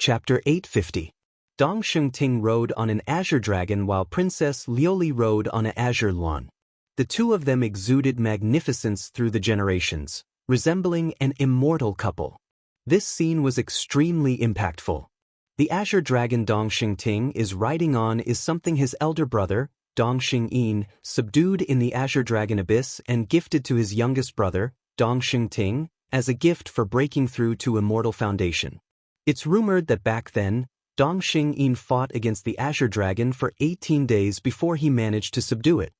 Chapter 850. Dong Shengting rode on an azure dragon while Princess Liuli rode on an azure lawn. The two of them exuded magnificence through the generations, resembling an immortal couple. This scene was extremely impactful. The azure dragon Dong Shengting is riding on is something his elder brother, Dong Shengyin, subdued in the azure dragon abyss and gifted to his youngest brother, Dong Shengting, as a gift for breaking through to immortal foundation. It's rumored that back then, Dong Shengyin fought against the azure dragon for 18 days before he managed to subdue it.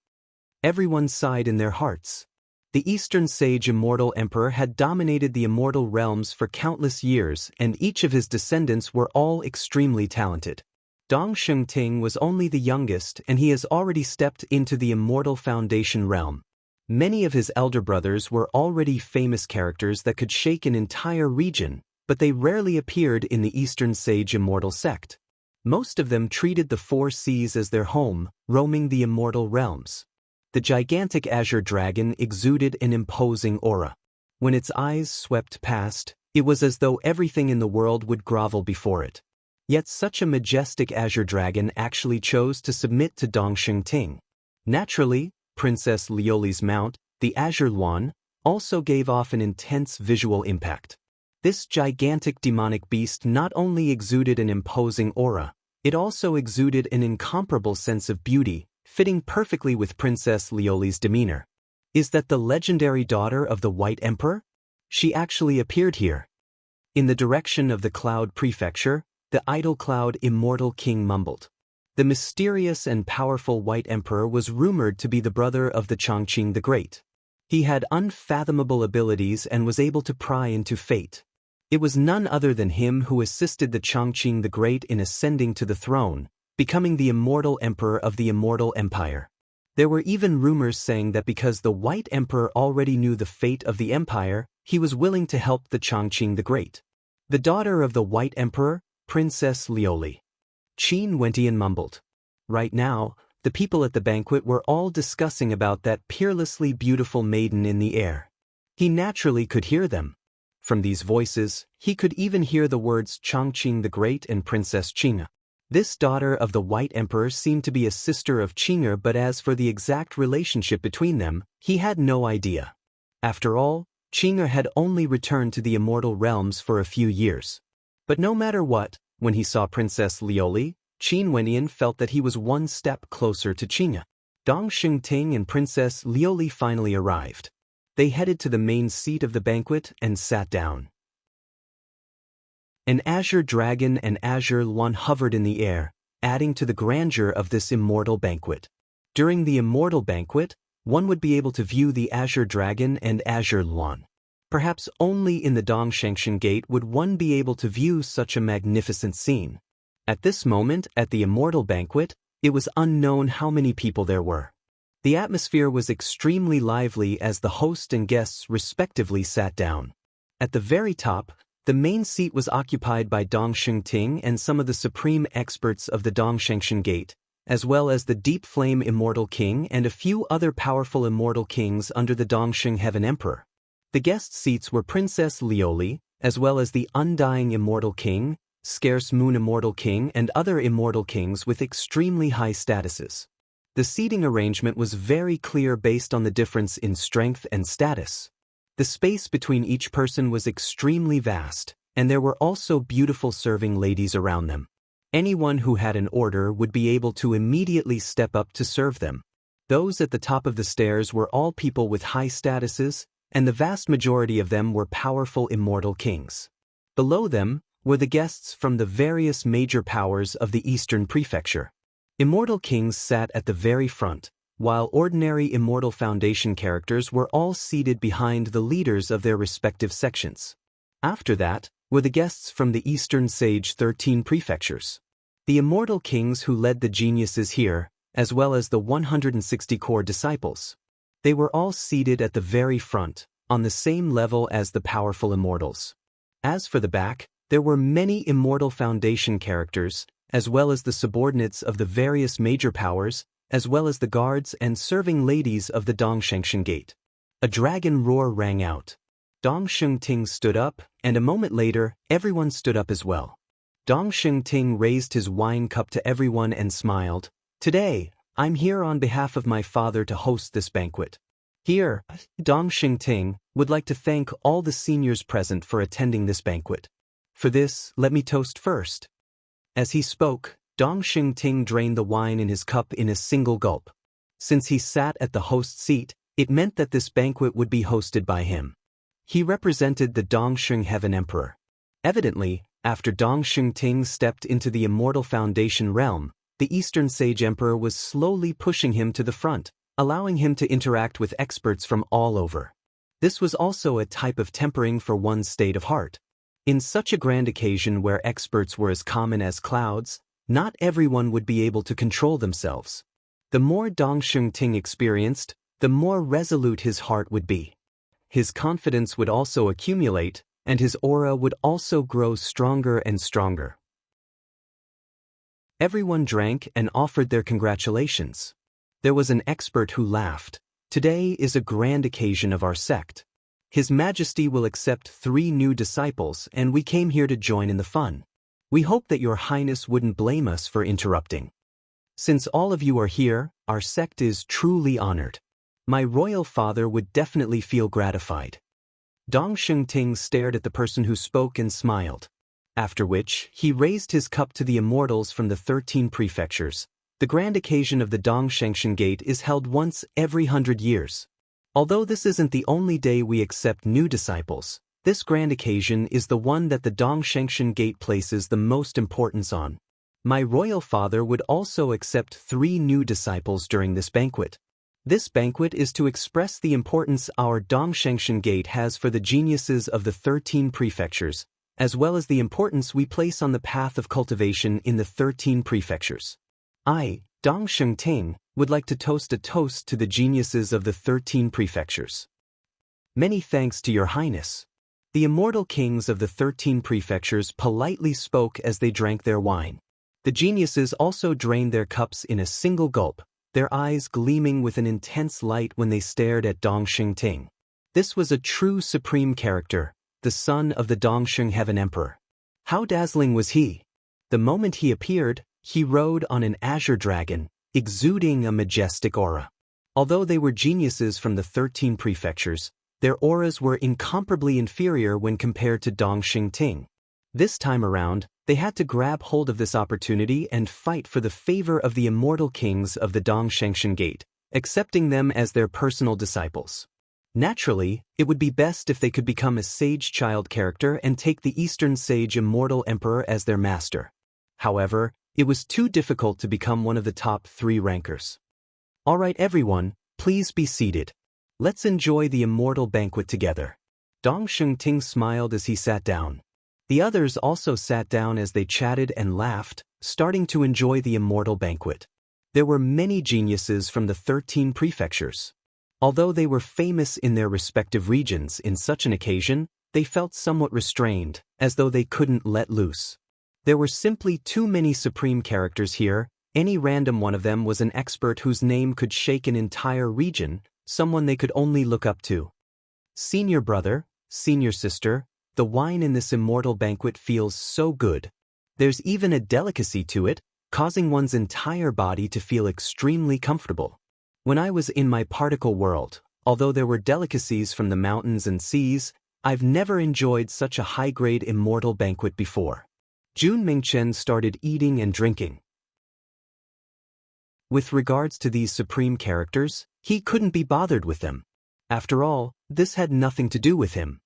Everyone sighed in their hearts. The Eastern Sage Immortal Emperor had dominated the immortal realms for countless years, and each of his descendants were all extremely talented. Dong Shengting was only the youngest, and he has already stepped into the immortal foundation realm. Many of his elder brothers were already famous characters that could shake an entire region, but they rarely appeared in the Eastern Sage Immortal sect. Most of them treated the four seas as their home, roaming the immortal realms. The gigantic azure dragon exuded an imposing aura. When its eyes swept past, it was as though everything in the world would grovel before it. Yet such a majestic azure dragon actually chose to submit to Dong Shengting. Naturally, Princess Liuli's mount, the azure lawn, also gave off an intense visual impact. This gigantic demonic beast not only exuded an imposing aura, it also exuded an incomparable sense of beauty, fitting perfectly with Princess Liuli's demeanor. Is that the legendary daughter of the White Emperor? She actually appeared here. In the direction of the Cloud Prefecture, the idle cloud Immortal King mumbled. The mysterious and powerful White Emperor was rumored to be the brother of the Chongqing the Great. He had unfathomable abilities and was able to pry into fate. It was none other than him who assisted the Chongqing the Great in ascending to the throne, becoming the immortal emperor of the Immortal Empire. There were even rumors saying that because the White Emperor already knew the fate of the empire, he was willing to help the Chongqing the Great. The daughter of the White Emperor, Princess Liuli. Qin Wentian mumbled. Right now, the people at the banquet were all discussing about that peerlessly beautiful maiden in the air. He naturally could hear them. From these voices, he could even hear the words Chongqing the Great and Princess Qing'e. This daughter of the White Emperor seemed to be a sister of Qing'e, but as for the exact relationship between them, he had no idea. After all, Qing'e had only returned to the immortal realms for a few years. But no matter what, when he saw Princess Liuli, Qin Wentian felt that he was one step closer to Qing'e. Dong Shengting and Princess Liuli finally arrived. They headed to the main seat of the banquet and sat down. An azure dragon and azure lawn hovered in the air, adding to the grandeur of this immortal banquet. During the immortal banquet, one would be able to view the azure dragon and azure lawn. Perhaps only in the Dongshengshan Gate would one be able to view such a magnificent scene. At this moment, at the immortal banquet, it was unknown how many people there were. The atmosphere was extremely lively as the host and guests respectively sat down. At the very top, the main seat was occupied by Dong Shengting and some of the supreme experts of the Dongshengshan Gate, as well as the Deep Flame Immortal King and a few other powerful immortal kings under the Dongsheng Heaven Emperor. The guest seats were Princess Liuli, as well as the Undying Immortal King, Scarce Moon Immortal King and other immortal kings with extremely high statuses. The seating arrangement was very clear based on the difference in strength and status. The space between each person was extremely vast, and there were also beautiful serving ladies around them. Anyone who had an order would be able to immediately step up to serve them. Those at the top of the stairs were all people with high statuses, and the vast majority of them were powerful immortal kings. Below them were the guests from the various major powers of the Eastern Prefecture. Immortal kings sat at the very front, while ordinary Immortal Foundation characters were all seated behind the leaders of their respective sections. After that were the guests from the Eastern Sage 13 prefectures. The immortal kings who led the geniuses here, as well as the 160 core disciples. They were all seated at the very front, on the same level as the powerful immortals. As for the back, there were many Immortal Foundation characters, as well as the subordinates of the various major powers, as well as the guards and serving ladies of the Dongshengshan Gate. A dragon roar rang out. Dong Shengting stood up, and a moment later, everyone stood up as well. Dong Ting raised his wine cup to everyone and smiled. Today, I'm here on behalf of my father to host this banquet. Here, Dong Ting would like to thank all the seniors present for attending this banquet. For this, let me toast first. As he spoke, Dong Ting drained the wine in his cup in a single gulp. Since he sat at the host's seat, it meant that this banquet would be hosted by him. He represented the Dongsheng Heaven Emperor. Evidently, after Dong Ting stepped into the Immortal Foundation realm, the Eastern Sage Emperor was slowly pushing him to the front, allowing him to interact with experts from all over. This was also a type of tempering for one's state of heart. In such a grand occasion where experts were as common as clouds, not everyone would be able to control themselves. The more Dong Ting experienced, the more resolute his heart would be. His confidence would also accumulate, and his aura would also grow stronger and stronger. Everyone drank and offered their congratulations. There was an expert who laughed. Today is a grand occasion of our sect. His Majesty will accept 3 new disciples and we came here to join in the fun. We hope that your Highness wouldn't blame us for interrupting. Since all of you are here, our sect is truly honored. My royal father would definitely feel gratified. Dong Ting stared at the person who spoke and smiled. After which, he raised his cup to the immortals from the 13 prefectures. The grand occasion of the Dongshengshan Gate is held once every 100 years. Although this isn't the only day we accept new disciples, this grand occasion is the one that the Dongshengshan Gate places the most importance on. My royal father would also accept 3 new disciples during this banquet. This banquet is to express the importance our Dongshengshan Gate has for the geniuses of the 13 prefectures, as well as the importance we place on the path of cultivation in the 13 prefectures. I, Dong Ting, would like to toast a toast to the geniuses of the 13 prefectures. Many thanks to your Highness. The immortal kings of the 13 prefectures politely spoke as they drank their wine. The geniuses also drained their cups in a single gulp, their eyes gleaming with an intense light when they stared at Dong Ting. This was a true supreme character, the son of the Dongsheng Heaven Emperor. How dazzling was he! The moment he appeared, he rode on an azure dragon, exuding a majestic aura. Although they were geniuses from the 13 prefectures, their auras were incomparably inferior when compared to Dong Ting. This time around, they had to grab hold of this opportunity and fight for the favor of the immortal kings of the Dongshengshan Gate, accepting them as their personal disciples. Naturally, it would be best if they could become a sage child character and take the Eastern Sage Immortal Emperor as their master. However, it was too difficult to become one of the top 3 rankers. Alright everyone, please be seated. Let's enjoy the immortal banquet together. Dong Ting smiled as he sat down. The others also sat down as they chatted and laughed, starting to enjoy the immortal banquet. There were many geniuses from the 13 prefectures. Although they were famous in their respective regions in such an occasion, they felt somewhat restrained, as though they couldn't let loose. There were simply too many supreme characters here. Any random one of them was an expert whose name could shake an entire region, someone they could only look up to. Senior brother, senior sister, the wine in this immortal banquet feels so good. There's even a delicacy to it, causing one's entire body to feel extremely comfortable. When I was in my particle world, although there were delicacies from the mountains and seas, I've never enjoyed such a high-grade immortal banquet before. Jun Mingchen started eating and drinking. With regards to these supreme characters, he couldn't be bothered with them. After all, this had nothing to do with him.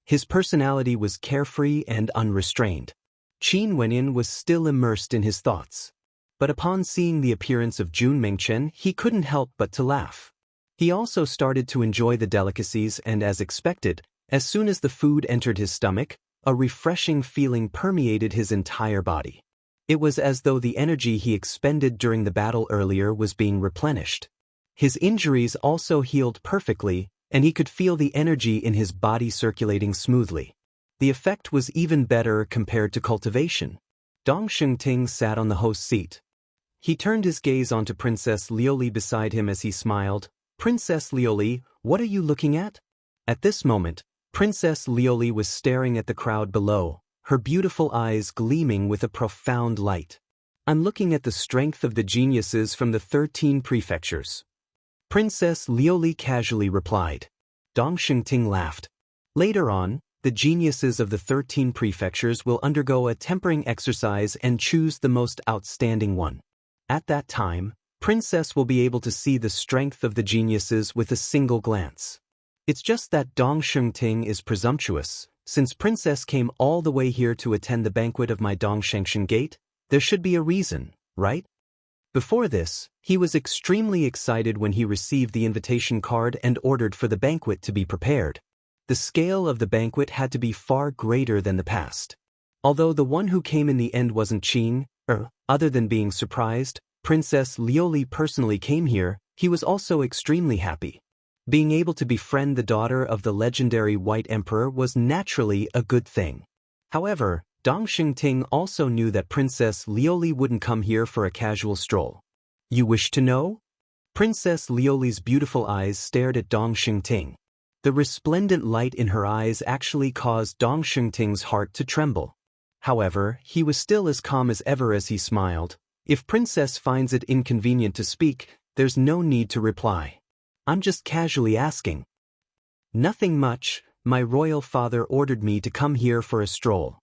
His personality was carefree and unrestrained. Qin Wenyin was still immersed in his thoughts. But upon seeing the appearance of Jun Mingchen, he couldn't help but to laugh. He also started to enjoy the delicacies and as expected, as soon as the food entered his stomach, a refreshing feeling permeated his entire body. It was as though the energy he expended during the battle earlier was being replenished. His injuries also healed perfectly, and he could feel the energy in his body circulating smoothly. The effect was even better compared to cultivation. Dong Ting sat on the host's seat. He turned his gaze onto Princess Lioli beside him as he smiled. Princess Lioli, what are you looking at? At this moment, Princess Lioli was staring at the crowd below, her beautiful eyes gleaming with a profound light. "I'm looking at the strength of the geniuses from the 13 prefectures," Princess Lioli casually replied. Dong Shengting laughed. "Later on, the geniuses of the 13 prefectures will undergo a tempering exercise and choose the most outstanding one. At that time, Princess will be able to see the strength of the geniuses with a single glance. It's just that Dong Shengting is presumptuous. Since Princess came all the way here to attend the banquet of my Dongshengshan Gate, there should be a reason, right?" Before this, he was extremely excited when he received the invitation card and ordered for the banquet to be prepared. The scale of the banquet had to be far greater than the past. Although the one who came in the end wasn't Qin, other than being surprised, Princess Lioli personally came here, he was also extremely happy. Being able to befriend the daughter of the legendary White Emperor was naturally a good thing. However, Dong Shengting also knew that Princess Lioli wouldn't come here for a casual stroll. "You wish to know?" Princess Lioli's beautiful eyes stared at Dong Shengting. The resplendent light in her eyes actually caused Dong Shengting's heart to tremble. However, he was still as calm as ever as he smiled. "If Princess finds it inconvenient to speak, there's no need to reply. I'm just casually asking." "Nothing much. My royal father ordered me to come here for a stroll."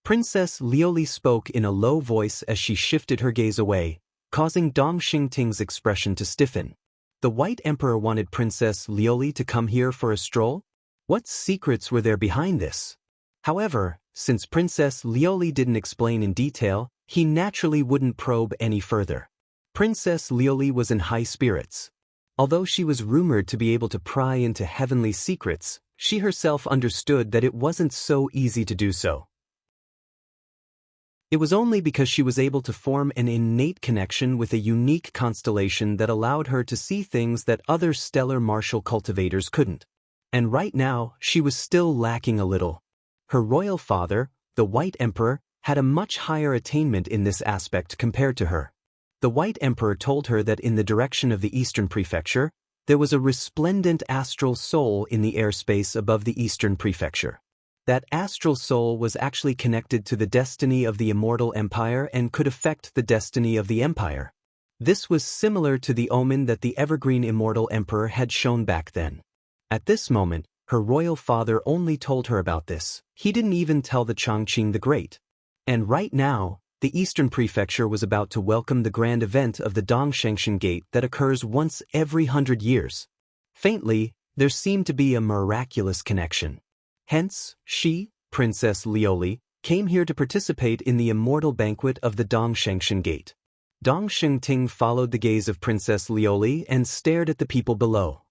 Princess Lioli spoke in a low voice as she shifted her gaze away, causing Dong Shengting's expression to stiffen. The White Emperor wanted Princess Lioli to come here for a stroll? What secrets were there behind this? However, since Princess Lioli didn't explain in detail, he naturally wouldn't probe any further. Princess Lioli was in high spirits. Although she was rumored to be able to pry into heavenly secrets, she herself understood that it wasn't so easy to do so. It was only because she was able to form an innate connection with a unique constellation that allowed her to see things that other stellar martial cultivators couldn't. And right now, she was still lacking a little. Her royal father, the White Emperor, had a much higher attainment in this aspect compared to her. The White Emperor told her that in the direction of the Eastern Prefecture, there was a resplendent astral soul in the airspace above the Eastern Prefecture. That astral soul was actually connected to the destiny of the immortal empire and could affect the destiny of the empire. This was similar to the omen that the evergreen immortal emperor had shown back then. At this moment, her royal father only told her about this. He didn't even tell the Chongqing the Great. And right now, the Eastern Prefecture was about to welcome the grand event of the Dongshengshan Gate that occurs once every 100 years. Faintly, there seemed to be a miraculous connection. Hence, she, Princess Lioli, came here to participate in the immortal banquet of the Dongshengshan Gate. Dong Shengting followed the gaze of Princess Lioli and stared at the people below.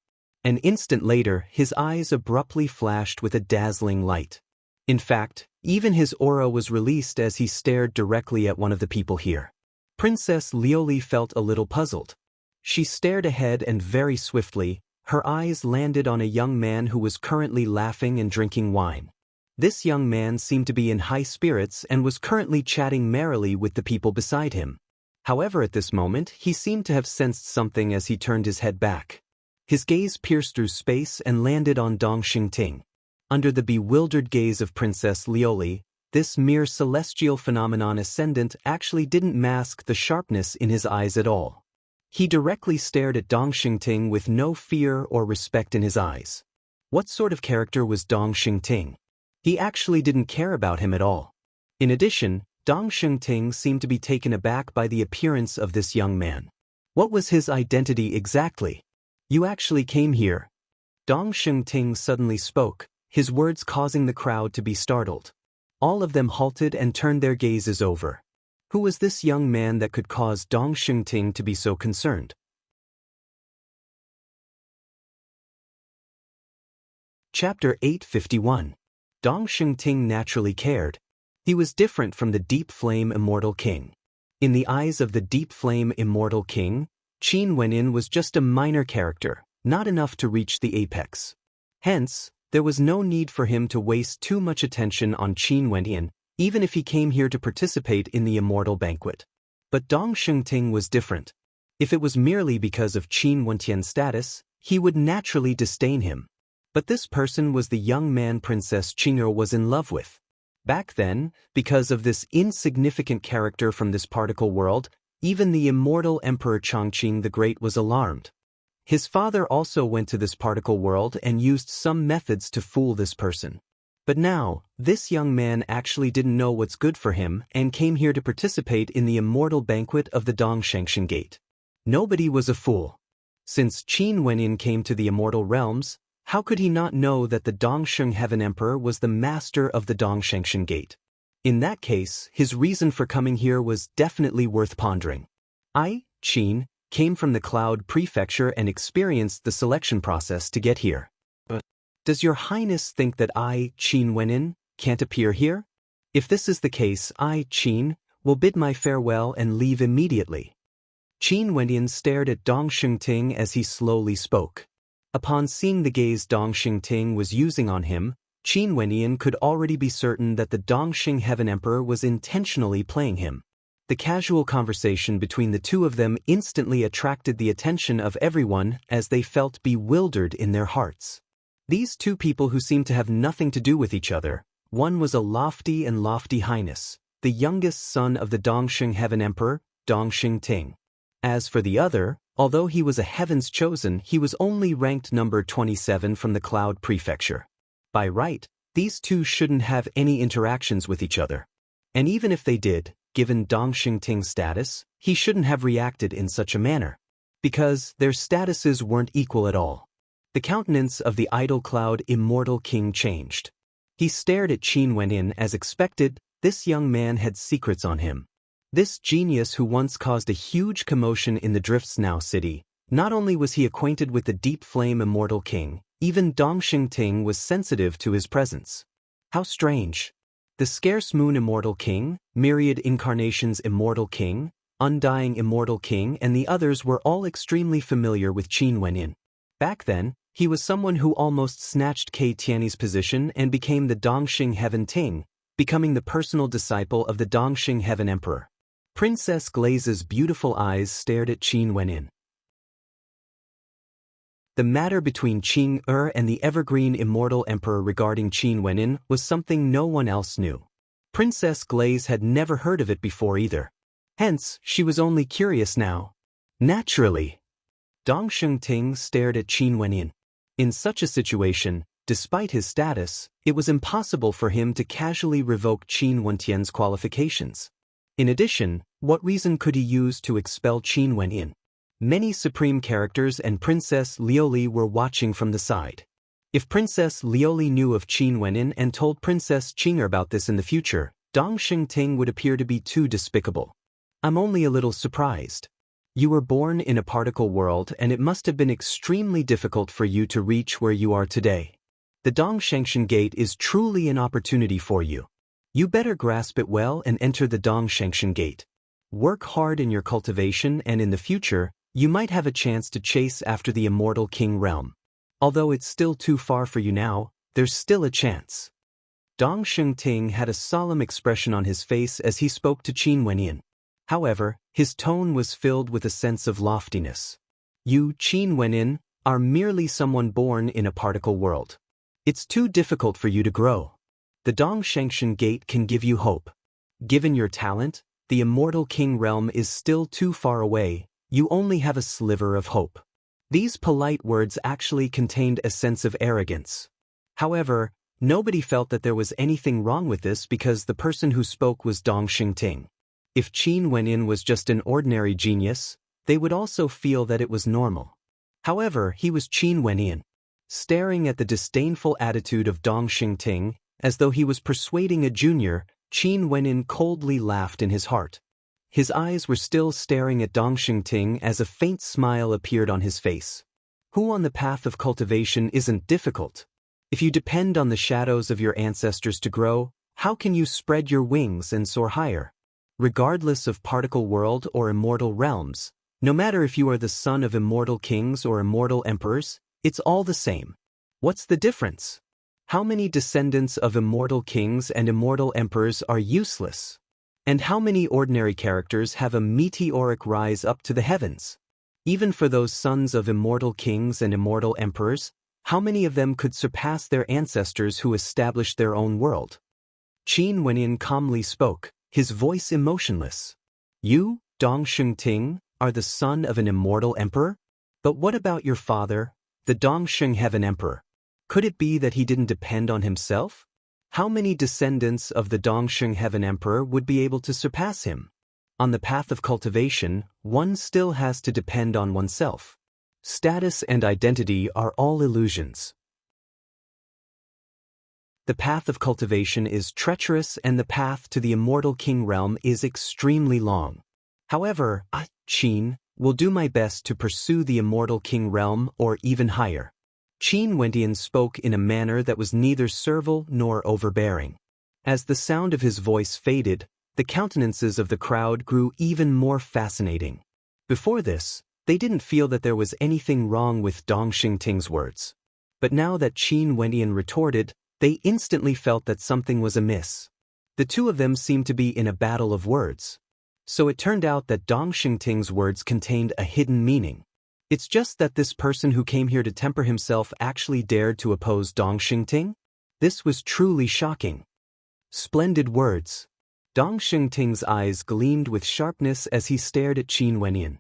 An instant later, his eyes abruptly flashed with a dazzling light. In fact, even his aura was released as he stared directly at one of the people here. Princess Lioli felt a little puzzled. She stared ahead and very swiftly, her eyes landed on a young man who was currently laughing and drinking wine. This young man seemed to be in high spirits and was currently chatting merrily with the people beside him. However, at this moment, he seemed to have sensed something as he turned his head back. His gaze pierced through space and landed on Dong Shengting. Under the bewildered gaze of Princess Lioli, this mere celestial phenomenon ascendant actually didn't mask the sharpness in his eyes at all. He directly stared at Dong Shengting with no fear or respect in his eyes. What sort of character was Dong Shengting? He actually didn't care about him at all. In addition, Dong Shengting seemed to be taken aback by the appearance of this young man. What was his identity exactly? "You actually came here." Dong Shengting suddenly spoke, his words causing the crowd to be startled. All of them halted and turned their gazes over. Who was this young man that could cause Dong Shengting to be so concerned? Chapter 851. Dong Shengting naturally cared. He was different from the Deep Flame Immortal King. In the eyes of the Deep Flame Immortal King, Qin Wenyin was just a minor character, not enough to reach the apex. Hence, there was no need for him to waste too much attention on Qin Wenyin, even if he came here to participate in the immortal banquet. But Dong Shengting was different. If it was merely because of Qin Wentian's status, he would naturally disdain him. But this person was the young man Princess Qing'er was in love with. Back then, because of this insignificant character from this particle world, even the immortal Emperor Chongqing the Great was alarmed. His father also went to this particle world and used some methods to fool this person. But now, this young man actually didn't know what's good for him and came here to participate in the immortal banquet of the Dongshanxian Gate. Nobody was a fool. Since Qin Wenyin came to the immortal realms, how could he not know that the Dongsheng Heaven Emperor was the master of the Dongshanxian Gate? In that case, his reason for coming here was definitely worth pondering. I, Qin, came from the Cloud Prefecture and experienced the selection process to get here. But does your Highness think that I, Qin Wenyin, can't appear here? If this is the case, I, Qin, will bid my farewell and leave immediately. Qin Wenyin stared at Dong Shengting as he slowly spoke. Upon seeing the gaze Dong Shengting was using on him, Qin Wenyin could already be certain that the Dongxing Heaven Emperor was intentionally playing him. The casual conversation between the two of them instantly attracted the attention of everyone as they felt bewildered in their hearts. These two people who seemed to have nothing to do with each other, one was a lofty highness, the youngest son of the Dongxing Heaven Emperor, Dong Shengting. As for the other, although he was a heaven's chosen, he was only ranked number 27 from the Cloud Prefecture. By right, these two shouldn't have any interactions with each other. And even if they did, given Dong Shengting's status, he shouldn't have reacted in such a manner. Because their statuses weren't equal at all. The countenance of the idol cloud immortal king changed. He stared at Qin Wenyin as expected. This young man had secrets on him. This genius who once caused a huge commotion in the Drifts Now city, not only was he acquainted with the deep flame immortal king, even Dong Shengting was sensitive to his presence. How strange. The scarce moon immortal king, myriad incarnations immortal king, undying immortal king and the others were all extremely familiar with Qin Wenyin. Back then, he was someone who almost snatched Ke Tiany's position and became the Dongxing Heaven Ting, becoming the personal disciple of the Dongxing Heaven Emperor. Princess Glaze's beautiful eyes stared at Qin Wenyin. The matter between Qing and the evergreen immortal emperor regarding Qin Wenyin was something no one else knew. Princess Glaze had never heard of it before either. Hence, she was only curious now. Naturally. Dong Shengting stared at Qin Wenyin. In such a situation, despite his status, it was impossible for him to casually revoke Qin Wentian's qualifications. In addition, what reason could he use to expel Qin Wenyin? Many supreme characters and Princess Liuli were watching from the side. If Princess Liuli knew of Qin Wenyin and told Princess Qing'er about this in the future, Dong Shengting would appear to be too despicable. I'm only a little surprised. You were born in a particle world and it must have been extremely difficult for you to reach where you are today. The Dongshanxian Gate is truly an opportunity for you. You better grasp it well and enter the Dongshanxian Gate. Work hard in your cultivation and in the future, you might have a chance to chase after the immortal king realm. Although it's still too far for you now, there's still a chance. Dong Shengting had a solemn expression on his face as he spoke to Qin Wenyin. However, his tone was filled with a sense of loftiness. You, Qin Wenyin, are merely someone born in a particle world. It's too difficult for you to grow. The Dongshanxian Gate can give you hope. Given your talent, the immortal king realm is still too far away. You only have a sliver of hope. These polite words actually contained a sense of arrogance. However, nobody felt that there was anything wrong with this because the person who spoke was Dong Shengting. If Qin Wenyin was just an ordinary genius, they would also feel that it was normal. However, he was Qin Wenyin. Staring at the disdainful attitude of Dong Shengting, as though he was persuading a junior, Qin Wenyin coldly laughed in his heart. His eyes were still staring at Dong Shengting as a faint smile appeared on his face. Who on the path of cultivation isn't difficult? If you depend on the shadows of your ancestors to grow, how can you spread your wings and soar higher? Regardless of particle world or immortal realms, no matter if you are the son of immortal kings or immortal emperors, it's all the same. What's the difference? How many descendants of immortal kings and immortal emperors are useless? And how many ordinary characters have a meteoric rise up to the heavens? Even for those sons of immortal kings and immortal emperors, how many of them could surpass their ancestors who established their own world? Qin Wenyan calmly spoke, his voice emotionless. You, Dongsheng Ting, are the son of an immortal emperor? But what about your father, the Dongsheng Heaven Emperor? Could it be that he didn't depend on himself? How many descendants of the Dongsheng Heaven Emperor would be able to surpass him? On the path of cultivation, one still has to depend on oneself. Status and identity are all illusions. The path of cultivation is treacherous and the path to the immortal king realm is extremely long. However, I, Qin, will do my best to pursue the immortal king realm or even higher. Qin Wendian spoke in a manner that was neither servile nor overbearing. As the sound of his voice faded, the countenances of the crowd grew even more fascinating. Before this, they didn't feel that there was anything wrong with Dongsheng Ting's words. But now that Qin Wendian retorted, they instantly felt that something was amiss. The two of them seemed to be in a battle of words. So it turned out that Dongsheng Ting's words contained a hidden meaning. It's just that this person who came here to temper himself actually dared to oppose Dongsheng Ting? This was truly shocking. Splendid words. Dongsheng Ting's eyes gleamed with sharpness as he stared at Qin Wenyan.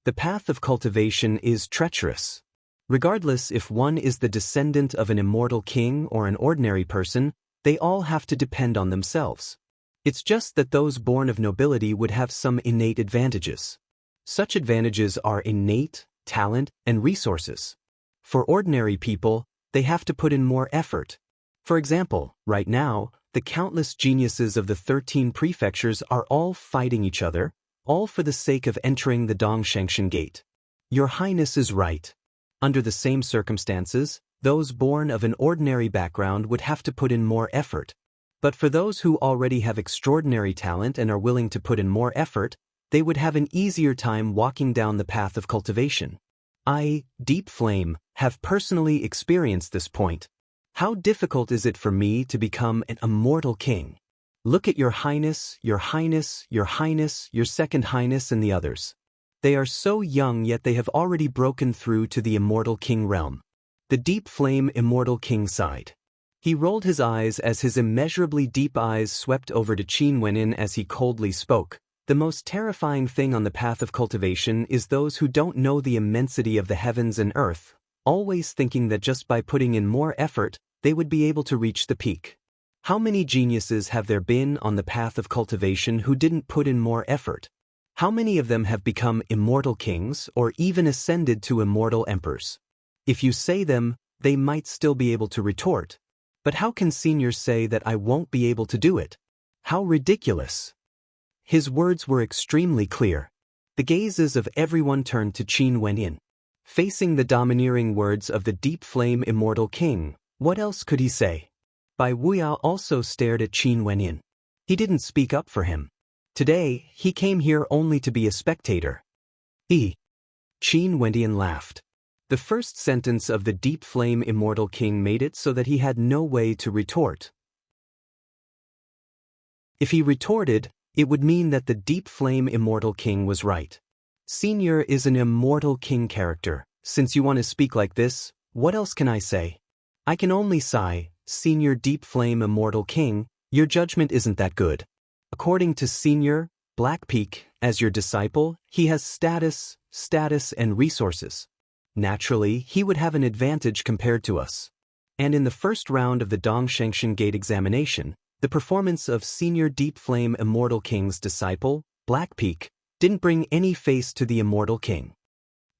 The path of cultivation is treacherous. Regardless if one is the descendant of an immortal king or an ordinary person, they all have to depend on themselves. It's just that those born of nobility would have some innate advantages. Such advantages are innate, talent, and resources. For ordinary people, they have to put in more effort. For example, right now, the countless geniuses of the 13 prefectures are all fighting each other, all for the sake of entering the Dongshengshan Gate. Your Highness is right. Under the same circumstances, those born of an ordinary background would have to put in more effort. But for those who already have extraordinary talent and are willing to put in more effort, they would have an easier time walking down the path of cultivation. I, Deep Flame, have personally experienced this point. How difficult is it for me to become an immortal king? Look at your Highness, your Highness, your Highness, your Second Highness and the others. They are so young yet they have already broken through to the immortal king realm. The Deep Flame Immortal King sighed. He rolled his eyes as his immeasurably deep eyes swept over to Qin Wenyan as he coldly spoke. The most terrifying thing on the path of cultivation is those who don't know the immensity of the heavens and earth, always thinking that just by putting in more effort, they would be able to reach the peak. How many geniuses have there been on the path of cultivation who didn't put in more effort? How many of them have become immortal kings or even ascended to immortal emperors? If you say them, they might still be able to retort. But how can seniors say that I won't be able to do it? How ridiculous! His words were extremely clear. The gazes of everyone turned to Qin Wenyan. Facing the domineering words of the Deep Flame Immortal King, what else could he say? Bai Wuyao also stared at Qin Wenyan. He didn't speak up for him. Today, he came here only to be a spectator. Qin Wenyan laughed. The first sentence of the Deep Flame Immortal King made it so that he had no way to retort. If he retorted, it would mean that the Deep Flame Immortal King was right. Senior is an immortal king character. Since you want to speak like this, what else can I say? I can only sigh, Senior Deep Flame Immortal King, your judgment isn't that good. According to Senior Blackpeak, as your disciple, he has status, and resources. Naturally, he would have an advantage compared to us. And in the first round of the Dongshengshan Gate examination, the performance of Senior Deep Flame Immortal King's disciple, Blackpeak, didn't bring any face to the Immortal King.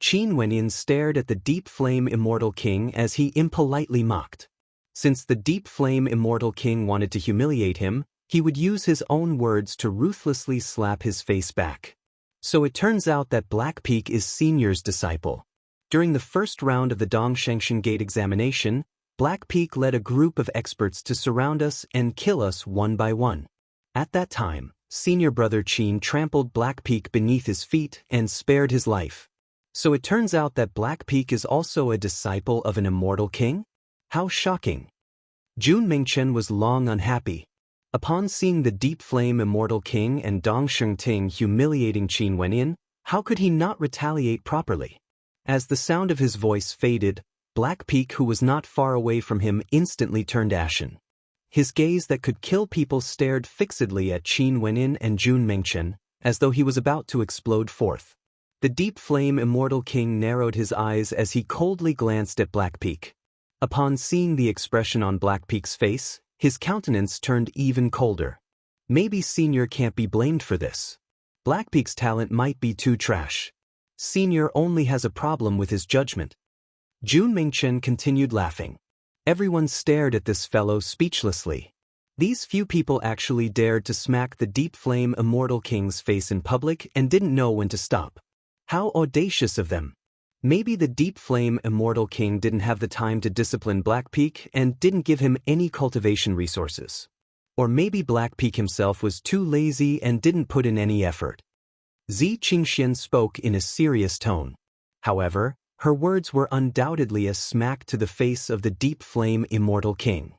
Qin Wenyan stared at the Deep Flame Immortal King as he impolitely mocked. Since the Deep Flame Immortal King wanted to humiliate him, he would use his own words to ruthlessly slap his face back. So it turns out that Blackpeak is Senior's disciple. During the first round of the Dongshengshan Gate examination, Blackpeak led a group of experts to surround us and kill us one by one. At that time, Senior Brother Qin trampled Blackpeak beneath his feet and spared his life. So it turns out that Blackpeak is also a disciple of an immortal king? How shocking! Jun Mingchen was long unhappy. Upon seeing the Deep Flame Immortal King and Dongsheng Ting humiliating Qin Wenyan, how could he not retaliate properly? As the sound of his voice faded, Blackpeak, who was not far away from him, instantly turned ashen. His gaze that could kill people stared fixedly at Qin Wenin and Jun Mengchen, as though he was about to explode forth. The deep flame immortal king narrowed his eyes as he coldly glanced at Blackpeak. Upon seeing the expression on Blackpeak's face, his countenance turned even colder. Maybe Senior can't be blamed for this. Blackpeak's talent might be too trash. Senior only has a problem with his judgment. Jun Mingchen continued laughing. Everyone stared at this fellow speechlessly. These few people actually dared to smack the deep flame immortal king's face in public and didn't know when to stop. How audacious of them! Maybe the deep flame immortal king didn't have the time to discipline Blackpeak and didn't give him any cultivation resources. Or maybe Blackpeak himself was too lazy and didn't put in any effort. Zi Qingxian spoke in a serious tone. However, her words were undoubtedly a smack to the face of the deep flame immortal king.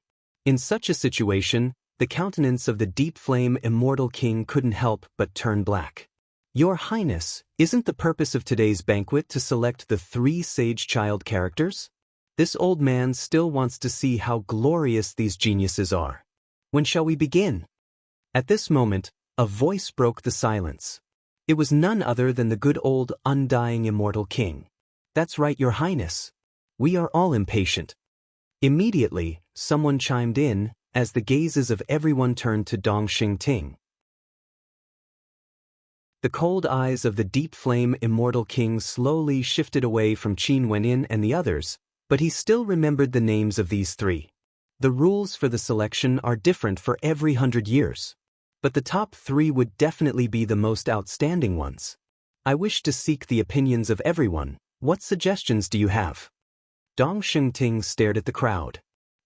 In such a situation, the countenance of the deep flame immortal king couldn't help but turn black. Your Highness, isn't the purpose of today's banquet to select the 3 sage child characters? This old man still wants to see how glorious these geniuses are. When shall we begin? At this moment, a voice broke the silence. It was none other than the good old undying immortal king. That's right, Your Highness. We are all impatient. Immediately, someone chimed in, as the gazes of everyone turned to Dong Xingting. The cold eyes of the deep flame immortal king slowly shifted away from Qin Wenin and the others, but he still remembered the names of these 3. The rules for the selection are different for every 100 years. But the top 3 would definitely be the most outstanding ones. I wish to seek the opinions of everyone. What suggestions do you have? Dong Xingting stared at the crowd.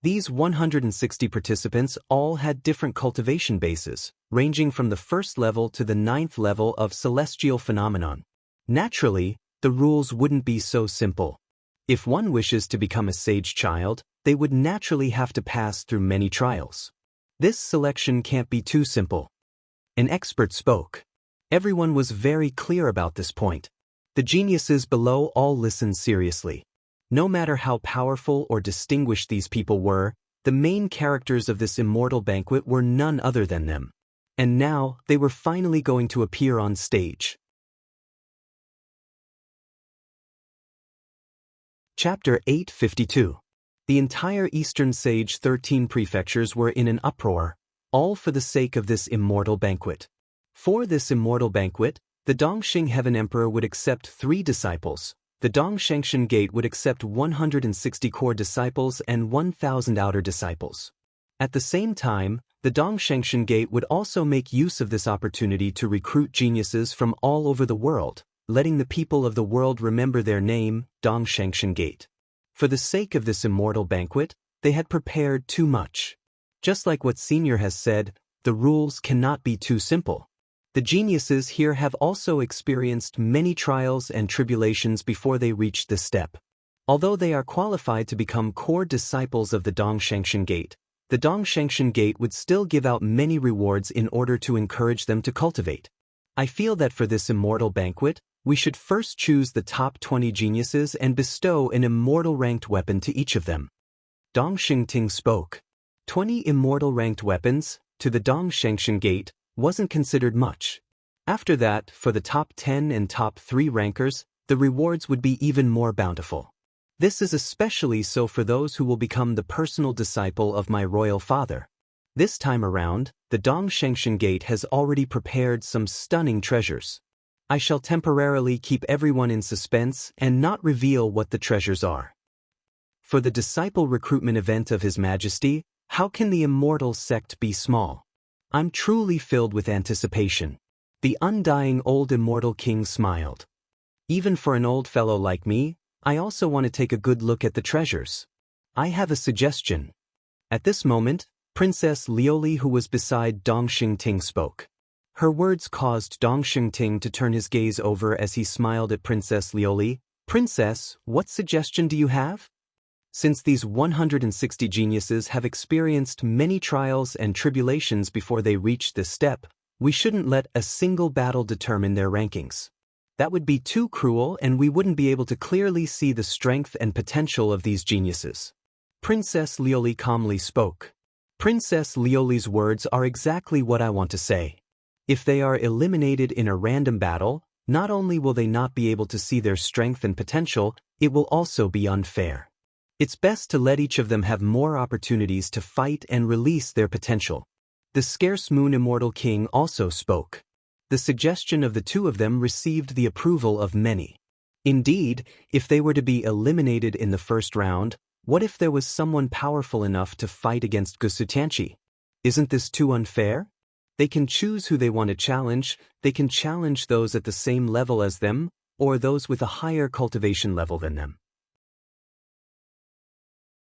These 160 participants all had different cultivation bases, ranging from the 1st level to the 9th level of celestial phenomenon. Naturally, the rules wouldn't be so simple. If one wishes to become a sage child, they would naturally have to pass through many trials. This selection can't be too simple. An expert spoke. Everyone was very clear about this point. The geniuses below all listened seriously. No matter how powerful or distinguished these people were, the main characters of this immortal banquet were none other than them. And now, they were finally going to appear on stage. Chapter 852. The entire Eastern Sage 13 prefectures were in an uproar, all for the sake of this immortal banquet. For this immortal banquet, the Dongxing Heaven Emperor would accept 3 disciples. The Dongshengshan Gate would accept 160 core disciples and 1,000 outer disciples. At the same time, the Dongshengshan Gate would also make use of this opportunity to recruit geniuses from all over the world, letting the people of the world remember their name, Dongshengshan Gate. For the sake of this immortal banquet, they had prepared too much. Just like what Senior has said, the rules cannot be too simple. The geniuses here have also experienced many trials and tribulations before they reach this step. Although they are qualified to become core disciples of the Dongshengshan Gate, the Dongshengshan Gate would still give out many rewards in order to encourage them to cultivate. I feel that for this immortal banquet, we should first choose the top 20 geniuses and bestow an immortal ranked weapon to each of them. Dong Xingting spoke. 20 immortal ranked weapons, to the Dongshengshan Gate, wasn't considered much. After that, for the top 10 and top 3 rankers, the rewards would be even more bountiful. This is especially so for those who will become the personal disciple of my royal father. This time around, the Dongshengshan Gate has already prepared some stunning treasures. I shall temporarily keep everyone in suspense and not reveal what the treasures are. For the disciple recruitment event of His Majesty, how can the immortal sect be small? I'm truly filled with anticipation. The undying old immortal king smiled. Even for an old fellow like me, I also want to take a good look at the treasures. I have a suggestion. At this moment, Princess Lioli, who was beside Dong Xingting, spoke. Her words caused Dong Xingting to turn his gaze over as he smiled at Princess Lioli. Princess, what suggestion do you have? Since these 160 geniuses have experienced many trials and tribulations before they reach this step, we shouldn't let a single battle determine their rankings. That would be too cruel and we wouldn't be able to clearly see the strength and potential of these geniuses. Princess Lioli calmly spoke. Princess Lioli's words are exactly what I want to say. If they are eliminated in a random battle, not only will they not be able to see their strength and potential, it will also be unfair. It's best to let each of them have more opportunities to fight and release their potential. The scarce moon immortal king also spoke. The suggestion of the two of them received the approval of many. Indeed, if they were to be eliminated in the first round, what if there was someone powerful enough to fight against Gusutianchi? Isn't this too unfair? They can choose who they want to challenge. They can challenge those at the same level as them, or those with a higher cultivation level than them.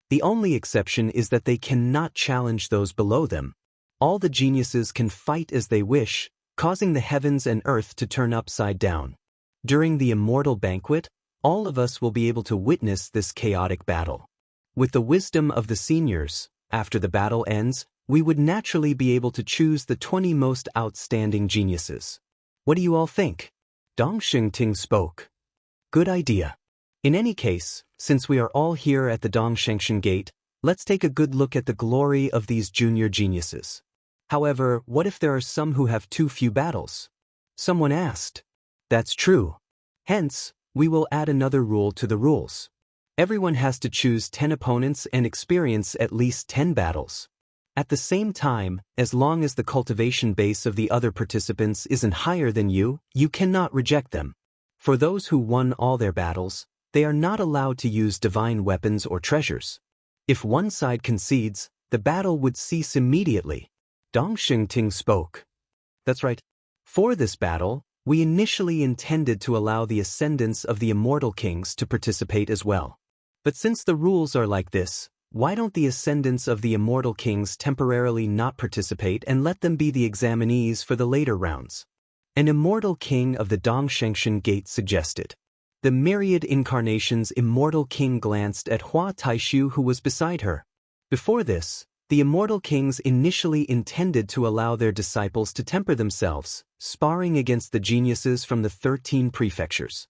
The only exception is that they cannot challenge those below them. All the geniuses can fight as they wish, causing the heavens and earth to turn upside down. During the immortal banquet, all of us will be able to witness this chaotic battle. With the wisdom of the seniors, after the battle ends, we would naturally be able to choose the 20 most outstanding geniuses. What do you all think? Dong Shengting spoke. Good idea. In any case, since we are all here at the Dong Shengshan Gate, let's take a good look at the glory of these junior geniuses. However, what if there are some who have too few battles? Someone asked. That's true. Hence, we will add another rule to the rules. Everyone has to choose 10 opponents and experience at least 10 battles. At the same time, as long as the cultivation base of the other participants isn't higher than you, you cannot reject them. For those who won all their battles, they are not allowed to use divine weapons or treasures. If one side concedes, the battle would cease immediately. Dong Shengting spoke. That's right. For this battle, we initially intended to allow the ascendants of the immortal kings to participate as well. But since the rules are like this, why don't the ascendants of the immortal kings temporarily not participate and let them be the examinees for the later rounds? An immortal king of the Dong Shengshan Gate suggested. The myriad incarnations immortal king glanced at Hua Taishu who was beside her. Before this, the immortal kings initially intended to allow their disciples to temper themselves, sparring against the geniuses from the 13 prefectures.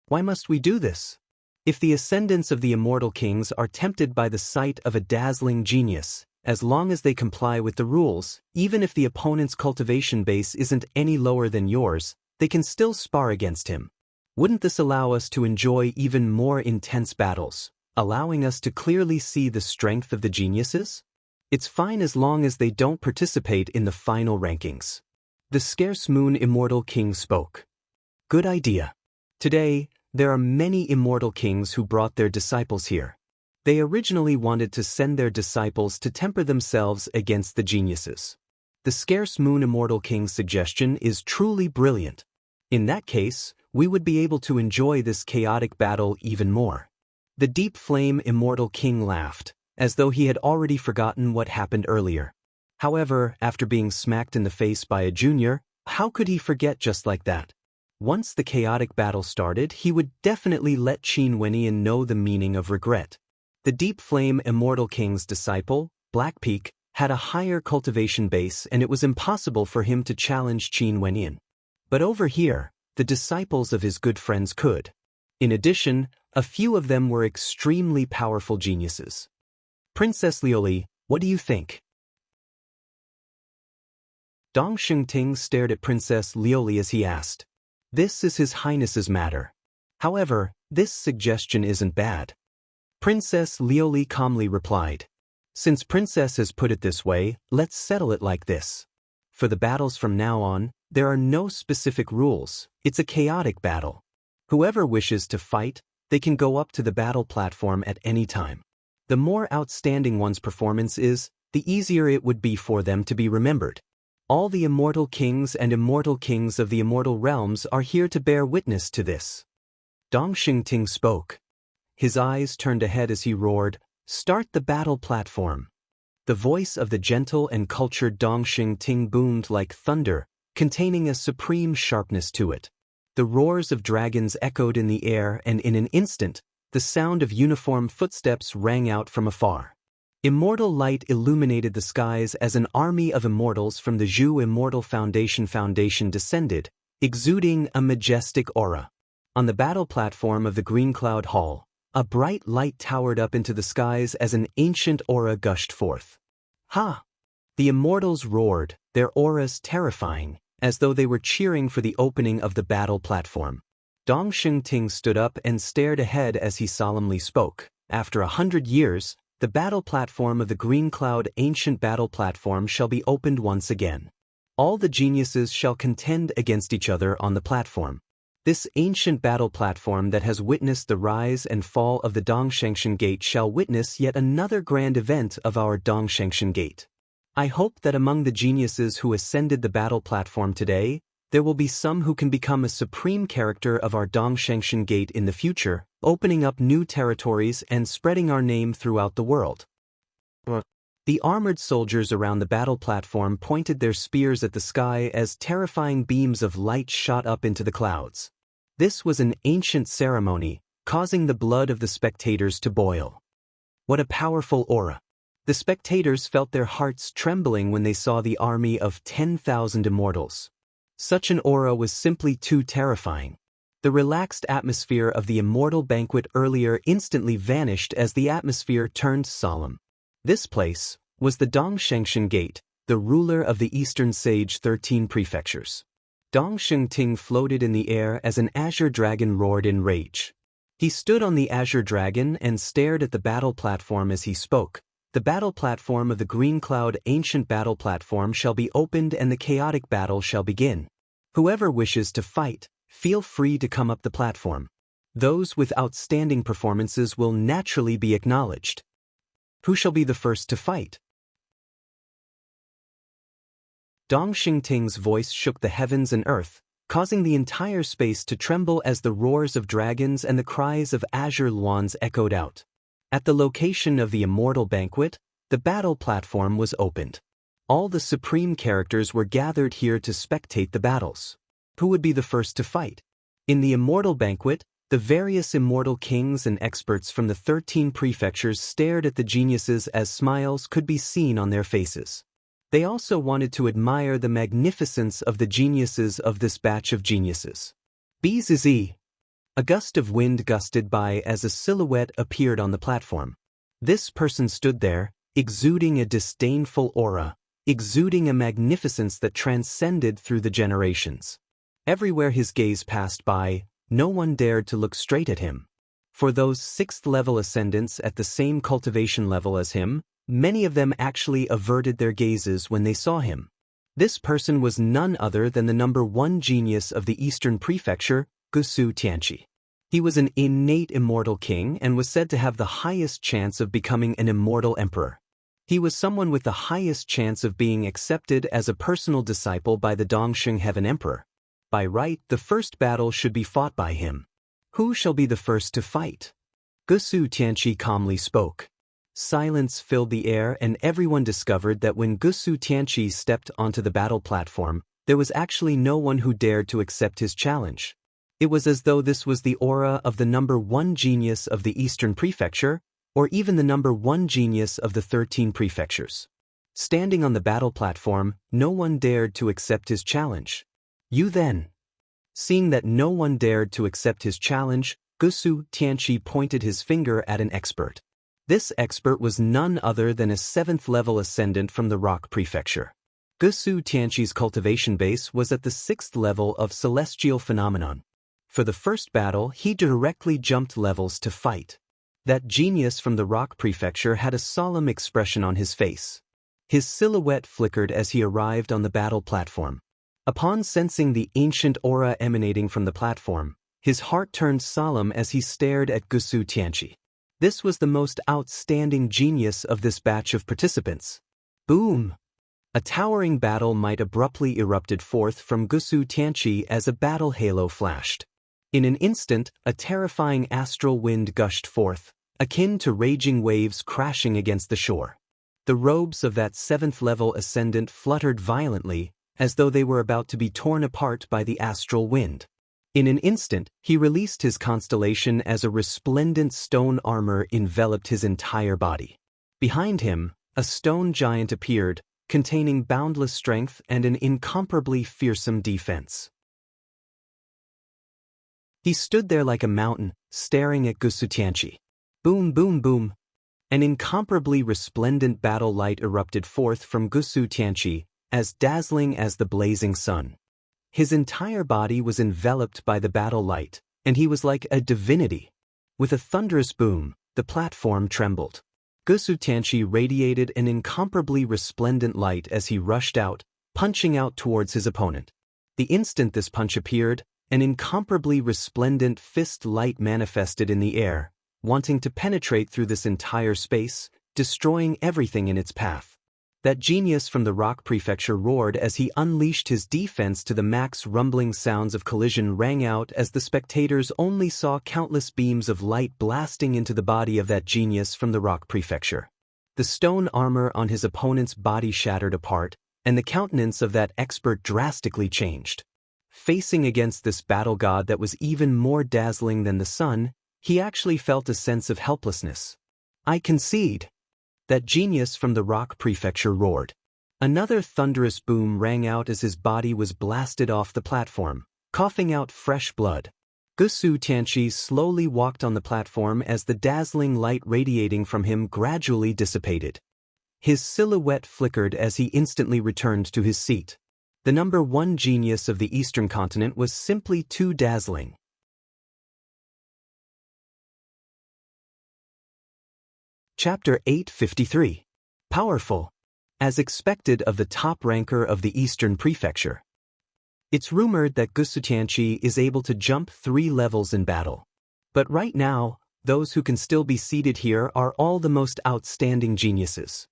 Why must we do this? If the ascendants of the immortal kings are tempted by the sight of a dazzling genius, as long as they comply with the rules, even if the opponent's cultivation base isn't any lower than yours, they can still spar against him. Wouldn't this allow us to enjoy even more intense battles, allowing us to clearly see the strength of the geniuses? It's fine as long as they don't participate in the final rankings. The scarce moon immortal king spoke. Good idea. Today, there are many immortal kings who brought their disciples here. They originally wanted to send their disciples to temper themselves against the geniuses. The scarce moon immortal king's suggestion is truly brilliant. In that case, we would be able to enjoy this chaotic battle even more. The deep flame immortal king laughed, as though he had already forgotten what happened earlier. However, after being smacked in the face by a junior, how could he forget just like that? Once the chaotic battle started, he would definitely let Qin Wenyan know the meaning of regret. The Deep Flame Immortal King's disciple, Black Peak, had a higher cultivation base and it was impossible for him to challenge Qin Wenyan. But over here, the disciples of his good friends could. In addition, a few of them were extremely powerful geniuses. Princess Lioli, what do you think? Dong Shengting stared at Princess Lioli as he asked. This is His Highness's matter. However, this suggestion isn't bad. Princess Lioli calmly replied. Since Princess has put it this way, let's settle it like this. For the battles from now on, there are no specific rules. It's a chaotic battle. Whoever wishes to fight, they can go up to the battle platform at any time. The more outstanding one's performance is, the easier it would be for them to be remembered. All the immortal kings and immortal kings of the immortal realms are here to bear witness to this. Dong Shengting spoke. His eyes turned ahead as he roared, "Start the battle platform." The voice of the gentle and cultured Dong Shengting boomed like thunder, containing a supreme sharpness to it. The roars of dragons echoed in the air and in an instant, the sound of uniform footsteps rang out from afar. Immortal light illuminated the skies as an army of immortals from the Zhu Immortal Foundation descended, exuding a majestic aura. On the battle platform of the Green Cloud Hall, a bright light towered up into the skies as an ancient aura gushed forth. Ha! The immortals roared, their auras terrifying, as though they were cheering for the opening of the battle platform. Dong Shengting stood up and stared ahead as he solemnly spoke. After 100 years, the battle platform of the Green Cloud ancient battle platform shall be opened once again. All the geniuses shall contend against each other on the platform. This ancient battle platform that has witnessed the rise and fall of the Dongshengshan Gate shall witness yet another grand event of our Dongshengshan Gate. I hope that among the geniuses who ascended the battle platform today, there will be some who can become a supreme character of our Dongshengshan Gate in the future, opening up new territories and spreading our name throughout the world. The armored soldiers around the battle platform pointed their spears at the sky as terrifying beams of light shot up into the clouds. This was an ancient ceremony, causing the blood of the spectators to boil. What a powerful aura! The spectators felt their hearts trembling when they saw the army of 10,000 immortals. Such an aura was simply too terrifying. The relaxed atmosphere of the immortal banquet earlier instantly vanished as the atmosphere turned solemn. This place was the Dongshengshan Gate, the ruler of the Eastern Sage 13 prefectures. Dong Shengting floated in the air as an azure dragon roared in rage. He stood on the azure dragon and stared at the battle platform as he spoke. The battle platform of the Green Cloud ancient battle platform shall be opened and the chaotic battle shall begin. Whoever wishes to fight, feel free to come up the platform. Those with outstanding performances will naturally be acknowledged. Who shall be the first to fight? Dong Shengting's voice shook the heavens and earth, causing the entire space to tremble as the roars of dragons and the cries of azure luans echoed out. At the location of the immortal banquet, the battle platform was opened. All the supreme characters were gathered here to spectate the battles. Who would be the first to fight? In the immortal banquet, the various immortal kings and experts from the 13 prefectures stared at the geniuses as smiles could be seen on their faces. They also wanted to admire the magnificence of the geniuses of this batch of geniuses. Bzzz. A gust of wind gusted by as a silhouette appeared on the platform. This person stood there, exuding a disdainful aura, exuding a magnificence that transcended through the generations. Everywhere his gaze passed by, no one dared to look straight at him. For those 6th-level ascendants at the same cultivation level as him, many of them actually averted their gazes when they saw him. This person was none other than the number 1 genius of the Eastern Prefecture, Gusu Tianqi. He was an innate immortal king and was said to have the highest chance of becoming an immortal emperor. He was someone with the highest chance of being accepted as a personal disciple by the Dongsheng Heaven Emperor. By right, the first battle should be fought by him. Who shall be the first to fight? Gusu Tianqi calmly spoke. Silence filled the air and everyone discovered that when Gusu Tianqi stepped onto the battle platform, there was actually no one who dared to accept his challenge. It was as though this was the aura of the number 1 genius of the Eastern Prefecture, or even the number 1 genius of the 13 prefectures. Standing on the battle platform, no one dared to accept his challenge. You then. Seeing that no one dared to accept his challenge, Gusu Tianqi pointed his finger at an expert. This expert was none other than a 7th-level ascendant from the Rock Prefecture. Gusu Tianqi's cultivation base was at the 6th level of Celestial Phenomenon. For the first battle, he directly jumped levels to fight. That genius from the Rock Prefecture had a solemn expression on his face. His silhouette flickered as he arrived on the battle platform. Upon sensing the ancient aura emanating from the platform, his heart turned solemn as he stared at Gusu Tianqi. This was the most outstanding genius of this batch of participants. Boom! A towering battle might abruptly erupted forth from Gusu Tianqi as a battle halo flashed. In an instant, a terrifying astral wind gushed forth, akin to raging waves crashing against the shore. The robes of that 7th-level ascendant fluttered violently, as though they were about to be torn apart by the astral wind. In an instant, he released his constellation as a resplendent stone armor enveloped his entire body. Behind him, a stone giant appeared, containing boundless strength and an incomparably fearsome defense. He stood there like a mountain, staring at Gusu Tianqi. Boom, boom, boom. An incomparably resplendent battle light erupted forth from Gusu Tianqi, as dazzling as the blazing sun. His entire body was enveloped by the battle light, and he was like a divinity. With a thunderous boom, the platform trembled. Gusu Tianqi radiated an incomparably resplendent light as he rushed out, punching out towards his opponent. The instant this punch appeared, an incomparably resplendent fist light manifested in the air, wanting to penetrate through this entire space, destroying everything in its path. That genius from the Rock Prefecture roared as he unleashed his defense to the max. Rumbling sounds of collision rang out as the spectators only saw countless beams of light blasting into the body of that genius from the Rock Prefecture. The stone armor on his opponent's body shattered apart, and the countenance of that expert drastically changed. Facing against this battle god that was even more dazzling than the sun, he actually felt a sense of helplessness. "I concede." That genius from the Rock Prefecture roared. Another thunderous boom rang out as his body was blasted off the platform, coughing out fresh blood. Gusu Tianqi slowly walked on the platform as the dazzling light radiating from him gradually dissipated. His silhouette flickered as he instantly returned to his seat. The number one genius of the Eastern continent was simply too dazzling. Chapter 853. Powerful. As expected of the top ranker of the Eastern Prefecture. It's rumored that Gusu Tianqi is able to jump 3 levels in battle. But right now, those who can still be seated here are all the most outstanding geniuses.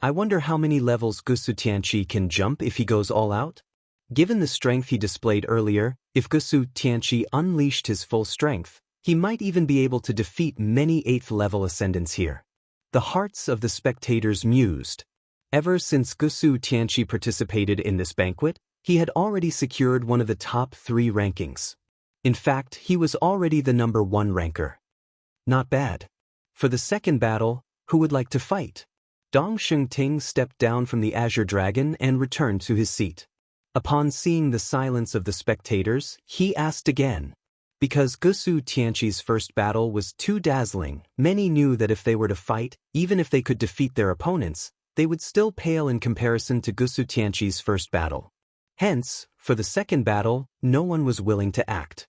I wonder how many levels Gusu Tianqi can jump if he goes all out? Given the strength he displayed earlier, if Gusu Tianqi unleashed his full strength, he might even be able to defeat many 8th level ascendants here. The hearts of the spectators mused. Ever since Gusu Tianqi participated in this banquet, he had already secured one of the top 3 rankings. In fact, he was already the number 1 ranker. Not bad. For the second battle, who would like to fight? Dong Shengting stepped down from the Azure Dragon and returned to his seat. Upon seeing the silence of the spectators, he asked again. Because Gusu Tianqi's first battle was too dazzling, many knew that if they were to fight, even if they could defeat their opponents, they would still pale in comparison to Gusu Tianqi's first battle. Hence, for the second battle, no one was willing to act.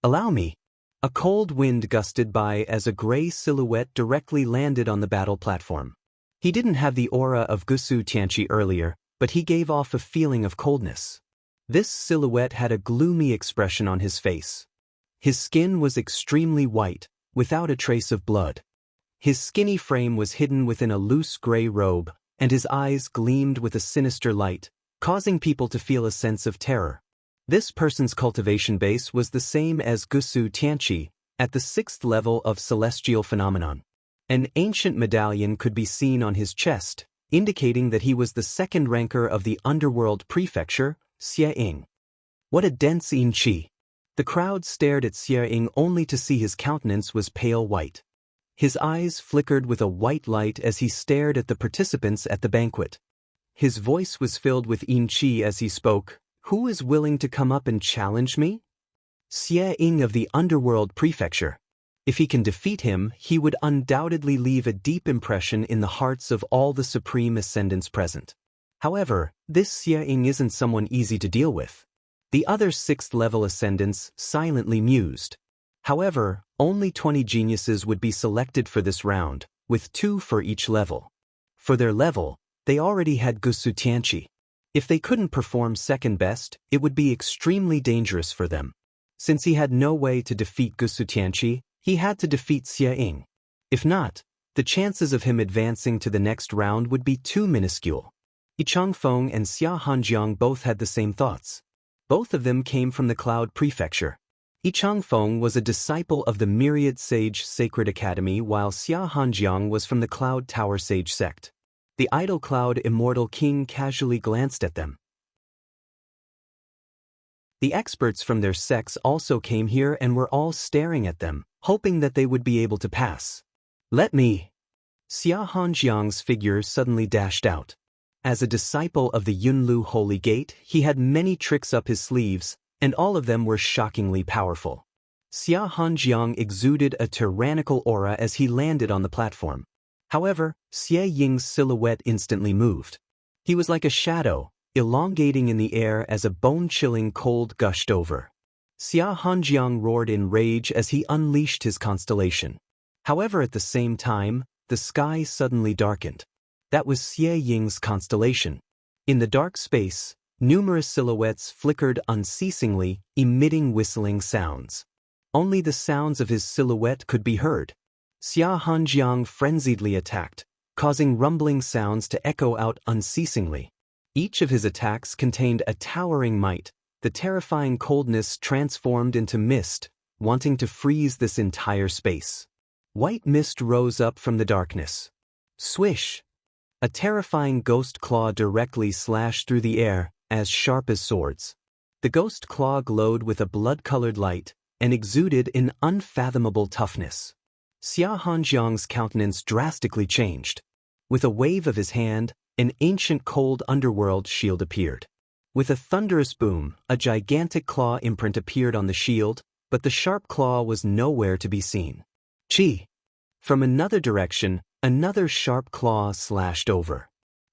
"Allow me." A cold wind gusted by as a gray silhouette directly landed on the battle platform. He didn't have the aura of Gusu Tianqi earlier, but he gave off a feeling of coldness. This silhouette had a gloomy expression on his face. His skin was extremely white, without a trace of blood. His skinny frame was hidden within a loose gray robe, and his eyes gleamed with a sinister light, causing people to feel a sense of terror. This person's cultivation base was the same as Gusu Tianqi, at the 6th level of Celestial Phenomenon. An ancient medallion could be seen on his chest, indicating that he was the second ranker of the Underworld Prefecture, Xie Ying. What a dense yin qi! The crowd stared at Xie Ying only to see his countenance was pale white. His eyes flickered with a white light as he stared at the participants at the banquet. His voice was filled with yin qi as he spoke. "Who is willing to come up and challenge me?" Xie Ying of the Underworld Prefecture. If he can defeat him, he would undoubtedly leave a deep impression in the hearts of all the supreme ascendants present. However, this Xie Ying isn't someone easy to deal with. The other 6th level ascendants silently mused. However, only 20 geniuses would be selected for this round, with 2 for each level. For their level, they already had Gusu Tianqi. If they couldn't perform second best, it would be extremely dangerous for them. Since he had no way to defeat Gusu Tianqi, he had to defeat Xie Ying. If not, the chances of him advancing to the next round would be too minuscule. Yi Changfeng and Xia Hanjiang both had the same thoughts. Both of them came from the Cloud Prefecture. Yi Changfeng was a disciple of the Myriad Sage Sacred Academy while Xia Hanjiang was from the Cloud Tower Sage sect. The idle Cloud Immortal King casually glanced at them. The experts from their sects also came here and were all staring at them, hoping that they would be able to pass. "Let me." Xia Hanjiang's figure suddenly dashed out. As a disciple of the Yunlu Holy Gate, he had many tricks up his sleeves, and all of them were shockingly powerful. Xia Hanjiang exuded a tyrannical aura as he landed on the platform. However, Xie Ying's silhouette instantly moved. He was like a shadow, elongating in the air as a bone-chilling cold gushed over. Xia Hanjiang roared in rage as he unleashed his constellation. However, at the same time, the sky suddenly darkened. That was Xie Ying's constellation. In the dark space, numerous silhouettes flickered unceasingly, emitting whistling sounds. Only the sounds of his silhouette could be heard. Xia Hanjiang frenziedly attacked, causing rumbling sounds to echo out unceasingly. Each of his attacks contained a towering might. The terrifying coldness transformed into mist, wanting to freeze this entire space. White mist rose up from the darkness. Swish! A terrifying ghost claw directly slashed through the air, as sharp as swords. The ghost claw glowed with a blood-colored light and exuded an unfathomable toughness. Xia Hanjiang's countenance drastically changed. With a wave of his hand, an ancient cold underworld shield appeared. With a thunderous boom, a gigantic claw imprint appeared on the shield, but the sharp claw was nowhere to be seen. Chi! From another direction, another sharp claw slashed over.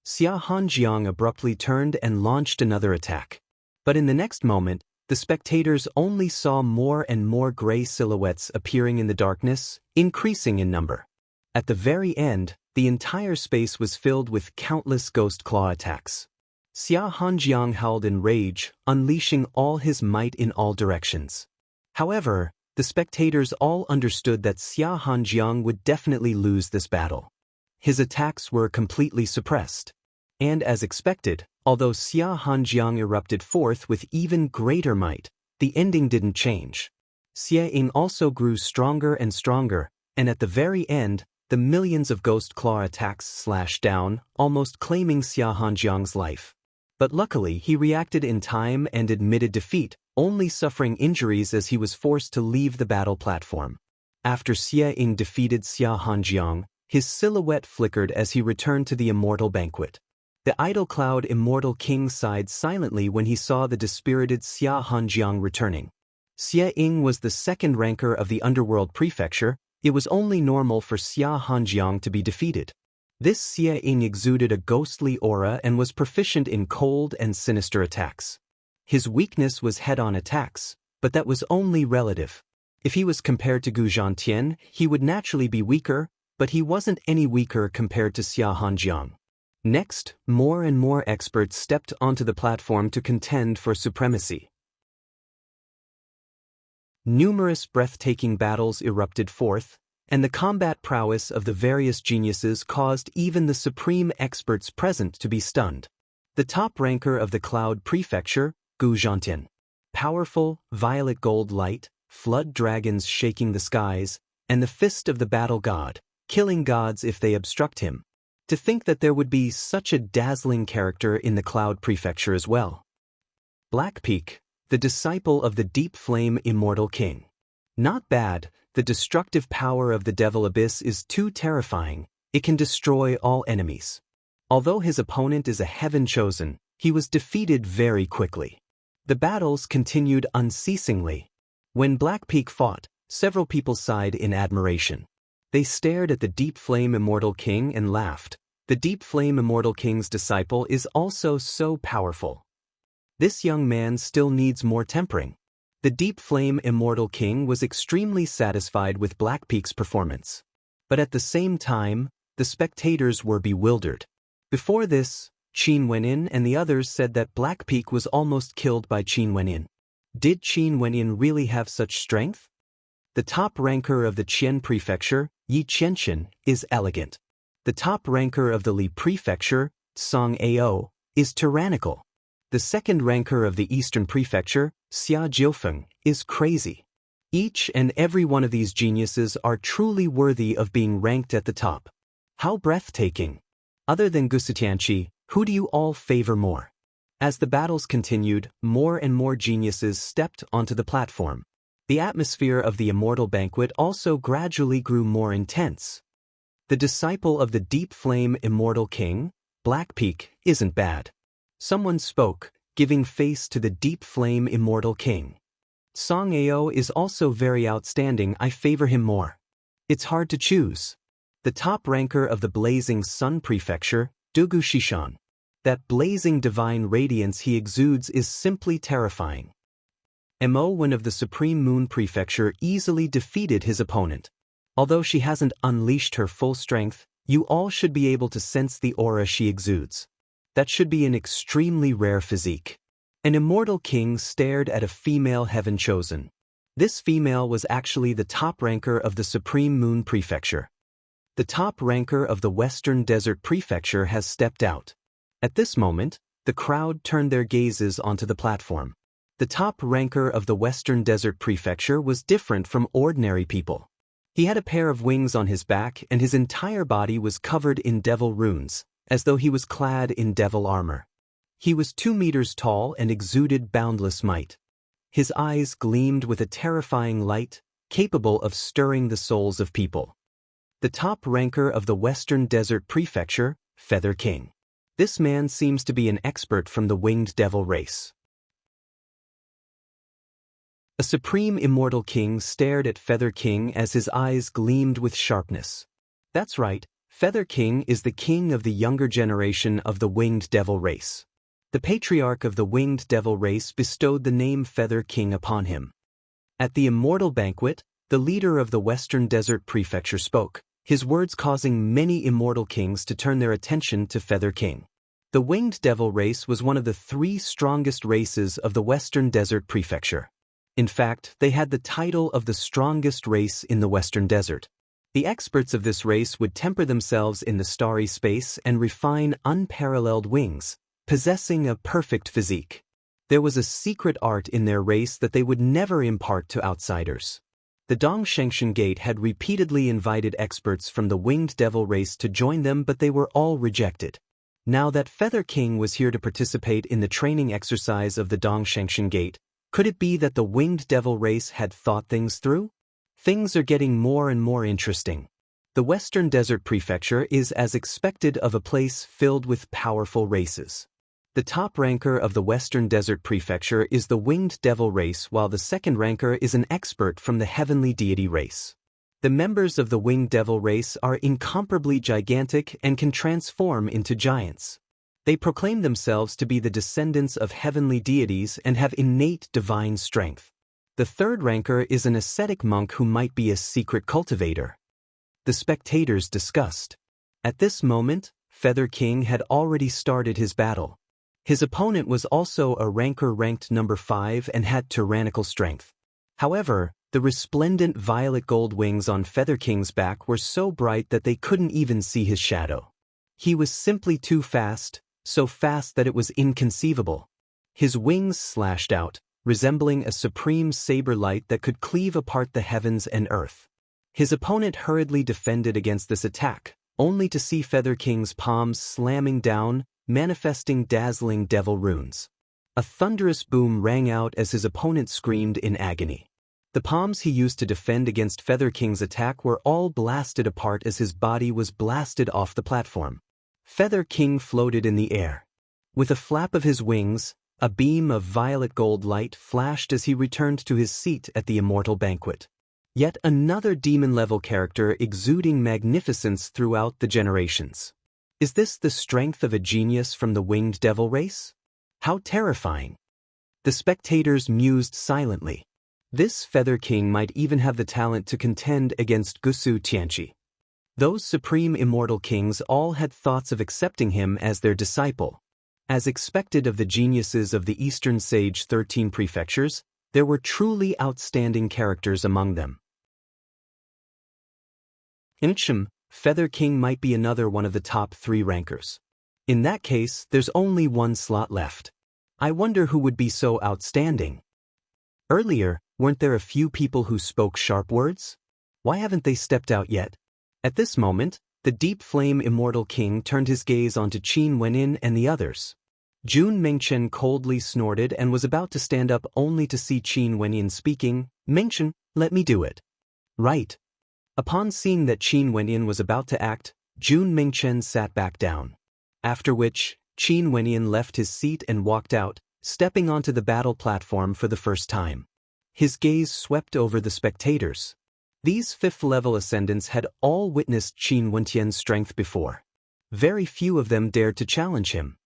Xia Hanjiang abruptly turned and launched another attack. But in the next moment, the spectators only saw more and more gray silhouettes appearing in the darkness, increasing in number. At the very end, the entire space was filled with countless ghost claw attacks. Xia Hanjiang howled in rage, unleashing all his might in all directions. However, the spectators all understood that Xia Hanjiang would definitely lose this battle. His attacks were completely suppressed. And as expected, although Xia Hanjiang erupted forth with even greater might, the ending didn't change. Xie Ying also grew stronger and stronger, and at the very end, the millions of ghost claw attacks slashed down, almost claiming Xia Hanjiang's life. But luckily he reacted in time and admitted defeat, only suffering injuries as he was forced to leave the battle platform. After Xie Ying defeated Xia Hanjiang, his silhouette flickered as he returned to the immortal banquet. The idol cloud immortal king sighed silently when he saw the dispirited Xia Hanjiang returning. Xie Ying was the second ranker of the underworld prefecture. It was only normal for Xia Hanjiang to be defeated. This Xie Ying exuded a ghostly aura and was proficient in cold and sinister attacks. His weakness was head-on attacks, but that was only relative. If he was compared to Gu Zhantian, he would naturally be weaker, but he wasn't any weaker compared to Xia Hanjiang. Next, more and more experts stepped onto the platform to contend for supremacy. Numerous breathtaking battles erupted forth, and the combat prowess of the various geniuses caused even the supreme experts present to be stunned. The top ranker of the Cloud Prefecture, Gu Zhantian. Powerful, violet gold light, flood dragons shaking the skies, and the fist of the battle god, killing gods if they obstruct him. To think that there would be such a dazzling character in the Cloud Prefecture as well. Black Peak, the disciple of the Deep Flame Immortal King. Not bad, the destructive power of the Devil Abyss is too terrifying, it can destroy all enemies. Although his opponent is a heaven chosen, he was defeated very quickly. The battles continued unceasingly. When Black Peak fought, several people sighed in admiration. They stared at the Deep Flame Immortal King and laughed. The Deep Flame Immortal King's disciple is also so powerful. This young man still needs more tempering. The Deep Flame Immortal King was extremely satisfied with Black Peak's performance. But at the same time, the spectators were bewildered. Before this, Qin Wenyin and the others said that Black Peak was almost killed by Qin Wenyin. Did Qin Wenyin really have such strength? The top ranker of the Qian Prefecture, Yi Qianqian, is elegant. The top ranker of the Li Prefecture, Song Ao, is tyrannical. The second ranker of the Eastern Prefecture, Xia Jiufeng, is crazy. Each and every one of these geniuses are truly worthy of being ranked at the top. How breathtaking! Other than Gusitianqi, who do you all favor more? As the battles continued, more and more geniuses stepped onto the platform. The atmosphere of the immortal banquet also gradually grew more intense. The disciple of the Deep Flame Immortal King, Black Peak, isn't bad. Someone spoke, giving face to the Deep Flame Immortal King. Song Ao is also very outstanding. I favor him more. It's hard to choose. the top ranker of the Blazing Sun Prefecture, Dugu Shishan. That blazing divine radiance he exudes is simply terrifying. Mo1 of the Supreme Moon Prefecture easily defeated his opponent. Although she hasn't unleashed her full strength, you all should be able to sense the aura she exudes. That should be an extremely rare physique. An immortal king stared at a female heaven chosen. This female was actually the top ranker of the Supreme Moon Prefecture. The top ranker of the Western Desert Prefecture has stepped out. At this moment, the crowd turned their gazes onto the platform. The top ranker of the Western Desert Prefecture was different from ordinary people. He had a pair of wings on his back and his entire body was covered in devil runes, as though he was clad in devil armor. He was 2 meters tall and exuded boundless might. His eyes gleamed with a terrifying light, capable of stirring the souls of people. The top ranker of the Western Desert Prefecture, Feather King. This man seems to be an expert from the winged devil race. A supreme immortal king stared at Feather King as his eyes gleamed with sharpness. That's right, Feather King is the king of the younger generation of the winged devil race. The patriarch of the winged devil race bestowed the name Feather King upon him. At the immortal banquet, the leader of the Western Desert Prefecture spoke, his words causing many immortal kings to turn their attention to Feather King. The winged devil race was one of the 3 strongest races of the Western Desert Prefecture. In fact, they had the title of the strongest race in the Western Desert. The experts of this race would temper themselves in the starry space and refine unparalleled wings, possessing a perfect physique. There was a secret art in their race that they would never impart to outsiders. The Dongshengshan Gate had repeatedly invited experts from the winged devil race to join them, but they were all rejected. Now that Feather King was here to participate in the training exercise of the Dongshengshan Gate, could it be that the winged devil race had thought things through? Things are getting more and more interesting. The Western Desert Prefecture is as expected of a place filled with powerful races. The top ranker of the Western Desert Prefecture is the winged devil race, while the second ranker is an expert from the heavenly deity race. The members of the winged devil race are incomparably gigantic and can transform into giants. They proclaim themselves to be the descendants of heavenly deities and have innate divine strength. The third ranker is an ascetic monk who might be a secret cultivator. The spectators discussed. At this moment, Feather King had already started his battle. His opponent was also a ranker ranked number 5 and had tyrannical strength. However, the resplendent violet gold wings on Feather King's back were so bright that they couldn't even see his shadow. He was simply too fast, so fast that it was inconceivable. His wings slashed out, resembling a supreme saber light that could cleave apart the heavens and earth. His opponent hurriedly defended against this attack, only to see Feather King's palms slamming down, manifesting dazzling devil runes. A thunderous boom rang out as his opponent screamed in agony. The palms he used to defend against Feather King's attack were all blasted apart as his body was blasted off the platform. Feather King floated in the air. With a flap of his wings, a beam of violet gold light flashed as he returned to his seat at the immortal banquet. Yet another demon-level character exuding magnificence throughout the generations. Is this the strength of a genius from the winged devil race? How terrifying! The spectators mused silently. This Feather King might even have the talent to contend against Gusu Tianqi. Those supreme immortal kings all had thoughts of accepting him as their disciple. As expected of the geniuses of the Eastern Sage 13 prefectures, there were truly outstanding characters among them. Feather King might be another one of the top 3 rankers. In that case, there's only one slot left. I wonder who would be so outstanding. Earlier, weren't there a few people who spoke sharp words? Why haven't they stepped out yet? At this moment, the Deep Flame Immortal King turned his gaze onto Qin Wenin and the others. Jun Mengchen coldly snorted and was about to stand up only to see Qin Wenin speaking. Mengchen, let me do it. Right. Upon seeing that Qin Wenin was about to act, Jun Mengchen sat back down. After which, Qin Wenin left his seat and walked out, stepping onto the battle platform for the first time. His gaze swept over the spectators. These fifth-level ascendants had all witnessed Qin Wentian's strength before. Very few of them dared to challenge him.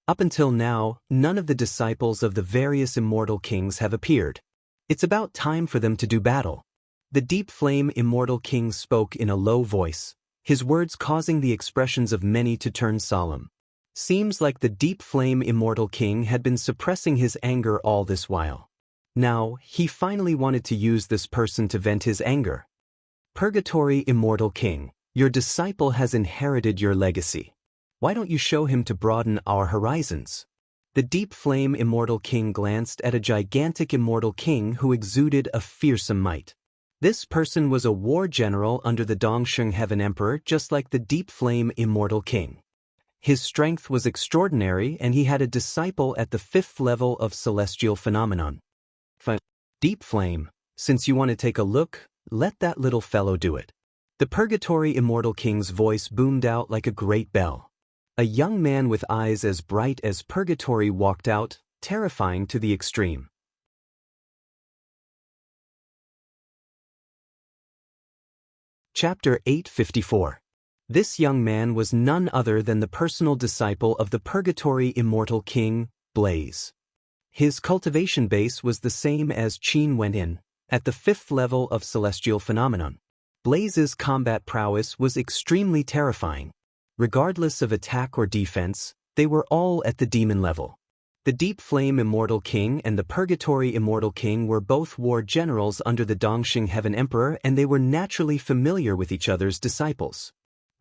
Up until now, none of the disciples of the various immortal kings have appeared. It's about time for them to do battle. The Deep Flame Immortal King spoke in a low voice, his words causing the expressions of many to turn solemn. Seems like the Deep Flame Immortal King had been suppressing his anger all this while. Now, he finally wanted to use this person to vent his anger. Purgatory Immortal King, your disciple has inherited your legacy. Why don't you show him to broaden our horizons? The Deep Flame Immortal King glanced at a gigantic immortal king who exuded a fearsome might. This person was a war general under the Dongsheng Heaven Emperor, just like the Deep Flame Immortal King. His strength was extraordinary, and he had a disciple at the 5th level of celestial phenomenon. Deep Flame, since you want to take a look, let that little fellow do it. The Purgatory Immortal King's voice boomed out like a great bell. A young man with eyes as bright as Purgatory walked out, terrifying to the extreme. Chapter 854. This young man was none other than the personal disciple of the Purgatory Immortal King, Blaze. His cultivation base was the same as Qin Wentian, at the 5th level of celestial phenomenon. Blaze's combat prowess was extremely terrifying. Regardless of attack or defense, they were all at the demon level. The Deep Flame Immortal King and the Purgatory Immortal King were both war generals under the Dongsheng Heaven Emperor, and they were naturally familiar with each other's disciples.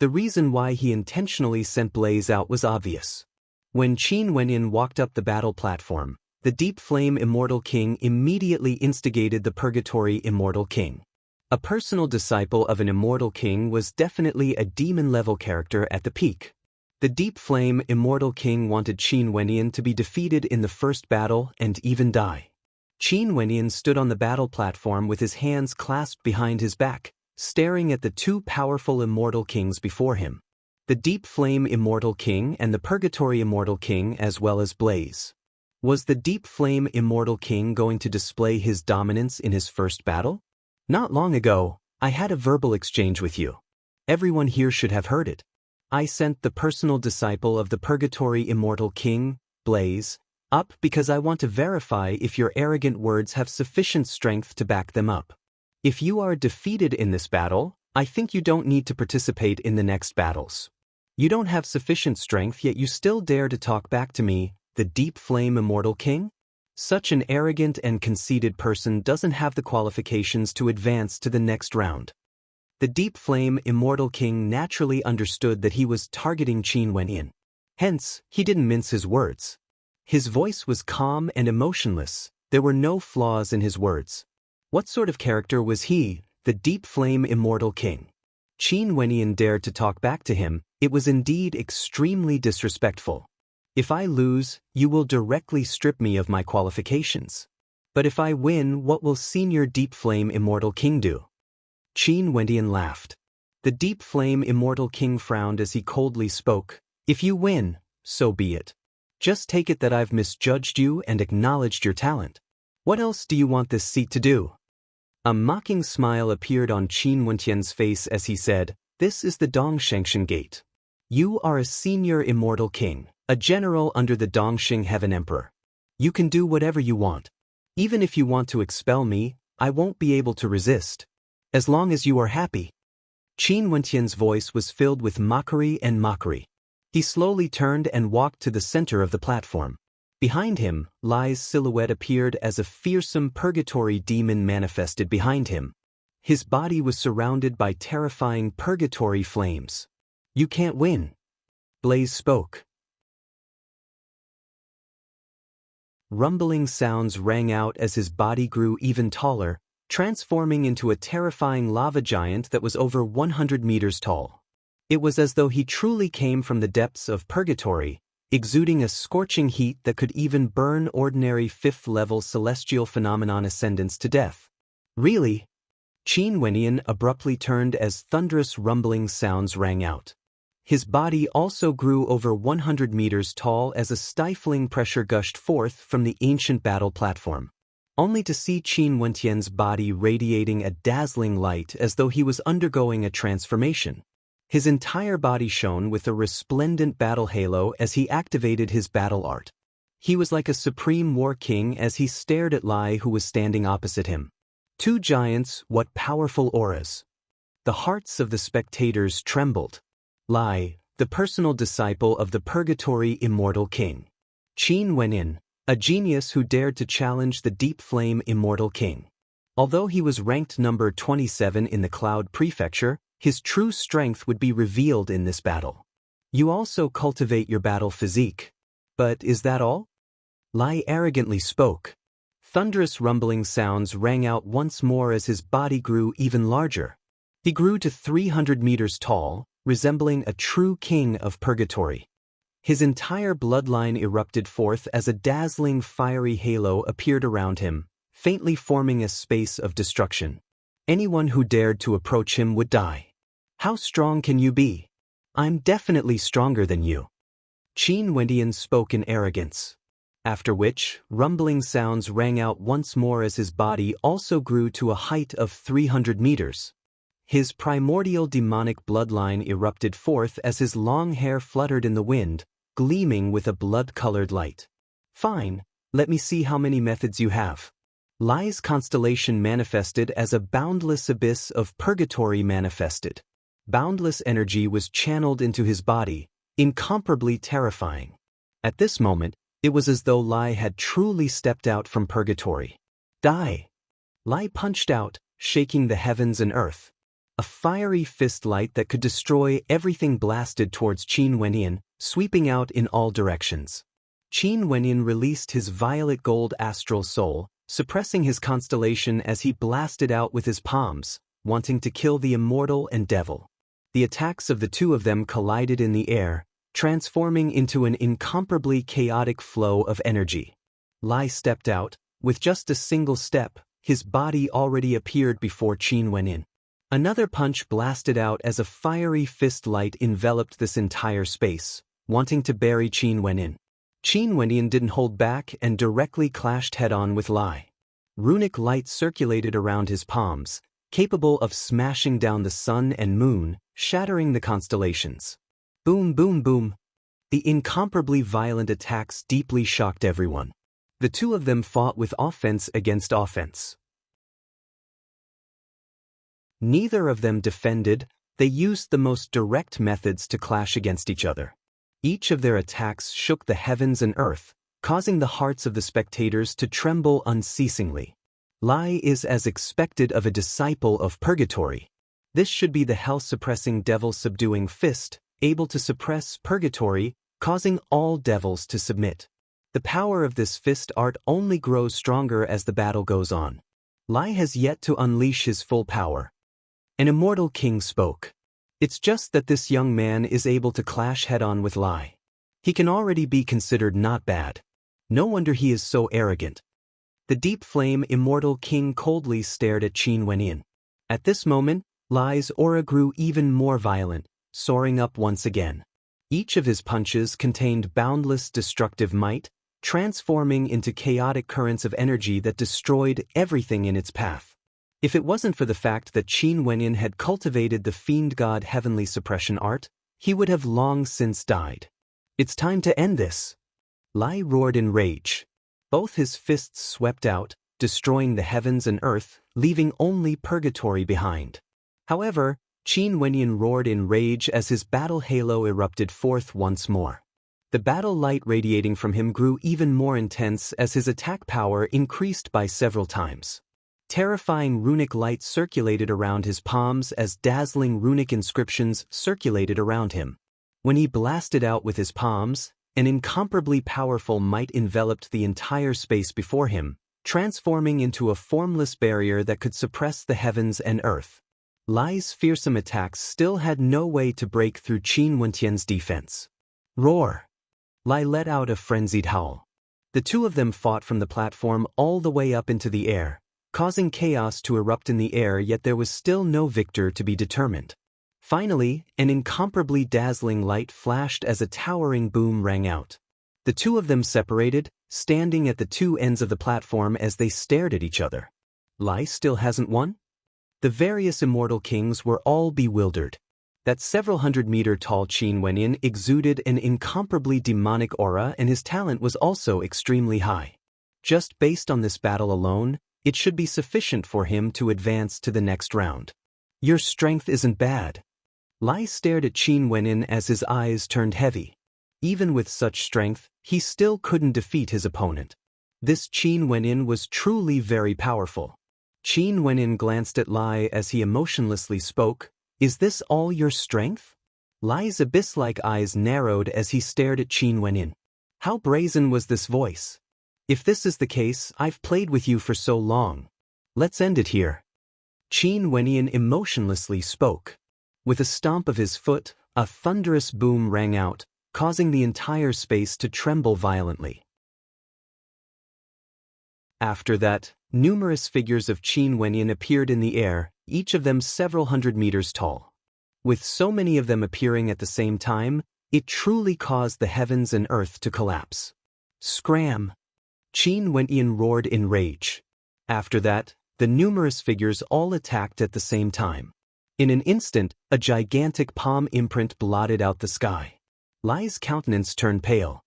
The reason why he intentionally sent Blaze out was obvious. When Qin Wentian walked up the battle platform, the Deep Flame Immortal King immediately instigated the Purgatory Immortal King. A personal disciple of an immortal king was definitely a demon-level character at the peak. The Deep Flame Immortal King wanted Qin Wentian to be defeated in the first battle and even die. Qin Wentian stood on the battle platform with his hands clasped behind his back, staring at the two powerful immortal kings before him. The Deep Flame Immortal King and the Purgatory Immortal King, as well as Blaze. Was the Deep Flame Immortal King going to display his dominance in his first battle? Not long ago, I had a verbal exchange with you. Everyone here should have heard it. I sent the personal disciple of the Purgatory Immortal King, Blaze, up because I want to verify if your arrogant words have sufficient strength to back them up. If you are defeated in this battle, I think you don't need to participate in the next battles. You don't have sufficient strength, yet you still dare to talk back to me, the Deep Flame Immortal King? Such an arrogant and conceited person doesn't have the qualifications to advance to the next round. The Deep Flame Immortal King naturally understood that he was targeting Qin Wentian. Hence, he didn't mince his words. His voice was calm and emotionless. There were no flaws in his words. What sort of character was he, the Deep Flame Immortal King? Qin Wentian dared to talk back to him. It was indeed extremely disrespectful. If I lose, you will directly strip me of my qualifications. But if I win, what will Senior Deep Flame Immortal King do? Qin Wentian laughed. The Deep Flame Immortal King frowned as he coldly spoke. If you win, so be it. Just take it that I've misjudged you and acknowledged your talent. What else do you want this seat to do? A mocking smile appeared on Qin Wentian's face as he said, "This is the Dongsheng Gate. You are a senior immortal king, a general under the Dongsheng Heaven Emperor. You can do whatever you want. Even if you want to expel me, I won't be able to resist. As long as you are happy." Qin Wentian's voice was filled with mockery and mockery. He slowly turned and walked to the center of the platform. Behind him, Lai's silhouette appeared as a fearsome purgatory demon manifested behind him. His body was surrounded by terrifying purgatory flames. "You can't win," Blaze spoke. Rumbling sounds rang out as his body grew even taller, transforming into a terrifying lava giant that was over 100 meters tall. It was as though he truly came from the depths of purgatory, exuding a scorching heat that could even burn ordinary 5th-level celestial phenomenon ascendants to death. "Really?" Qin Wentian abruptly turned as thunderous rumbling sounds rang out. His body also grew over 100 meters tall as a stifling pressure gushed forth from the ancient battle platform. only to see Qin Wentian's body radiating a dazzling light as though he was undergoing a transformation. His entire body shone with a resplendent battle halo as he activated his battle art. He was like a supreme war king as he stared at Lai, who was standing opposite him. Two giants, what powerful auras! The hearts of the spectators trembled. Lai, the personal disciple of the Purgatory Immortal King. Qin Wenin, a genius who dared to challenge the Deep Flame Immortal King. Although he was ranked number 27 in the Cloud Prefecture, his true strength would be revealed in this battle. You also cultivate your battle physique. But is that all? Lai arrogantly spoke. Thunderous rumbling sounds rang out once more as his body grew even larger. He grew to 300 meters tall, resembling a true king of purgatory. His entire bloodline erupted forth as a dazzling fiery halo appeared around him, faintly forming a space of destruction. Anyone who dared to approach him would die. How strong can you be? I'm definitely stronger than you. Qin Wentian spoke in arrogance. After which, rumbling sounds rang out once more as his body also grew to a height of 300 meters. His primordial demonic bloodline erupted forth as his long hair fluttered in the wind, gleaming with a blood-colored light. Fine, let me see how many methods you have. Lai's constellation manifested as a boundless abyss of purgatory manifested. Boundless energy was channeled into his body, incomparably terrifying. At this moment, it was as though Lai had truly stepped out from purgatory. Die! Lai punched out, shaking the heavens and earth. A fiery fist light that could destroy everything blasted towards Qin Wentian, sweeping out in all directions. Qin Wentian released his violet gold astral soul, suppressing his constellation as he blasted out with his palms, wanting to kill the immortal and devil. The attacks of the two of them collided in the air, transforming into an incomparably chaotic flow of energy. Lai stepped out. With just a single step, his body already appeared before Qin Wentian. Another punch blasted out as a fiery fist light enveloped this entire space, wanting to bury Qin Wentian. Qin Wentian didn't hold back and directly clashed head-on with Lai. Runic light circulated around his palms, capable of smashing down the sun and moon, shattering the constellations. Boom, boom, boom. The incomparably violent attacks deeply shocked everyone. The two of them fought with offense against offense. Neither of them defended, they used the most direct methods to clash against each other. Each of their attacks shook the heavens and earth, causing the hearts of the spectators to tremble unceasingly. Lai is as expected of a disciple of purgatory. This should be the hell-suppressing devil-subduing fist, able to suppress purgatory, causing all devils to submit. The power of this fist art only grows stronger as the battle goes on. Lai has yet to unleash his full power. An immortal king spoke. It's just that this young man is able to clash head-on with Lai. He can already be considered not bad. No wonder he is so arrogant. The Deep Flame Immortal King coldly stared at Qin Wentian. At this moment, Lai's aura grew even more violent, soaring up once again. Each of his punches contained boundless destructive might, transforming into chaotic currents of energy that destroyed everything in its path. If it wasn't for the fact that Qin Wentian had cultivated the Fiend God Heavenly Suppression art, he would have long since died. It's time to end this. Lai roared in rage. Both his fists swept out, destroying the heavens and earth, leaving only purgatory behind. However, Qin Wentian roared in rage as his battle halo erupted forth once more. The battle light radiating from him grew even more intense as his attack power increased by several times. Terrifying runic light circulated around his palms as dazzling runic inscriptions circulated around him. When he blasted out with his palms, an incomparably powerful might enveloped the entire space before him, transforming into a formless barrier that could suppress the heavens and earth. Lai's fearsome attacks still had no way to break through Qin Wentian's defense. Roar! Lai let out a frenzied howl. The two of them fought from the platform all the way up into the air, causing chaos to erupt in the air, yet there was still no victor to be determined. Finally, an incomparably dazzling light flashed as a towering boom rang out. The two of them separated, standing at the two ends of the platform as they stared at each other. Lai still hasn't won? The various immortal kings were all bewildered. That several hundred-meter tall Qin Wenyin exuded an incomparably demonic aura, and his talent was also extremely high. Just based on this battle alone, it should be sufficient for him to advance to the next round. Your strength isn't bad. Lai stared at Qin Wenyin as his eyes turned heavy. Even with such strength, he still couldn't defeat his opponent. This Qin Wenyin was truly very powerful. Qin Wenyin glanced at Lai as he emotionlessly spoke. Is this all your strength? Lai's abyss-like eyes narrowed as he stared at Qin Wenyin. How brazen was this voice? If this is the case, I've played with you for so long. Let's end it here. Qin Wenyin emotionlessly spoke. With a stomp of his foot, a thunderous boom rang out, causing the entire space to tremble violently. After that, numerous figures of Qin Wenyin appeared in the air, each of them several hundred meters tall. With so many of them appearing at the same time, it truly caused the heavens and earth to collapse. Scram! Qin Wenyin roared in rage. After that, the numerous figures all attacked at the same time. In an instant, a gigantic palm imprint blotted out the sky. Lai's countenance turned pale.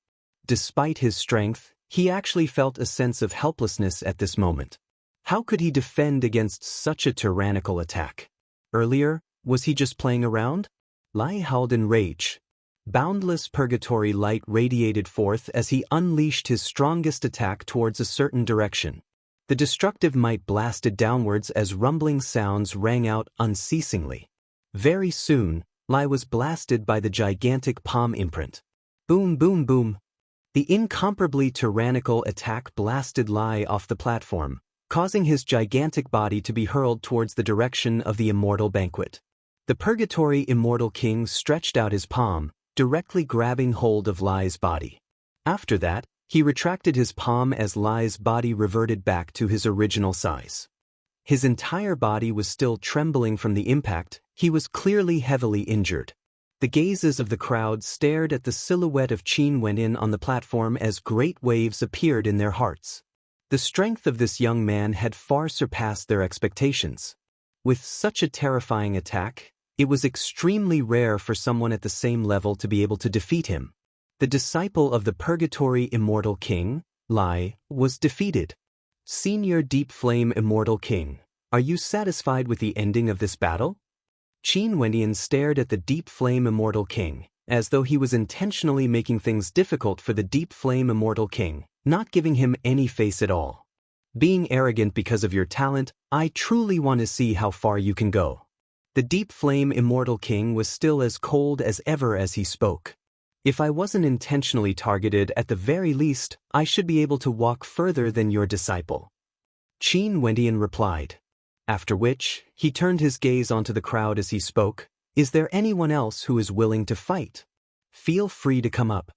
Despite his strength, he actually felt a sense of helplessness at this moment. How could he defend against such a tyrannical attack? Earlier, was he just playing around? Lai howled in rage. Boundless purgatory light radiated forth as he unleashed his strongest attack towards a certain direction. The destructive might blasted downwards as rumbling sounds rang out unceasingly. Very soon, Lai was blasted by the gigantic palm imprint. Boom, boom, boom. The incomparably tyrannical attack blasted Lai off the platform, causing his gigantic body to be hurled towards the direction of the immortal banquet. The Purgatory Immortal King stretched out his palm, directly grabbing hold of Lai's body. After that, he retracted his palm as Lai's body reverted back to his original size. His entire body was still trembling from the impact. He was clearly heavily injured. The gazes of the crowd stared at the silhouette of Qin Wenyin on the platform as great waves appeared in their hearts. The strength of this young man had far surpassed their expectations. With such a terrifying attack, it was extremely rare for someone at the same level to be able to defeat him. The disciple of the Purgatory Immortal King, Lai, was defeated. Senior Deep Flame Immortal King, are you satisfied with the ending of this battle? Qin Wenyin stared at the Deep Flame Immortal King, as though he was intentionally making things difficult for the Deep Flame Immortal King, not giving him any face at all. Being arrogant because of your talent, I truly want to see how far you can go. The Deep Flame Immortal King was still as cold as ever as he spoke. If I wasn't intentionally targeted, at the very least, I should be able to walk further than your disciple. Qin Wenyin replied. After which, he turned his gaze onto the crowd as he spoke. Is there anyone else who is willing to fight? Feel free to come up.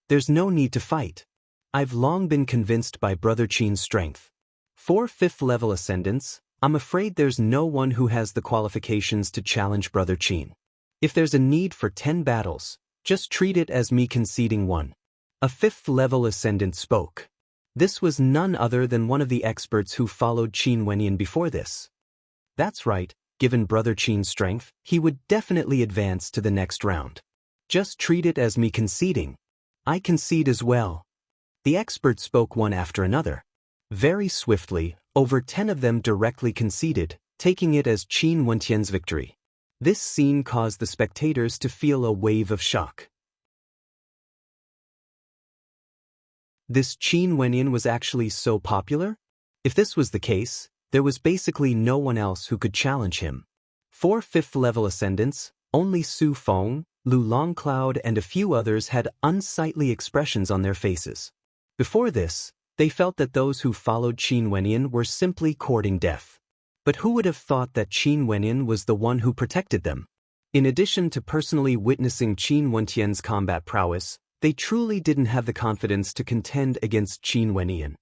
There's no need to fight. I've long been convinced by Brother Qin's strength. For 5th level ascendants, I'm afraid there's no one who has the qualifications to challenge Brother Qin. If there's a need for 10 battles, just treat it as me conceding one. A 5th level ascendant spoke. This was none other than one of the experts who followed Qin Wenyin before this. That's right, given Brother Qin's strength, he would definitely advance to the next round. Just treat it as me conceding. I concede as well. The experts spoke one after another. Very swiftly, over 10 of them directly conceded, taking it as Qin Wenyan's victory. This scene caused the spectators to feel a wave of shock. This Qin Wenyin was actually so popular? If this was the case, there was basically no one else who could challenge him. For 5th level ascendants, only Su Feng, Lu Longcloud and a few others had unsightly expressions on their faces. Before this, they felt that those who followed Qin Wenyin were simply courting death. But who would have thought that Qin Wenyin was the one who protected them? In addition to personally witnessing Qin Wenyan's combat prowess, they truly didn't have the confidence to contend against Qin Wenyin.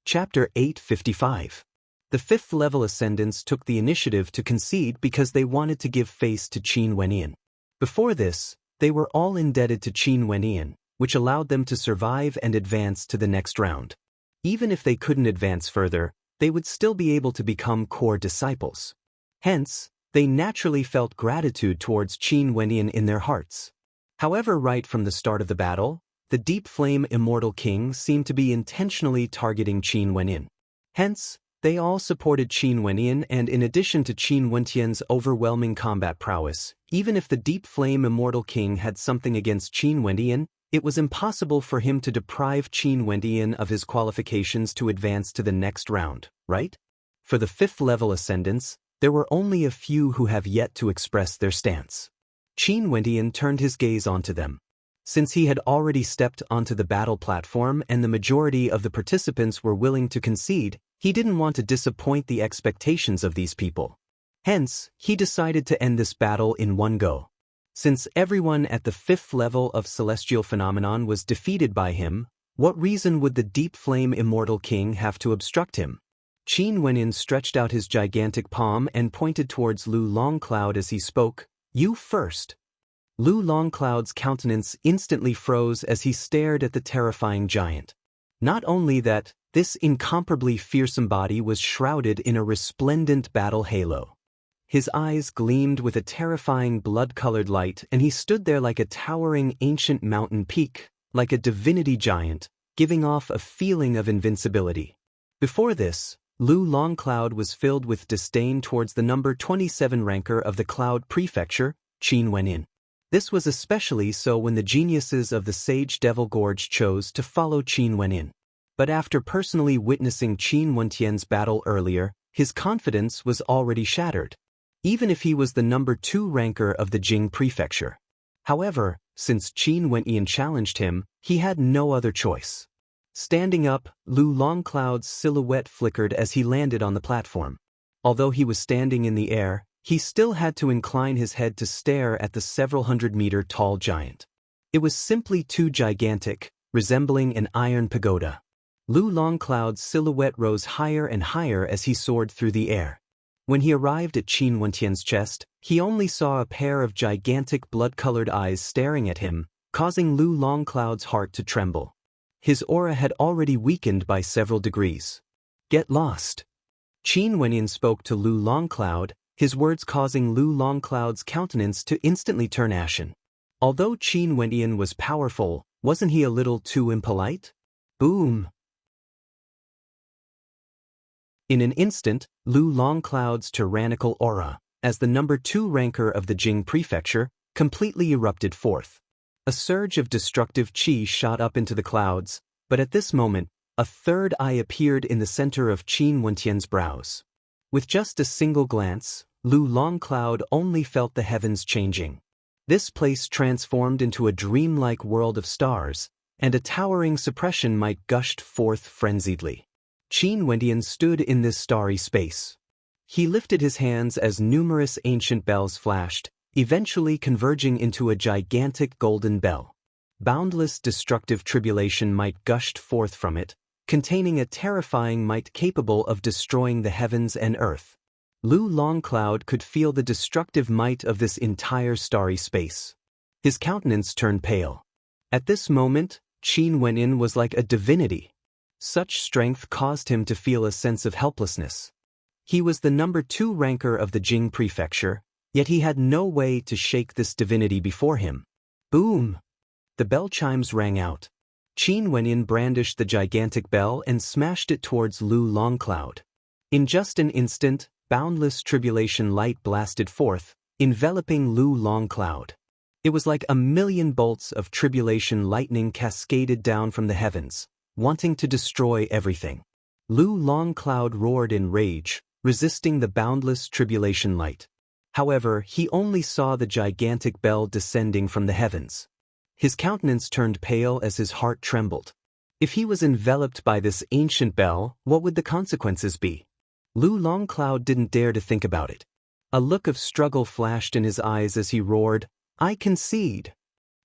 Chapter 855. The 5th level ascendants took the initiative to concede because they wanted to give face to Qin Wenyin. Before this, they were all indebted to Qin Wenyan, which allowed them to survive and advance to the next round. Even if they couldn't advance further, they would still be able to become core disciples. Hence, they naturally felt gratitude towards Qin Wenyan in their hearts. However, right from the start of the battle, the Deep Flame Immortal King seemed to be intentionally targeting Qin Wenyan. Hence, they all supported Qin Wenyan, and in addition to Qin Wentian's overwhelming combat prowess, even if the Deep Flame Immortal King had something against Qin Wentian, it was impossible for him to deprive Qin Wentian of his qualifications to advance to the next round, right? For the 5th level ascendants, there were only a few who have yet to express their stance. Qin Wentian turned his gaze onto them. Since he had already stepped onto the battle platform and the majority of the participants were willing to concede, he didn't want to disappoint the expectations of these people. Hence, he decided to end this battle in one go. Since everyone at the 5th level of Celestial Phenomenon was defeated by him, what reason would the Deep Flame Immortal King have to obstruct him? Qin Wenyan stretched out his gigantic palm and pointed towards Lu Longcloud as he spoke. "You first." Lu Longcloud's countenance instantly froze as he stared at the terrifying giant. Not only that, this incomparably fearsome body was shrouded in a resplendent battle halo. His eyes gleamed with a terrifying blood-colored light, and he stood there like a towering ancient mountain peak, like a divinity giant, giving off a feeling of invincibility. Before this, Lu Longcloud was filled with disdain towards the number 27 ranker of the Cloud Prefecture, Qin Wenyan. This was especially so when the geniuses of the Sage Devil Gorge chose to follow Qin Wenyan. But after personally witnessing Qin Wentian's battle earlier, his confidence was already shattered, even if he was the number 2 ranker of the Jing Prefecture. However, since Qin Wentian challenged him, he had no other choice. Standing up, Lu Longcloud's silhouette flickered as he landed on the platform. Although he was standing in the air, he still had to incline his head to stare at the several hundred-meter-tall giant. It was simply too gigantic, resembling an iron pagoda. Lu Longcloud's silhouette rose higher and higher as he soared through the air. When he arrived at Qin Wentian's chest, he only saw a pair of gigantic blood-colored eyes staring at him, causing Lu Longcloud's heart to tremble. His aura had already weakened by several degrees. "Get lost." Qin Wenyan spoke to Lu Longcloud, his words causing Lu Longcloud's countenance to instantly turn ashen. Although Qin Wentian was powerful, wasn't he a little too impolite? Boom! In an instant, Lu Longcloud's tyrannical aura, as the number 2 ranker of the Jing Prefecture, completely erupted forth. A surge of destructive qi shot up into the clouds, but at this moment, a third eye appeared in the center of Qin Wentian's brows. With just a single glance, Lu Longcloud only felt the heavens changing. This place transformed into a dreamlike world of stars, and a towering suppression might gushed forth frenziedly. Qin Wentian stood in this starry space. He lifted his hands as numerous ancient bells flashed, eventually converging into a gigantic golden bell. Boundless destructive tribulation might gushed forth from it, containing a terrifying might capable of destroying the heavens and earth. Lu Longcloud could feel the destructive might of this entire starry space. His countenance turned pale. At this moment, Qin Wenyan was like a divinity. Such strength caused him to feel a sense of helplessness. He was the number 2 ranker of the Jing Prefecture, yet he had no way to shake this divinity before him. Boom! The bell chimes rang out. Qin Wenyan brandished the gigantic bell and smashed it towards Lu Longcloud. In just an instant, boundless tribulation light blasted forth, enveloping Lu Longcloud. It was like a million bolts of tribulation lightning cascaded down from the heavens, wanting to destroy everything. Lu Longcloud roared in rage, resisting the boundless tribulation light. However, he only saw the gigantic bell descending from the heavens. His countenance turned pale as his heart trembled. If he was enveloped by this ancient bell, what would the consequences be? Lu Longcloud didn't dare to think about it. A look of struggle flashed in his eyes as he roared, "I concede."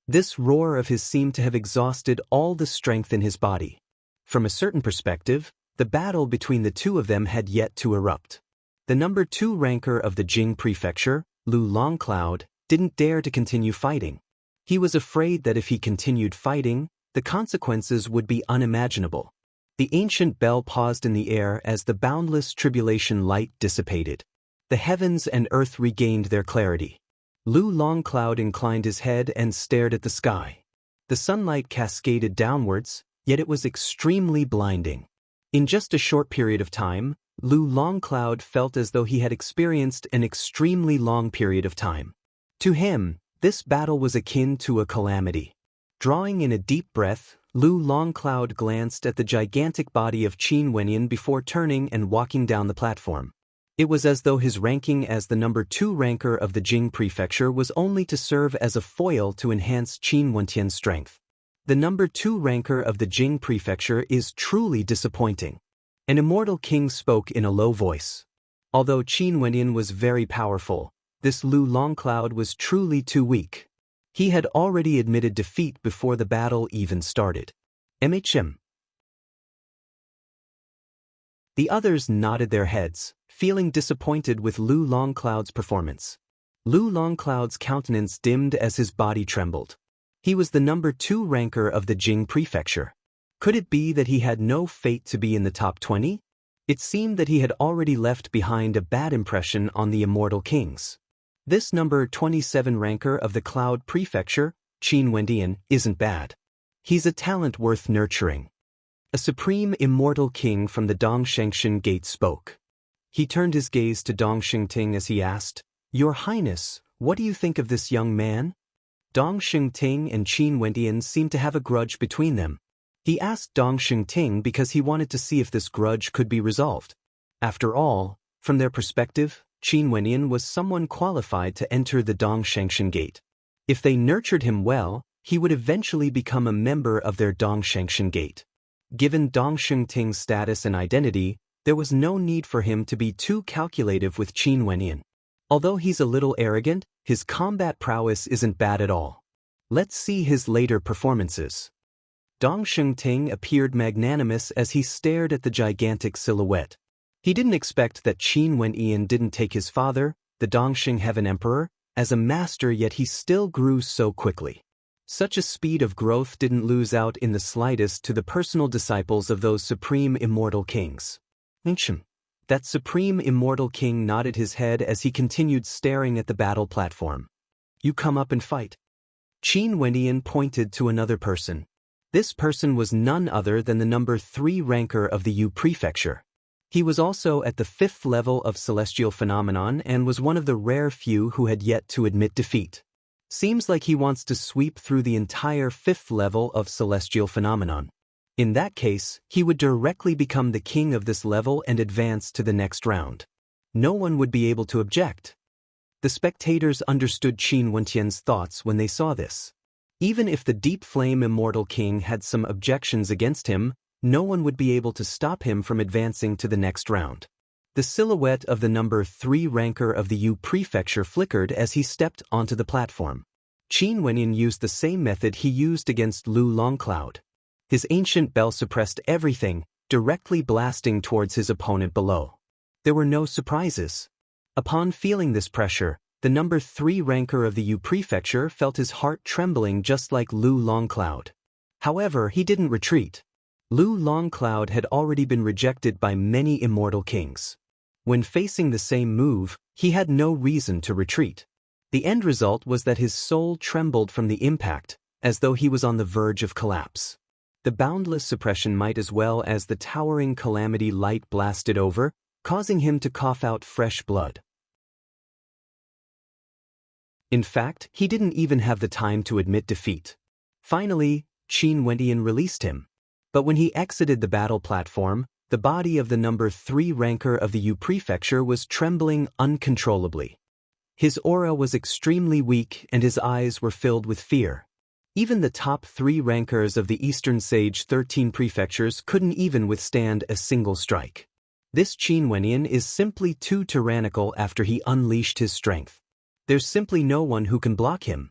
This roar of his seemed to have exhausted all the strength in his body. From a certain perspective, the battle between the two of them had yet to erupt. The number 2 ranker of the Jing Prefecture, Lu Longcloud, didn't dare to continue fighting. He was afraid that if he continued fighting, the consequences would be unimaginable. The ancient bell paused in the air as the boundless tribulation light dissipated. The heavens and earth regained their clarity. Lu Longcloud inclined his head and stared at the sky. The sunlight cascaded downwards, yet it was extremely blinding. In just a short period of time, Lu Longcloud felt as though he had experienced an extremely long period of time. To him, this battle was akin to a calamity. Drawing in a deep breath, Lu Longcloud glanced at the gigantic body of Qin Wenyan before turning and walking down the platform. It was as though his ranking as the number 2 ranker of the Jing prefecture was only to serve as a foil to enhance Qin Wentian's strength. The number 2 ranker of the Jing prefecture is truly disappointing. An immortal king spoke in a low voice. Although Qin Wentian was very powerful, this Lu Longcloud was truly too weak. He had already admitted defeat before the battle even started. MHM. The others nodded their heads, feeling disappointed with Lu Longcloud's performance. Lu Longcloud's countenance dimmed as his body trembled. He was the number 2 ranker of the Jing prefecture. Could it be that he had no fate to be in the top 20? It seemed that he had already left behind a bad impression on the immortal kings. This number 27 ranker of the Cloud prefecture, Qin Wentian, isn't bad. He's a talent worth nurturing. A supreme immortal king from the Dongshengshan Gate spoke. He turned his gaze to Dong Shengting as he asked, "Your Highness, what do you think of this young man?" Dong Shengting and Qin Wentian seemed to have a grudge between them. He asked Dong Shengting because he wanted to see if this grudge could be resolved. After all, from their perspective, Qin Wentian was someone qualified to enter the Dongshengshan Gate. If they nurtured him well, he would eventually become a member of their Dongshengshan Gate. Given Dong Shengting's status and identity, there was no need for him to be too calculative with Qin Wentian. Although he's a little arrogant, his combat prowess isn't bad at all. Let's see his later performances. Dong Shengting appeared magnanimous as he stared at the gigantic silhouette. He didn't expect that Qin Wentian didn't take his father, the Dongxing Heaven Emperor, as a master, yet he still grew so quickly. Such a speed of growth didn't lose out in the slightest to the personal disciples of those supreme immortal kings. That supreme immortal king nodded his head as he continued staring at the battle platform. "You come up and fight." Qin Wentian pointed to another person. This person was none other than the number 3 ranker of the Yu prefecture. He was also at the 5th level of celestial phenomenon and was one of the rare few who had yet to admit defeat. Seems like he wants to sweep through the entire 5th level of celestial phenomenon. In that case, he would directly become the king of this level and advance to the next round. No one would be able to object. The spectators understood Qin Wentian's thoughts when they saw this. Even if the Deep Flame Immortal King had some objections against him, no one would be able to stop him from advancing to the next round. The silhouette of the number 3 ranker of the Yu prefecture flickered as he stepped onto the platform. Qin Wentian used the same method he used against Lu Longcloud. His ancient bell suppressed everything, directly blasting towards his opponent below. There were no surprises. Upon feeling this pressure, the number 3 ranker of the Yu prefecture felt his heart trembling just like Lu Longcloud. However, he didn't retreat. Lu Longcloud had already been rejected by many immortal kings. When facing the same move, he had no reason to retreat. The end result was that his soul trembled from the impact, as though he was on the verge of collapse. The boundless suppression might as well as the towering calamity light blasted over, causing him to cough out fresh blood. In fact, he didn't even have the time to admit defeat. Finally, Qin Wentian released him. But when he exited the battle platform, the body of the number 3 ranker of the Yu prefecture was trembling uncontrollably. His aura was extremely weak and his eyes were filled with fear. Even the top 3 rankers of the Eastern Sage 13 prefectures couldn't even withstand a single strike. This Qin Wentian is simply too tyrannical after he unleashed his strength. There's simply no one who can block him.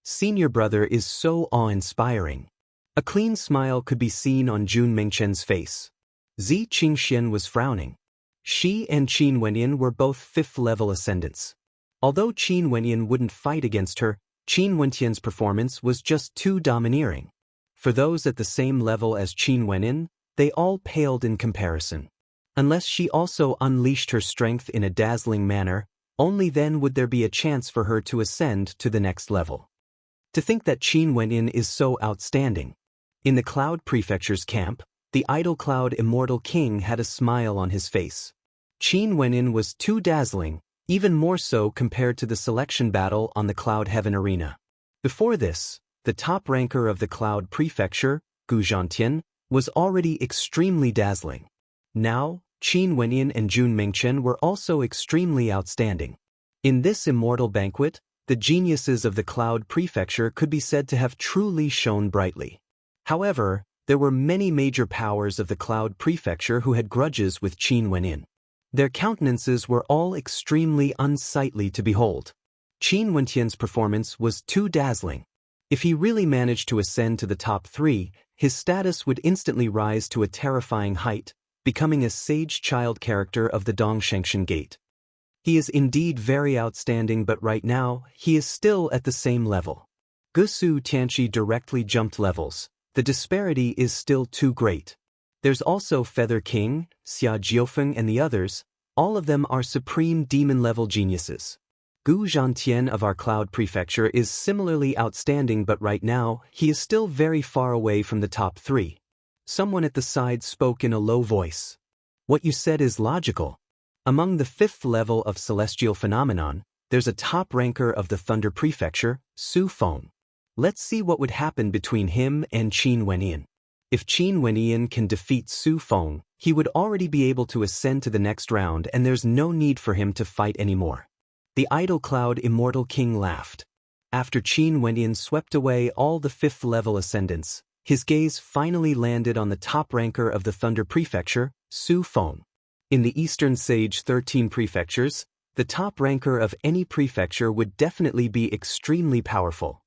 Senior brother is so awe-inspiring. A clean smile could be seen on Jun Mengchen's face. Zi Qingxian was frowning. She and Qin Wentian were both 5th level ascendants. Although Qin Wenyan wouldn't fight against her, Qin Wentian's performance was just too domineering. For those at the same level as Qin Wenyan, they all paled in comparison. Unless she also unleashed her strength in a dazzling manner, only then would there be a chance for her to ascend to the next level. To think that Qin Wenyan is so outstanding. In the Cloud Prefecture's camp, the idle Cloud Immortal King had a smile on his face. Qin Wenyan was too dazzling, even more so compared to the selection battle on the Cloud Heaven Arena. Before this, the top ranker of the Cloud Prefecture, Gu Zhantian, was already extremely dazzling. Now, Qin Wenyan and Jun Mingchen were also extremely outstanding. In this immortal banquet, the geniuses of the Cloud Prefecture could be said to have truly shone brightly. However, there were many major powers of the Cloud Prefecture who had grudges with Qin Wenyan. Their countenances were all extremely unsightly to behold. Qin Wentian's performance was too dazzling. If he really managed to ascend to the top 3, his status would instantly rise to a terrifying height, becoming a sage child character of the Dongshengshan Gate. He is indeed very outstanding, but right now, he is still at the same level. Gusu Tianqi directly jumped levels. The disparity is still too great. There's also Feather King, Xia Jiufeng and the others. All of them are supreme demon-level geniuses. Gu Zhantian of our Cloud Prefecture is similarly outstanding, but right now, he is still very far away from the top 3. Someone at the side spoke in a low voice. What you said is logical. Among the 5th level of Celestial Phenomenon, there's a top ranker of the Thunder Prefecture, Su Feng. Let's see what would happen between him and Qin Wenyan. If Qin Wenyan can defeat Su Feng, he would already be able to ascend to the next round, and there's no need for him to fight anymore. The idle Cloud Immortal King laughed. After Qin Wenyan swept away all the 5th level ascendants, his gaze finally landed on the top ranker of the Thunder Prefecture, Su Feng. In the Eastern Sage 13 prefectures, the top ranker of any prefecture would definitely be extremely powerful.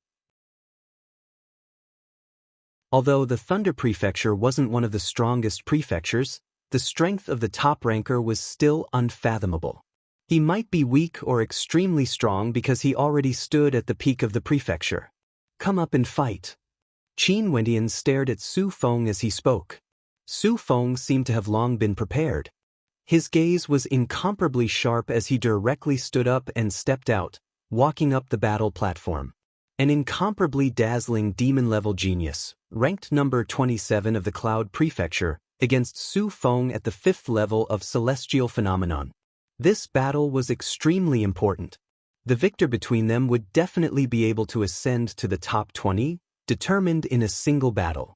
Although the Thunder Prefecture wasn't one of the strongest prefectures, the strength of the top ranker was still unfathomable. He might be weak or extremely strong because he already stood at the peak of the prefecture. Come up and fight. Qin Wenyan stared at Su Feng as he spoke. Su Feng seemed to have long been prepared. His gaze was incomparably sharp as he directly stood up and stepped out, walking up the battle platform. An incomparably dazzling demon-level genius, ranked number 27 of the Cloud Prefecture, against Su Feng at the 5th level of Celestial Phenomenon. This battle was extremely important. The victor between them would definitely be able to ascend to the top 20, determined in a single battle.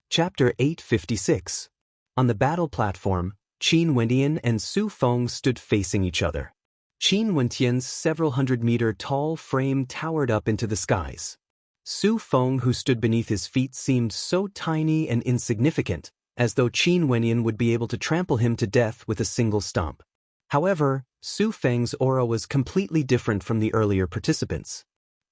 Chapter 856. On the battle platform, Qin Wenyan and Su Feng stood facing each other. Qin Wentian's several hundred-meter-tall frame towered up into the skies. Su Feng, who stood beneath his feet, seemed so tiny and insignificant, as though Qin Wenyan would be able to trample him to death with a single stomp. However, Su Feng's aura was completely different from the earlier participants.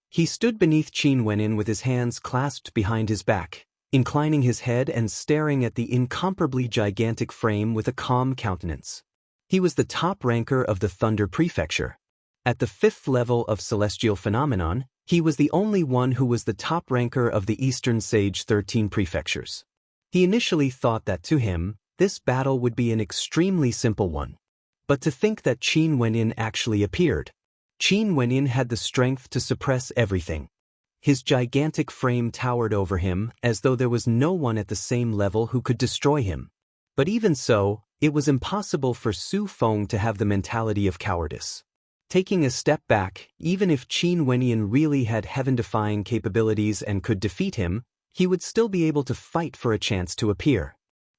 He stood beneath Qin Wenyan with his hands clasped behind his back, inclining his head and staring at the incomparably gigantic frame with a calm countenance. He was the top ranker of the Thunder Prefecture. At the 5th level of Celestial Phenomenon, he was the only one who was the top ranker of the Eastern Sage 13 prefectures. He initially thought that to him, this battle would be an extremely simple one. But to think that Qin Wenyan actually appeared. Qin Wenyan had the strength to suppress everything. His gigantic frame towered over him as though there was no one at the same level who could destroy him. But even so, it was impossible for Su Feng to have the mentality of cowardice. Taking a step back, even if Qin Wenyan really had heaven-defying capabilities and could defeat him, he would still be able to fight for a chance to appear.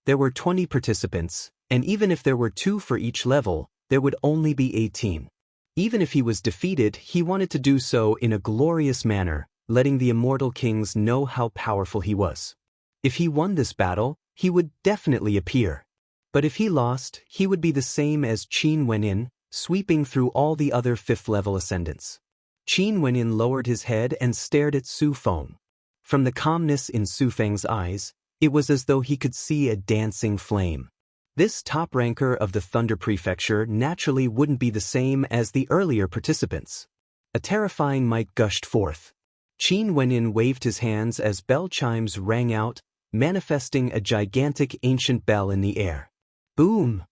There were 20 participants, and even if there were 2 for each level, there would only be 18. Even if he was defeated, he wanted to do so in a glorious manner, letting the Immortal Kings know how powerful he was. If he won this battle, he would definitely appear. But if he lost, he would be the same as Qin Wenyan, sweeping through all the other 5th-level ascendants. Qin Wenyan lowered his head and stared at Su Feng. From the calmness in Su Feng's eyes, it was as though he could see a dancing flame. This top ranker of the Thunder Prefecture naturally wouldn't be the same as the earlier participants. A terrifying might gushed forth. Qin Wenyin waved his hands as bell chimes rang out, manifesting a gigantic ancient bell in the air. Boom!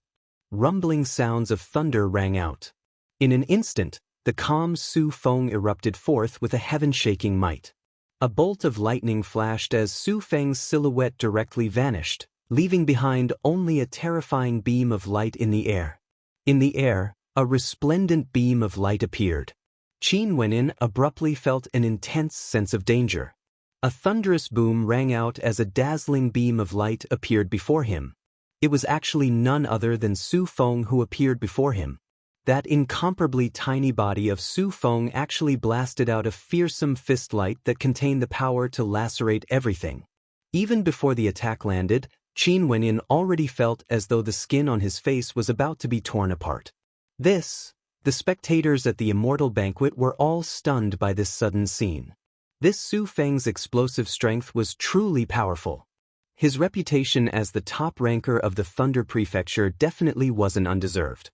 Rumbling sounds of thunder rang out. In an instant, the calm Su Feng erupted forth with a heaven-shaking might. A bolt of lightning flashed as Su Feng's silhouette directly vanished, leaving behind only a terrifying beam of light in the air. In the air, a resplendent beam of light appeared. Qin Wenyin abruptly felt an intense sense of danger. A thunderous boom rang out as a dazzling beam of light appeared before him. It was actually none other than Su Feng who appeared before him. That incomparably tiny body of Su Feng actually blasted out a fearsome fist light that contained the power to lacerate everything. Even before the attack landed, Qin Wenyin already felt as though the skin on his face was about to be torn apart. The spectators at the Immortal Banquet were all stunned by this sudden scene. This Su Feng's explosive strength was truly powerful. His reputation as the top ranker of the Thunder Prefecture definitely wasn't undeserved.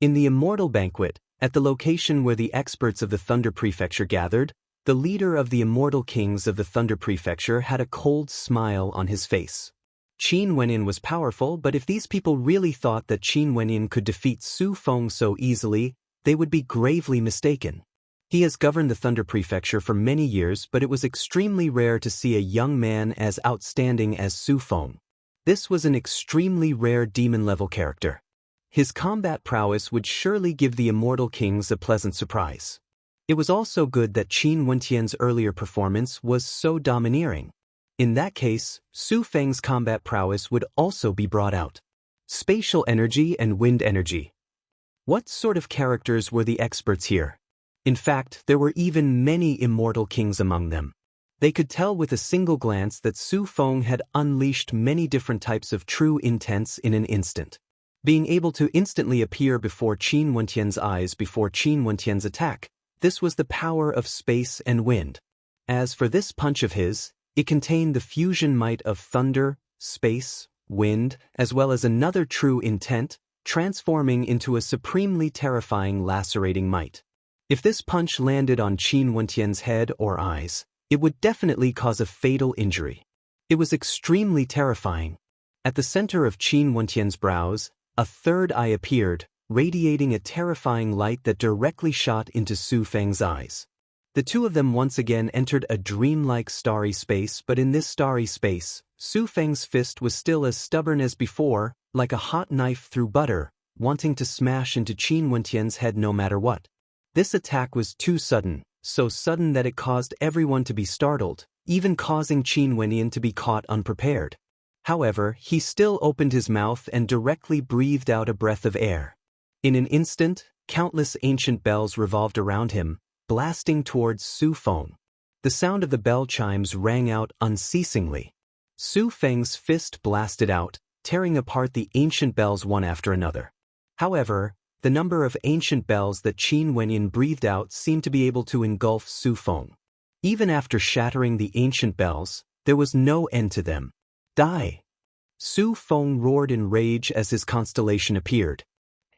In the Immortal Banquet, at the location where the experts of the Thunder Prefecture gathered, the leader of the Immortal Kings of the Thunder Prefecture had a cold smile on his face. Qin Wenyin was powerful, but if these people really thought that Qin Wenyin could defeat Su Feng so easily, they would be gravely mistaken. He has governed the Thunder Prefecture for many years, but it was extremely rare to see a young man as outstanding as Su Feng. This was an extremely rare demon-level character. His combat prowess would surely give the Immortal Kings a pleasant surprise. It was also good that Qin Wentian's earlier performance was so domineering. In that case, Su Feng's combat prowess would also be brought out. Spatial energy and wind energy. What sort of characters were the experts here? In fact, there were even many Immortal Kings among them. They could tell with a single glance that Su Feng had unleashed many different types of true intents in an instant. Being able to instantly appear before Qin Wentian's eyes before Qin Wentian's attack, this was the power of space and wind. As for this punch of his, it contained the fusion might of thunder, space, wind, as well as another true intent, transforming into a supremely terrifying lacerating might. If this punch landed on Qin Wentian's head or eyes, it would definitely cause a fatal injury. It was extremely terrifying. At the center of Qin Wentian's brows, a third eye appeared, radiating a terrifying light that directly shot into Su Feng's eyes. The two of them once again entered a dreamlike starry space, but in this starry space, Su Feng's fist was still as stubborn as before, like a hot knife through butter, wanting to smash into Qin Wentian's head no matter what. This attack was too sudden, so sudden that it caused everyone to be startled, even causing Qin Wenyin to be caught unprepared. However, he still opened his mouth and directly breathed out a breath of air. In an instant, countless ancient bells revolved around him, blasting towards Su Feng. The sound of the bell chimes rang out unceasingly. Su Feng's fist blasted out, tearing apart the ancient bells one after another. However, the number of ancient bells that Qin Wenyin breathed out seemed to be able to engulf Su Feng. Even after shattering the ancient bells, there was no end to them. Die! Su Feng roared in rage as his constellation appeared.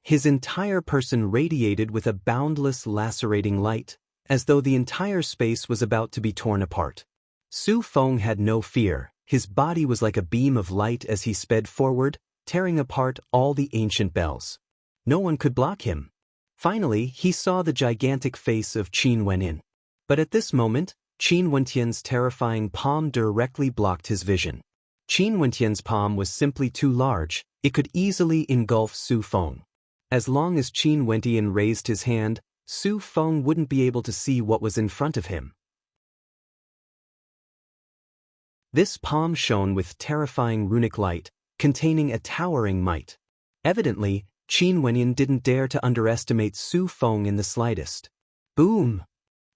His entire person radiated with a boundless lacerating light, as though the entire space was about to be torn apart. Su Feng had no fear. His body was like a beam of light as he sped forward, tearing apart all the ancient bells. No one could block him. Finally, he saw the gigantic face of Qin Wenyin. But at this moment, Qin Wentian's terrifying palm directly blocked his vision. Qin Wentian's palm was simply too large. It could easily engulf Su Feng. As long as Qin Wentian raised his hand, Su Feng wouldn't be able to see what was in front of him. This palm shone with terrifying runic light, containing a towering might. Evidently, Qin Wenyin didn't dare to underestimate Su Feng in the slightest. Boom!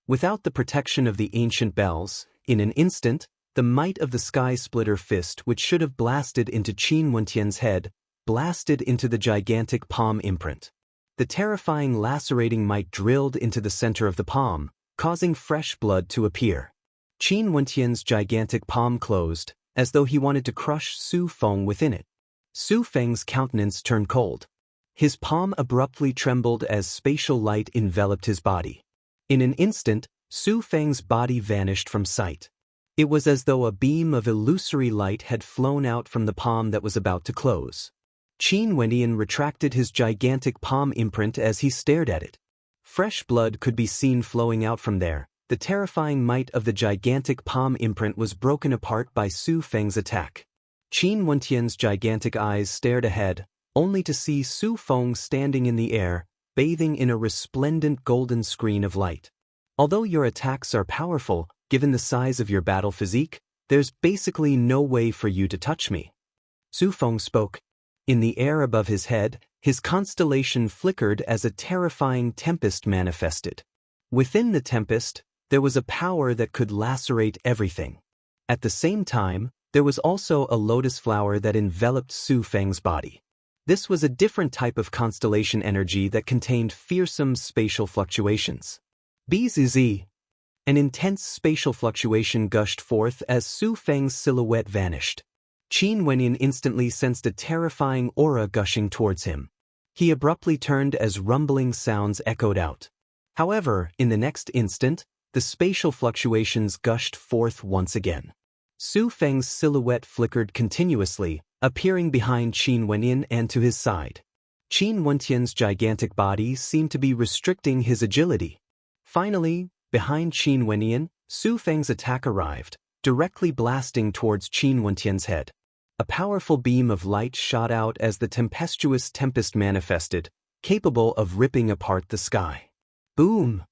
Without the protection of the ancient bells, in an instant, the might of the Sky Splitter fist, which should have blasted into Qin Wentian's head, blasted into the gigantic palm imprint. The terrifying lacerating might drilled into the center of the palm, causing fresh blood to appear. Qin Wentian's gigantic palm closed, as though he wanted to crush Su Feng within it. Su Feng's countenance turned cold. His palm abruptly trembled as spatial light enveloped his body. In an instant, Su Feng's body vanished from sight. It was as though a beam of illusory light had flown out from the palm that was about to close. Qin Wenyan retracted his gigantic palm imprint as he stared at it. Fresh blood could be seen flowing out from there. The terrifying might of the gigantic palm imprint was broken apart by Su Feng's attack. Qin Wenyan's gigantic eyes stared ahead, only to see Su Feng standing in the air, bathing in a resplendent golden screen of light. Although your attacks are powerful, given the size of your battle physique, there's basically no way for you to touch me. Su Feng spoke. In the air above his head, his constellation flickered as a terrifying tempest manifested. Within the tempest, there was a power that could lacerate everything. At the same time, there was also a lotus flower that enveloped Su Feng's body. This was a different type of constellation energy that contained fearsome spatial fluctuations. Bzz. An intense spatial fluctuation gushed forth as Su Feng's silhouette vanished. Qin Wenyan instantly sensed a terrifying aura gushing towards him. He abruptly turned as rumbling sounds echoed out. However, in the next instant, the spatial fluctuations gushed forth once again. Su Feng's silhouette flickered continuously, appearing behind Qin Wenyan and to his side. Qin Wenyan's gigantic body seemed to be restricting his agility. Finally, behind Qin Wenyan, Su Feng's attack arrived, directly blasting towards Qin Wenyan's head. A powerful beam of light shot out as the tempestuous tempest manifested, capable of ripping apart the sky. Boom!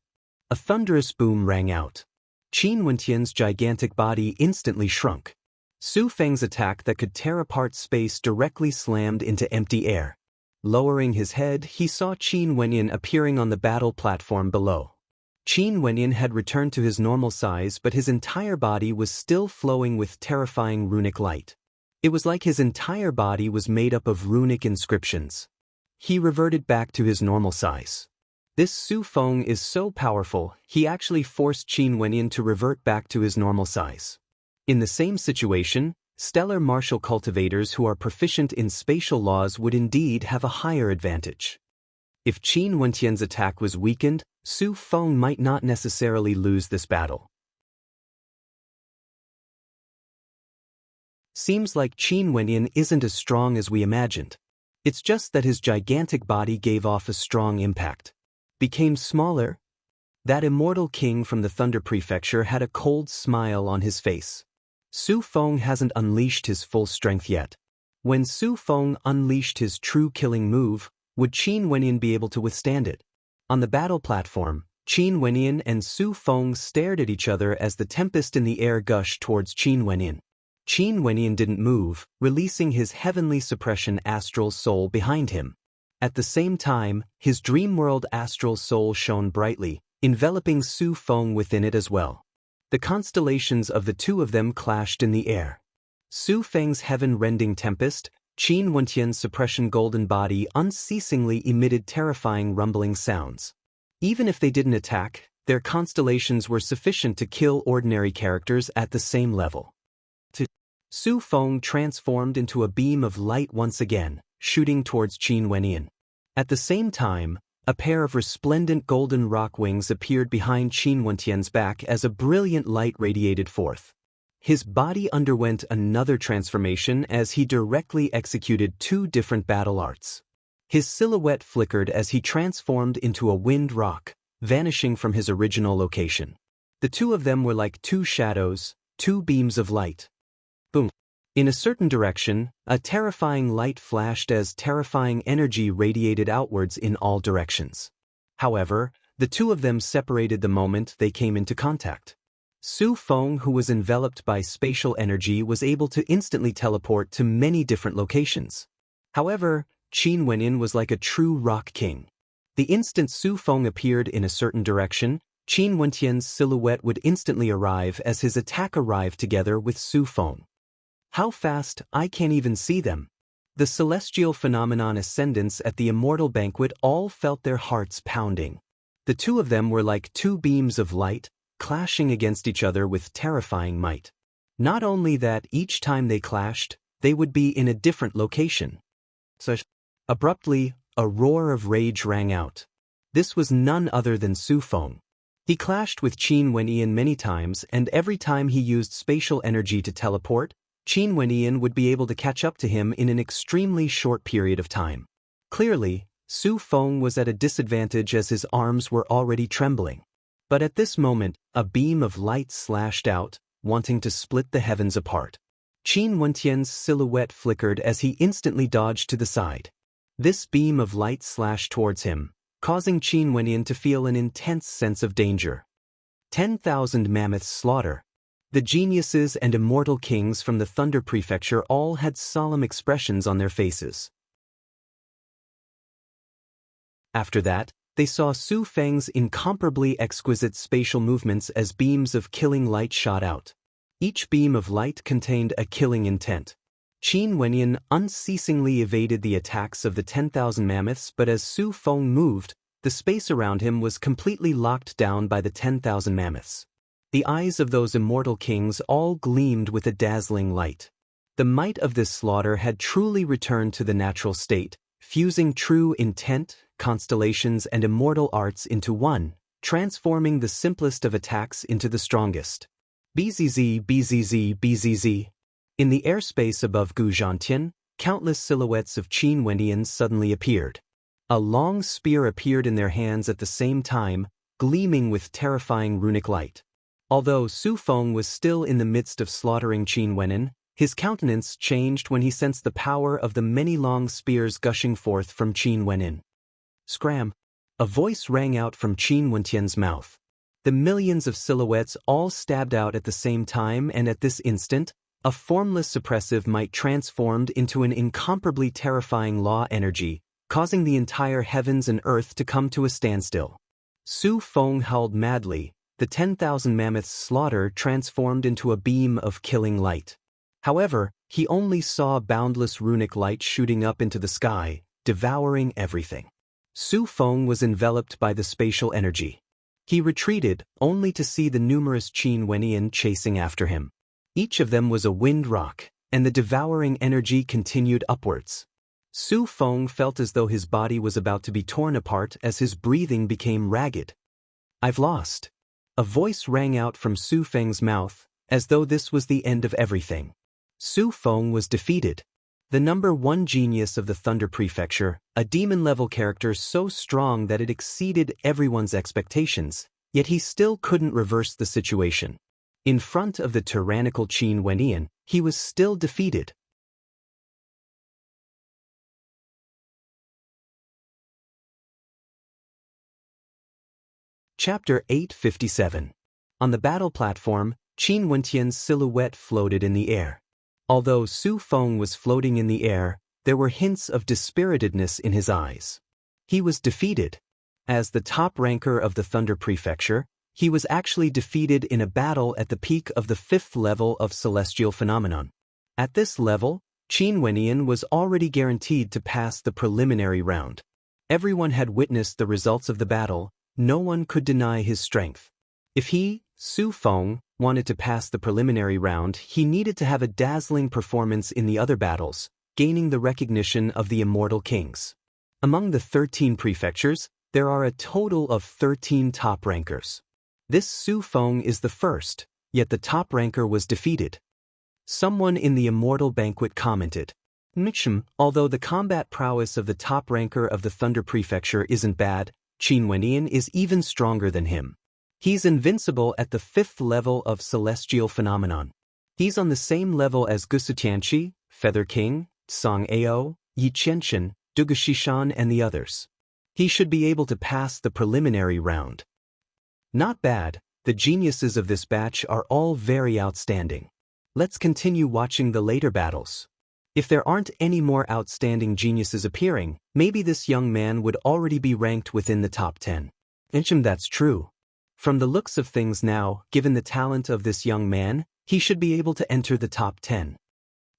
A thunderous boom rang out. Qin Wenyan's gigantic body instantly shrunk. Su Feng's attack that could tear apart space directly slammed into empty air. Lowering his head, he saw Qin Wenyan appearing on the battle platform below. Qin Wenyan had returned to his normal size, but his entire body was still flowing with terrifying runic light. It was like his entire body was made up of runic inscriptions. He reverted back to his normal size. This Su Feng is so powerful, he actually forced Qin Wenyan to revert back to his normal size. In the same situation, stellar martial cultivators who are proficient in spatial laws would indeed have a higher advantage. If Qin Wenyan's attack was weakened, Su Feng might not necessarily lose this battle. Seems like Qin Wenyan isn't as strong as we imagined. It's just that his gigantic body gave off a strong impact. Became smaller? That immortal king from the Thunder Prefecture had a cold smile on his face. Su Feng hasn't unleashed his full strength yet. When Su Feng unleashed his true killing move, would Qin Wenyan be able to withstand it? On the battle platform, Qin Wenyan and Su Feng stared at each other as the tempest in the air gushed towards Qin Wenyan. Qin Wenyan didn't move, releasing his heavenly suppression astral soul behind him. At the same time, his dream world astral soul shone brightly, enveloping Su Feng within it as well. The constellations of the two of them clashed in the air. Su Feng's heaven-rending tempest, Qin Wenyan's suppression golden body unceasingly emitted terrifying rumbling sounds. Even if they didn't attack, their constellations were sufficient to kill ordinary characters at the same level. Su Feng transformed into a beam of light once again, shooting towards Qin Wenyan. At the same time, a pair of resplendent golden rock wings appeared behind Qin Wenyan's back as a brilliant light radiated forth. His body underwent another transformation as he directly executed two different battle arts. His silhouette flickered as he transformed into a wind rock, vanishing from his original location. The two of them were like two shadows, two beams of light. Boom. In a certain direction, a terrifying light flashed as terrifying energy radiated outwards in all directions. However, the two of them separated the moment they came into contact. Su Feng, who was enveloped by spatial energy, was able to instantly teleport to many different locations. However, Qin Wenyan was like a true rock king. The instant Su Feng appeared in a certain direction, Qin Wenyan's silhouette would instantly arrive as his attack arrived together with Su Feng. How fast, I can't even see them. The celestial phenomenon ascendants at the immortal banquet all felt their hearts pounding. The two of them were like two beams of light, clashing against each other with terrifying might. Not only that, each time they clashed, they would be in a different location. So, abruptly, a roar of rage rang out. This was none other than Su Feng. He clashed with Qin Wenyan many times, and every time he used spatial energy to teleport, Qin Wenyan would be able to catch up to him in an extremely short period of time. Clearly, Su Feng was at a disadvantage as his arms were already trembling. But at this moment, a beam of light slashed out, wanting to split the heavens apart. Qin Wenyan's silhouette flickered as he instantly dodged to the side. This beam of light slashed towards him, causing Qin Wenyan to feel an intense sense of danger. 10,000 mammoths slaughter. The geniuses and immortal kings from the Thunder Prefecture all had solemn expressions on their faces. After that, they saw Su Feng's incomparably exquisite spatial movements as beams of killing light shot out. Each beam of light contained a killing intent. Qin Wenyan unceasingly evaded the attacks of the 10,000 mammoths, but as Su Feng moved, the space around him was completely locked down by the 10,000 mammoths. The eyes of those immortal kings all gleamed with a dazzling light. The might of this slaughter had truly returned to the natural state, fusing true intent, constellations and immortal arts into one, transforming the simplest of attacks into the strongest. Bzz, bzz, bzz. In the airspace above Gu Zhantian, countless silhouettes of Qin Wenyan suddenly appeared. A long spear appeared in their hands at the same time, gleaming with terrifying runic light. Although Su Feng was still in the midst of slaughtering Qin Wenyan, his countenance changed when he sensed the power of the many long spears gushing forth from Qin Wenyan. Scram! A voice rang out from Qin Wenyan's mouth. The millions of silhouettes all stabbed out at the same time, and at this instant, a formless suppressive might transformed into an incomparably terrifying law energy, causing the entire heavens and earth to come to a standstill. Su Feng howled madly. The 10,000 mammoths' slaughter transformed into a beam of killing light. However, he only saw boundless runic light shooting up into the sky, devouring everything. Su Feng was enveloped by the spatial energy. He retreated, only to see the numerous Qin Wenyan chasing after him. Each of them was a wind rock, and the devouring energy continued upwards. Su Feng felt as though his body was about to be torn apart as his breathing became ragged. "I've lost." A voice rang out from Su Feng's mouth, as though this was the end of everything. Su Feng was defeated. The number one genius of the Thunder Prefecture, a demon-level character so strong that it exceeded everyone's expectations, yet he still couldn't reverse the situation. In front of the tyrannical Qin Wenyan, he was still defeated. Chapter 857. On the battle platform, Qin Wenyan's silhouette floated in the air. Although Su Feng was floating in the air, there were hints of dispiritedness in his eyes. He was defeated. As the top ranker of the Thunder Prefecture, he was actually defeated in a battle at the peak of the 5th level of Celestial Phenomenon. At this level, Qin Wenyan was already guaranteed to pass the preliminary round. Everyone had witnessed the results of the battle. No one could deny his strength. If he, Su Feng, wanted to pass the preliminary round, he needed to have a dazzling performance in the other battles, gaining the recognition of the immortal kings. Among the 13 prefectures, there are a total of 13 top rankers. This Su Feng is the first, yet the top ranker was defeated. Someone in the Immortal Banquet commented, although the combat prowess of the top ranker of the Thunder Prefecture isn't bad, Qin Wenyan is even stronger than him. He's invincible at the 5th level of Celestial Phenomenon. He's on the same level as Gusutianchi, Feather King, Song Ao, Yi Qianshan, Dugashishan and the others. He should be able to pass the preliminary round. Not bad, the geniuses of this batch are all very outstanding. Let's continue watching the later battles. If there aren't any more outstanding geniuses appearing, maybe this young man would already be ranked within the top 10. That's true. From the looks of things now, given the talent of this young man, he should be able to enter the top 10.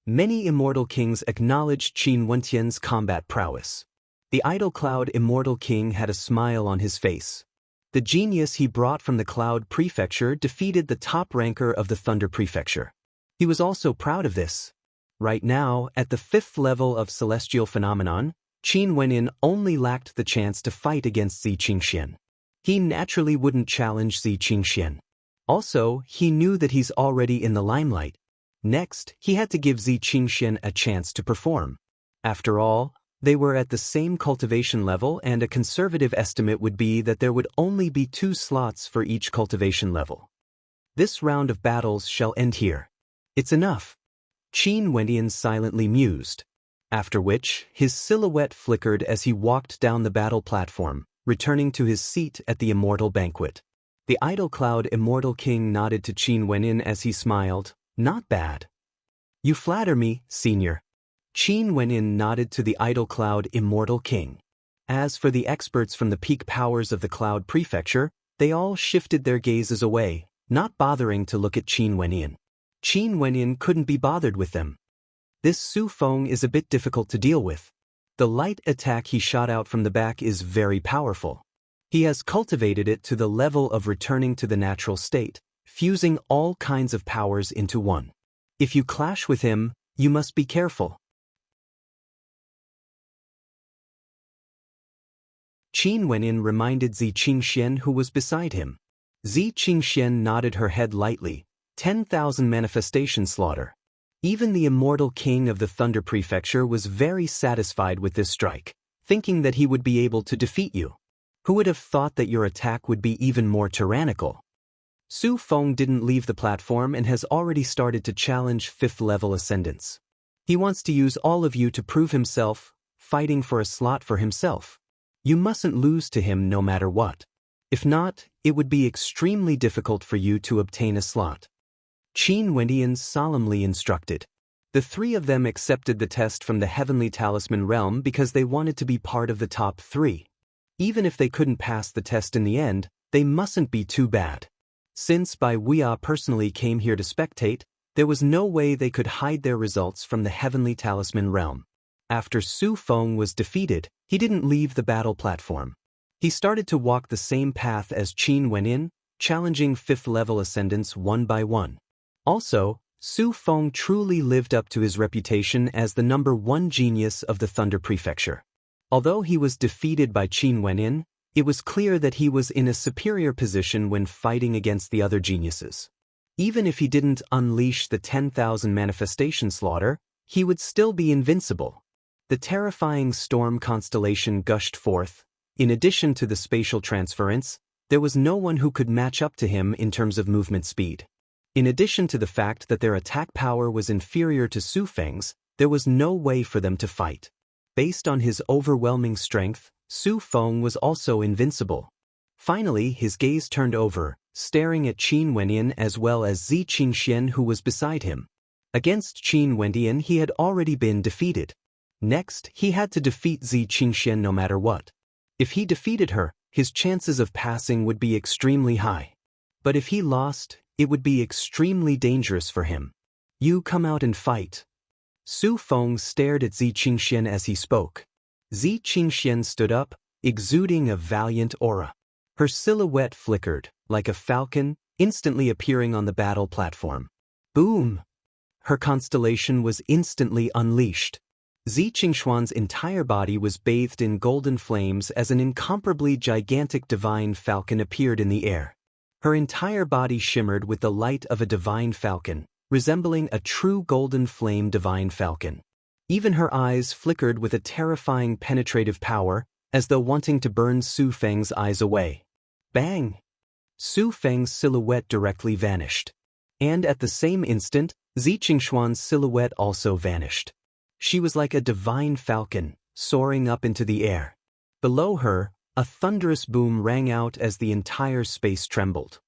Many immortal kings acknowledged Qin Wenyan's combat prowess. The Idol Cloud Immortal King had a smile on his face. The genius he brought from the Cloud Prefecture defeated the top ranker of the Thunder Prefecture. He was also proud of this. Right now, at the 5th level of Celestial Phenomenon, Qin Wenyin only lacked the chance to fight against Zi Qingxian. He naturally wouldn't challenge Zi Qingxian. Also, he knew that he's already in the limelight. Next, he had to give Zi Qingxian a chance to perform. After all, they were at the same cultivation level, and a conservative estimate would be that there would only be 2 slots for each cultivation level. This round of battles shall end here. It's enough. Qin Wenyin silently mused, after which his silhouette flickered as he walked down the battle platform, returning to his seat at the immortal banquet. The idol cloud immortal king nodded to Qin Wenyin as he smiled. Not bad. You flatter me, senior. Qin Wenyin nodded to the idol cloud immortal king. As for the experts from the peak powers of the cloud prefecture, they all shifted their gazes away, not bothering to look at Qin Wenyin. Qin Wenyin couldn't be bothered with them. This Su Feng is a bit difficult to deal with. The light attack he shot out from the back is very powerful. He has cultivated it to the level of returning to the natural state, fusing all kinds of powers into one. If you clash with him, you must be careful. Qin Wenyin reminded Zi Qingxian, who was beside him. Zi Qingxian nodded her head lightly. 10,000 manifestation slaughter. Even the immortal king of the Thunder Prefecture was very satisfied with this strike, thinking that he would be able to defeat you. Who would have thought that your attack would be even more tyrannical? Su Feng didn't leave the platform and has already started to challenge 5th level ascendants. He wants to use all of you to prove himself, fighting for a slot for himself. You mustn't lose to him no matter what. If not, it would be extremely difficult for you to obtain a slot. Qin Wenyin solemnly instructed. The 3 of them accepted the test from the Heavenly Talisman realm because they wanted to be part of the top 3. Even if they couldn't pass the test in the end, they mustn't be too bad. Since Bai Wuya personally came here to spectate, there was no way they could hide their results from the Heavenly Talisman realm. After Su Feng was defeated, he didn't leave the battle platform. He started to walk the same path as Qin Wenyin, challenging 5th level ascendants one by one. Also, Su Feng truly lived up to his reputation as the #1 genius of the Thunder Prefecture. Although he was defeated by Qin Wenyin, it was clear that he was in a superior position when fighting against the other geniuses. Even if he didn't unleash the 10,000 manifestation slaughter, he would still be invincible. The terrifying storm constellation gushed forth. In addition to the spatial transference, there was no one who could match up to him in terms of movement speed. In addition to the fact that their attack power was inferior to Su Feng's, there was no way for them to fight. Based on his overwhelming strength, Su Feng was also invincible. Finally, his gaze turned over, staring at Qin Wenyin as well as Zi Qingxian, who was beside him. Against Qin Wenyin he had already been defeated. Next, he had to defeat Zi Qingxian no matter what. If he defeated her, his chances of passing would be extremely high. But if he lost, it would be extremely dangerous for him. You come out and fight. Su Feng stared at Zi Qingxian as he spoke. Zi Qingxian stood up, exuding a valiant aura. Her silhouette flickered, like a falcon, instantly appearing on the battle platform. Boom! Her constellation was instantly unleashed. Zi Qingxuan's entire body was bathed in golden flames as an incomparably gigantic divine falcon appeared in the air. Her entire body shimmered with the light of a divine falcon, resembling a true golden flame divine falcon. Even her eyes flickered with a terrifying penetrative power, as though wanting to burn Su Feng's eyes away. Bang! Su Feng's silhouette directly vanished. And at the same instant, Zi Qingxuan's silhouette also vanished. She was like a divine falcon, soaring up into the air. Below her, a thunderous boom rang out as the entire space trembled.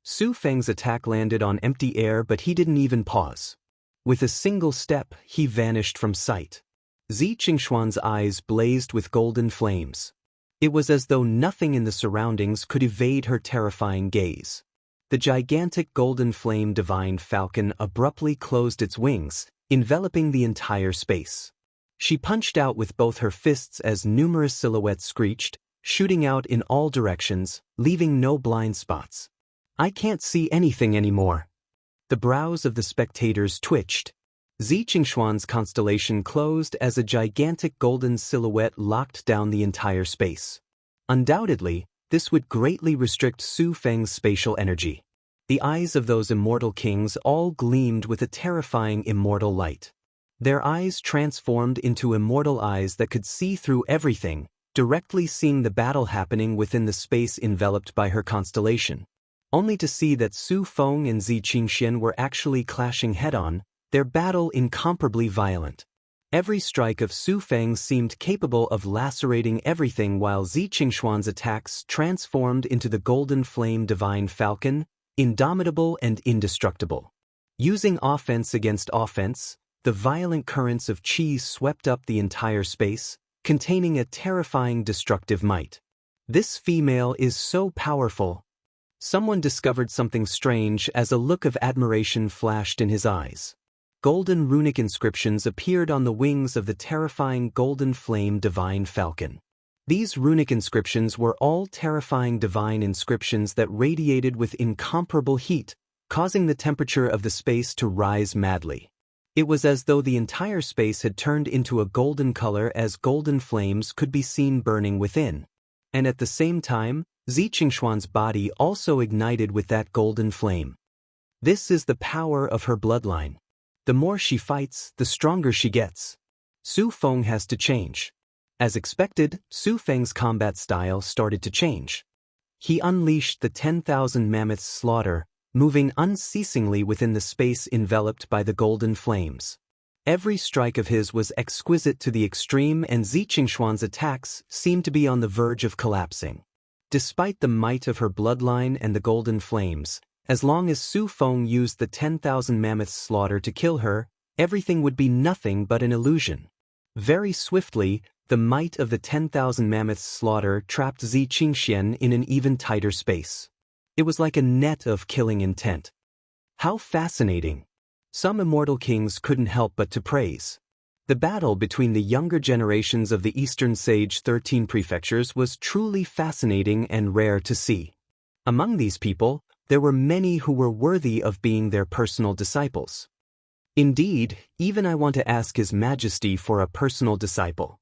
Su Feng's attack landed on empty air, but he didn't even pause. With a single step, he vanished from sight. Zi Qingxuan's eyes blazed with golden flames. It was as though nothing in the surroundings could evade her terrifying gaze. The gigantic golden flame divine falcon abruptly closed its wings, enveloping the entire space. She punched out with both her fists as numerous silhouettes screeched, shooting out in all directions, leaving no blind spots. I can't see anything anymore. The brows of the spectators twitched. Zi Qingshuan's constellation closed as a gigantic golden silhouette locked down the entire space. Undoubtedly, this would greatly restrict Su Feng's spatial energy. The eyes of those immortal kings all gleamed with a terrifying immortal light. Their eyes transformed into immortal eyes that could see through everything, directly seeing the battle happening within the space enveloped by her constellation. Only to see that Su Feng and Zi Qingxian were actually clashing head-on, their battle incomparably violent. Every strike of Su Feng seemed capable of lacerating everything, while Zi Qingshuan's attacks transformed into the golden flame divine falcon, indomitable and indestructible. Using offense against offense, the violent currents of qi swept up the entire space, containing a terrifying destructive might. This female is so powerful. Someone discovered something strange as a look of admiration flashed in his eyes. Golden runic inscriptions appeared on the wings of the terrifying golden flame divine falcon. These runic inscriptions were all terrifying divine inscriptions that radiated with incomparable heat, causing the temperature of the space to rise madly. It was as though the entire space had turned into a golden color as golden flames could be seen burning within. And at the same time, Zi Qingshuan's body also ignited with that golden flame. This is the power of her bloodline. The more she fights, the stronger she gets. Su Feng has to change. As expected, Su Feng's combat style started to change. He unleashed the 10,000 mammoths slaughter, moving unceasingly within the space enveloped by the golden flames. Every strike of his was exquisite to the extreme, and Zi Qingshuan's attacks seemed to be on the verge of collapsing. Despite the might of her bloodline and the golden flames, as long as Su Feng used the 10,000 mammoths slaughter to kill her, everything would be nothing but an illusion. Very swiftly, the might of the 10,000 mammoths slaughter trapped Zi Qingxian in an even tighter space. It was like a net of killing intent. How fascinating! Some immortal kings couldn't help but to praise. The battle between the younger generations of the Eastern Sage 13 prefectures was truly fascinating and rare to see. Among these people, there were many who were worthy of being their personal disciples. Indeed, even I want to ask His Majesty for a personal disciple.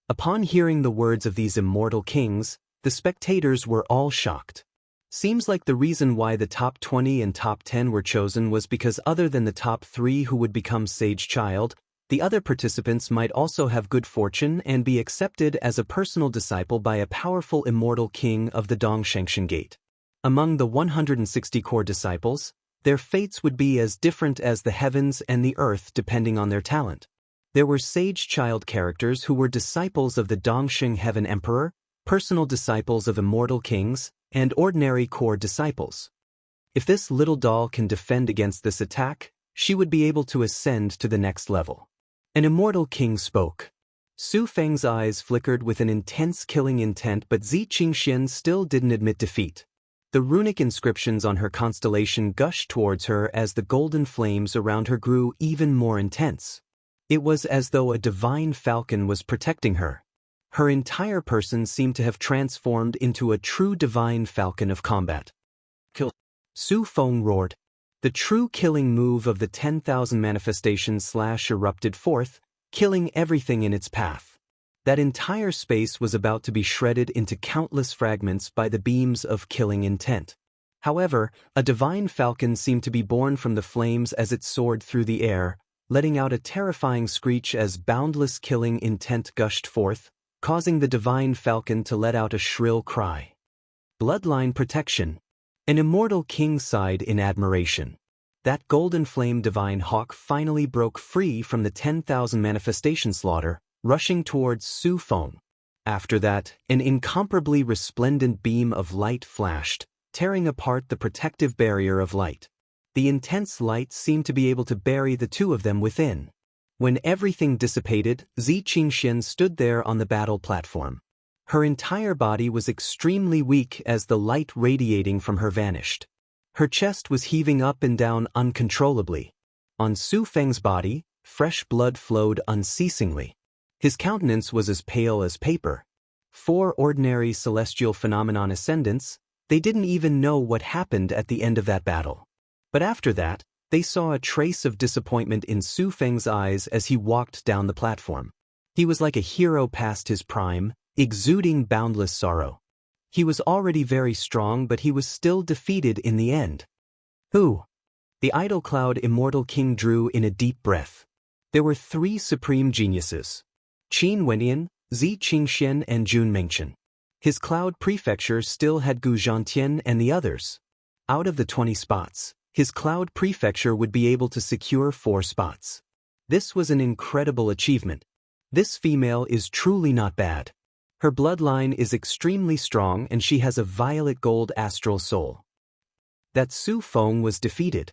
Upon hearing the words of these immortal kings, the spectators were all shocked. Seems like the reason why the top 20 and top 10 were chosen was because other than the top 3 who would become Sage Child, the other participants might also have good fortune and be accepted as a personal disciple by a powerful immortal king of the Dongshengshan Gate. Among the 160 core disciples, their fates would be as different as the heavens and the earth depending on their talent. There were Sage Child characters who were disciples of the Dongsheng Heaven Emperor, personal disciples of immortal kings, and ordinary core disciples. If this little doll can defend against this attack, she would be able to ascend to the next level. An immortal king spoke. Su Feng's eyes flickered with an intense killing intent, but Zi Qingxian still didn't admit defeat. The runic inscriptions on her constellation gushed towards her as the golden flames around her grew even more intense. It was as though a divine falcon was protecting her. Her entire person seemed to have transformed into a true divine falcon of combat. Kill! Su Feng roared. The true killing move of the 10,000 manifestations erupted forth, killing everything in its path. That entire space was about to be shredded into countless fragments by the beams of killing intent. However, a divine falcon seemed to be born from the flames as it soared through the air, letting out a terrifying screech as boundless killing intent gushed forth, causing the divine falcon to let out a shrill cry. Bloodline protection. An immortal king sighed in admiration. That golden flame divine hawk finally broke free from the 10,000 manifestation slaughter, rushing towards Su Feng. After that, an incomparably resplendent beam of light flashed, tearing apart the protective barrier of light. The intense light seemed to be able to bury the two of them within. When everything dissipated, Zi Qingxian stood there on the battle platform. Her entire body was extremely weak as the light radiating from her vanished. Her chest was heaving up and down uncontrollably. On Su Feng's body, fresh blood flowed unceasingly. His countenance was as pale as paper. 4 ordinary celestial phenomenon ascendants, they didn't even know what happened at the end of that battle. But after that, they saw a trace of disappointment in Su Feng's eyes as he walked down the platform. He was like a hero past his prime, exuding boundless sorrow. He was already very strong, but he was still defeated in the end. Who? The idol cloud immortal king drew in a deep breath. There were 3 supreme geniuses: Qin Wenyan, Zi Qingxian and Jun Mengchen. His cloud prefecture still had Gu Zhantian and the others. Out of the 20 spots, his cloud prefecture would be able to secure 4 spots. This was an incredible achievement. This female is truly not bad. Her bloodline is extremely strong and she has a violet gold astral soul. That Su Feng was defeated.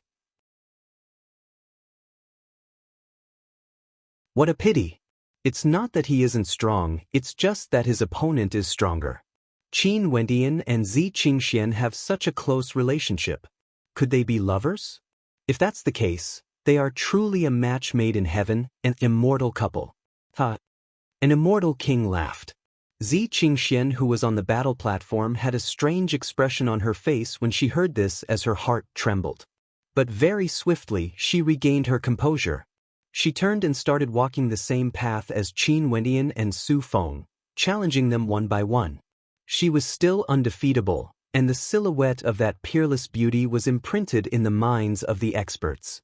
What a pity. It's not that he isn't strong, it's just that his opponent is stronger. Qin Wendian and Zi Qingxian have such a close relationship. Could they be lovers? If that's the case, they are truly a match made in heaven, an immortal couple. Ha! An immortal king laughed. Zi Qingxian, who was on the battle platform, had a strange expression on her face when she heard this as her heart trembled. But very swiftly, she regained her composure. She turned and started walking the same path as Qin Wendian and Su Feng, challenging them one by one. She was still undefeatable, and the silhouette of that peerless beauty was imprinted in the minds of the experts.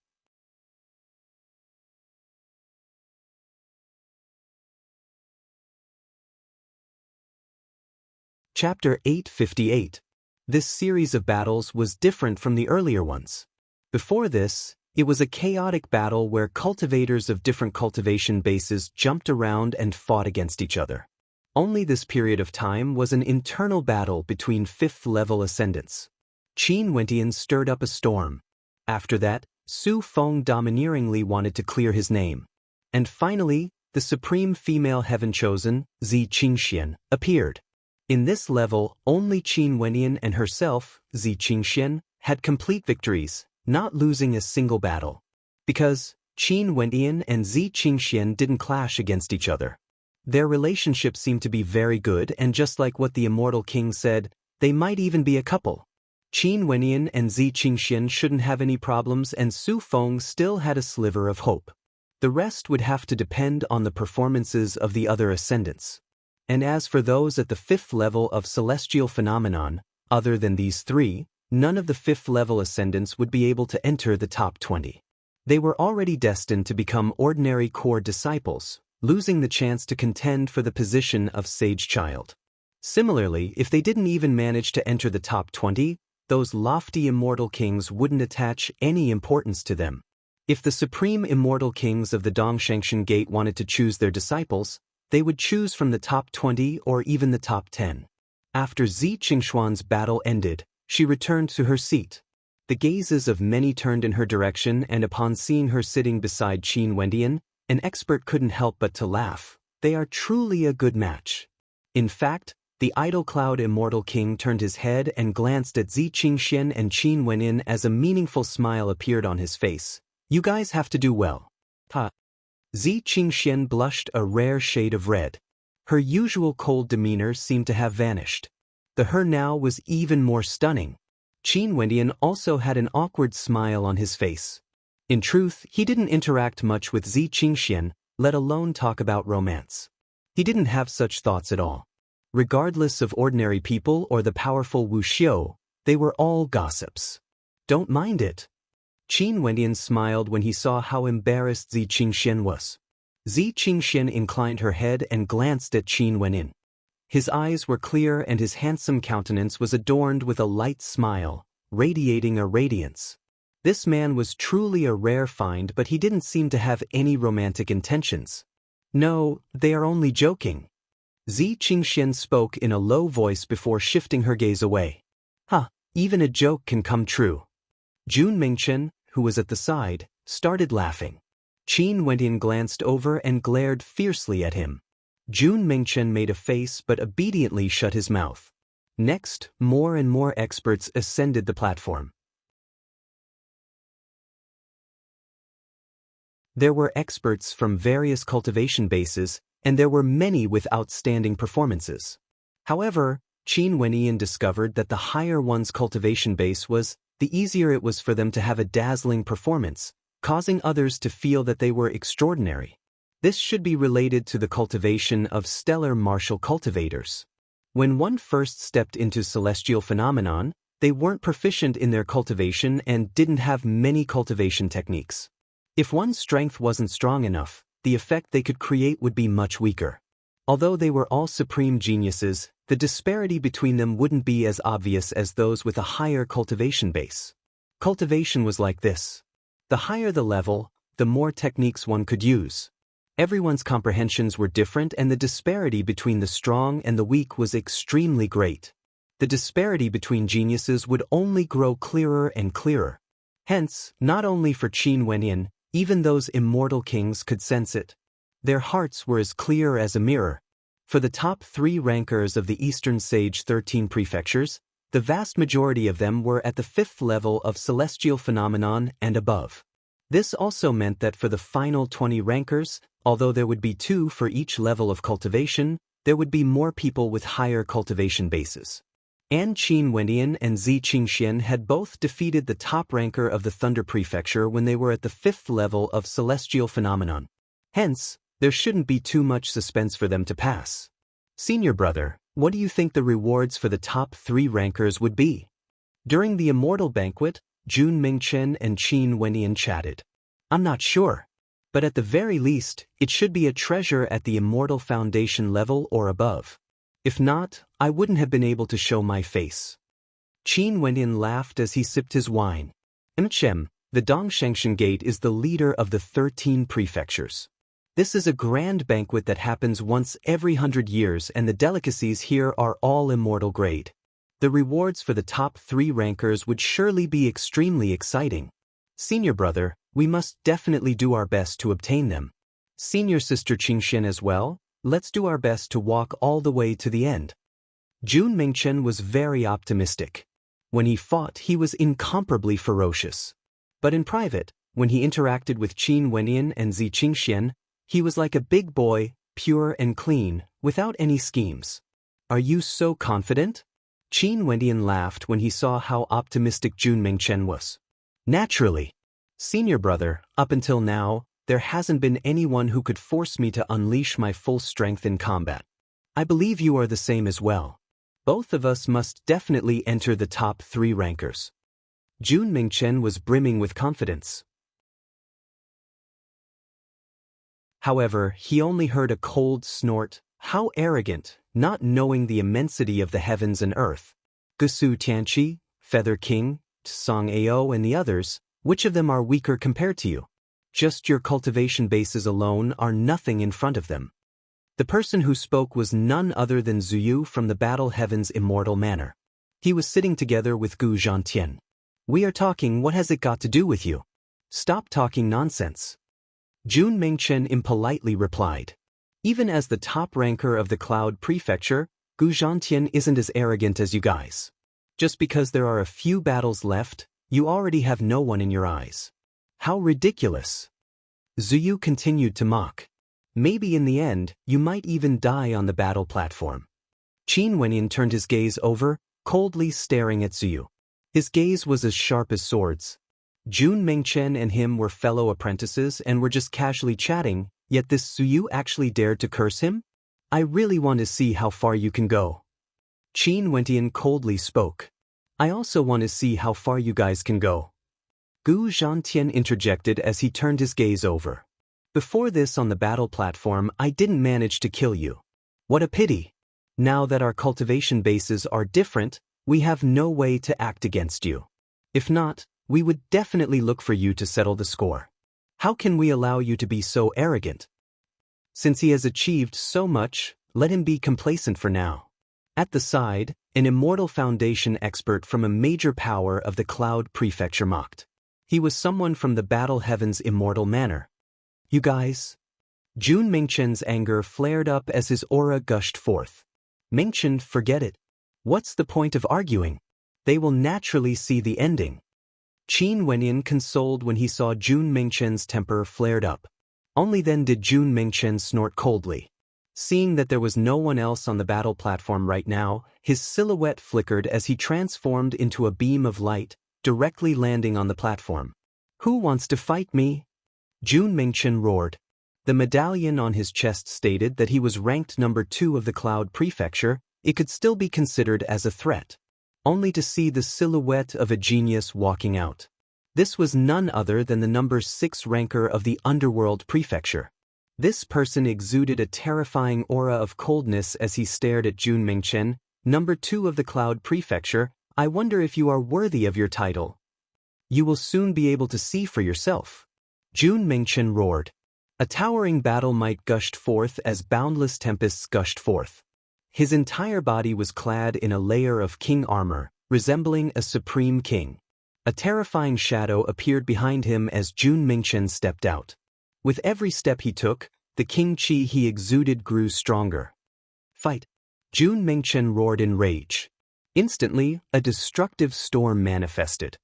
Chapter 858. This series of battles was different from the earlier ones. Before this, it was a chaotic battle where cultivators of different cultivation bases jumped around and fought against each other. Only this period of time was an internal battle between 5th-level ascendants. Qin Wendian stirred up a storm. After that, Su Feng domineeringly wanted to clear his name. And finally, the supreme female heaven-chosen, Zi Qingxian, appeared. In this level, only Qin Wendian and herself, Zi Qingxian, had complete victories, not losing a single battle. Because Qin Wendian and Zi Qingxian didn't clash against each other. Their relationship seemed to be very good, and just like what the immortal king said, they might even be a couple. Qin Wendian and Zi Qingxian shouldn't have any problems, and Su Feng still had a sliver of hope. The rest would have to depend on the performances of the other ascendants. And as for those at the 5th level of celestial phenomenon, other than these 3, none of the 5th-level ascendants would be able to enter the top 20. They were already destined to become ordinary core disciples, losing the chance to contend for the position of sage child. Similarly, if they didn't even manage to enter the top 20, those lofty immortal kings wouldn't attach any importance to them. If the supreme immortal kings of the Dongshangshan Gate wanted to choose their disciples, they would choose from the top 20 or even the top 10. After Zi Qingxuan's battle ended, she returned to her seat. The gazes of many turned in her direction, and upon seeing her sitting beside Qin Wendian, an expert couldn't help but to laugh. They are truly a good match. In fact, the idol cloud immortal king turned his head and glanced at Zi Qingxian and Qin Wendian as a meaningful smile appeared on his face. You guys have to do well. Ha! Zi Qingxian blushed a rare shade of red. Her usual cold demeanor seemed to have vanished. The her now was even more stunning. Qin Wendian also had an awkward smile on his face. In truth, he didn't interact much with Zi Qingxian, let alone talk about romance. He didn't have such thoughts at all. Regardless of ordinary people or the powerful Wu Xiu, they were all gossips. Don't mind it. Qin Wendian smiled when he saw how embarrassed Zi Qingxian was. Zi Qingxian inclined her head and glanced at Qin Wendian. His eyes were clear and his handsome countenance was adorned with a light smile, radiating a radiance. This man was truly a rare find, but he didn't seem to have any romantic intentions. No, they are only joking. Zi Qingxian spoke in a low voice before shifting her gaze away. Even a joke can come true. Jun Mengchen, who was at the side, started laughing. Qin Wendian glanced over and glared fiercely at him. Jun Mengchen made a face but obediently shut his mouth. Next, more and more experts ascended the platform. There were experts from various cultivation bases, and there were many with outstanding performances. However, Qin Wenyan discovered that the higher one's cultivation base was, the easier it was for them to have a dazzling performance, causing others to feel that they were extraordinary. This should be related to the cultivation of stellar martial cultivators. When one first stepped into celestial phenomenon, they weren't proficient in their cultivation and didn't have many cultivation techniques. If one's strength wasn't strong enough, the effect they could create would be much weaker. Although they were all supreme geniuses, the disparity between them wouldn't be as obvious as those with a higher cultivation base. Cultivation was like this. The higher the level, the more techniques one could use. Everyone's comprehensions were different and the disparity between the strong and the weak was extremely great. The disparity between geniuses would only grow clearer and clearer. Hence, not only for Qin Wenyan, even those immortal kings could sense it. Their hearts were as clear as a mirror. For the top 3 rankers of the Eastern Sage 13 prefectures, the vast majority of them were at the 5th level of celestial phenomenon and above. This also meant that for the final 20 rankers, although there would be 2 for each level of cultivation, there would be more people with higher cultivation bases. An Qin Wenyan and Zi Qingxian had both defeated the top ranker of the Thunder Prefecture when they were at the 5th level of celestial phenomenon. Hence, there shouldn't be too much suspense for them to pass. Senior brother, what do you think the rewards for the top 3 rankers would be? During the Immortal Banquet, Jun Mingchen and Qin Wenyan chatted. I'm not sure. But at the very least, it should be a treasure at the Immortal Foundation level or above. If not, I wouldn't have been able to show my face. Qin Wenyan laughed as he sipped his wine. Mchem, the Dongshengshan Gate is the leader of the 13 prefectures. This is a grand banquet that happens once every 100 years and the delicacies here are all immortal grade. The rewards for the top 3 rankers would surely be extremely exciting. Senior brother, we must definitely do our best to obtain them. Senior sister Qingxian as well, let's do our best to walk all the way to the end. Jun Mingchen was very optimistic. When he fought, he was incomparably ferocious. But in private, when he interacted with Qin Wenyan and Zi Qingxian, he was like a big boy, pure and clean, without any schemes. Are you so confident? Qin Wenyan laughed when he saw how optimistic Jun Mingchen was. Naturally. Senior brother, up until now, there hasn't been anyone who could force me to unleash my full strength in combat. I believe you are the same as well. Both of us must definitely enter the top 3 rankers. Jun Mingchen was brimming with confidence. However, he only heard a cold snort. How arrogant, not knowing the immensity of the heavens and earth. Gusu Tianqi, Feather King, Song Ao and the others, which of them are weaker compared to you? Just your cultivation bases alone are nothing in front of them. The person who spoke was none other than Zuyu from the Battle Heaven's immortal manor. He was sitting together with Gu Zhantian. We are talking, what has it got to do with you? Stop talking nonsense. Jun Mingchen impolitely replied. Even as the top ranker of the Cloud Prefecture, Gu Zhantian isn't as arrogant as you guys. Just because there are a few battles left, you already have no one in your eyes. How ridiculous. Zuyu continued to mock. Maybe in the end, you might even die on the battle platform. Qin Wenyan turned his gaze over, coldly staring at Zuyu. His gaze was as sharp as swords. Jun Mingchen and him were fellow apprentices and were just casually chatting, yet this Zuyu actually dared to curse him? I really want to see how far you can go. Qin Wenyan coldly spoke. I also want to see how far you guys can go. Gu Zhantian interjected as he turned his gaze over. Before this on the battle platform, I didn't manage to kill you. What a pity. Now that our cultivation bases are different, we have no way to act against you. If not, we would definitely look for you to settle the score. How can we allow you to be so arrogant? Since he has achieved so much, let him be complacent for now. At the side, an Immortal Foundation expert from a major power of the Cloud Prefecture mocked. He was someone from the Battle Heaven's immortal manor. You guys? Jun Mingchen's anger flared up as his aura gushed forth. Mingchen, forget it. What's the point of arguing? They will naturally see the ending. Qin Wenyan consoled when he saw Jun Mingchen's temper flared up. Only then did Jun Mingchen snort coldly. Seeing that there was no one else on the battle platform right now, his silhouette flickered as he transformed into a beam of light, directly landing on the platform. "Who wants to fight me?" Jun Mingchen roared. The medallion on his chest stated that he was ranked number 2 of the Cloud Prefecture. It could still be considered as a threat. Only to see the silhouette of a genius walking out. This was none other than the number 6 ranker of the Underworld Prefecture. This person exuded a terrifying aura of coldness as he stared at Jun Mingchen, number 2 of the Cloud Prefecture. "I wonder if you are worthy of your title." "You will soon be able to see for yourself." Jun Mingchen roared. A towering battle might gushed forth as boundless tempests gushed forth. His entire body was clad in a layer of king armor, resembling a supreme king. A terrifying shadow appeared behind him as Jun Mingchen stepped out. With every step he took, the king chi he exuded grew stronger. "Fight!" Jun Mingchen roared in rage. Instantly, a destructive storm manifested.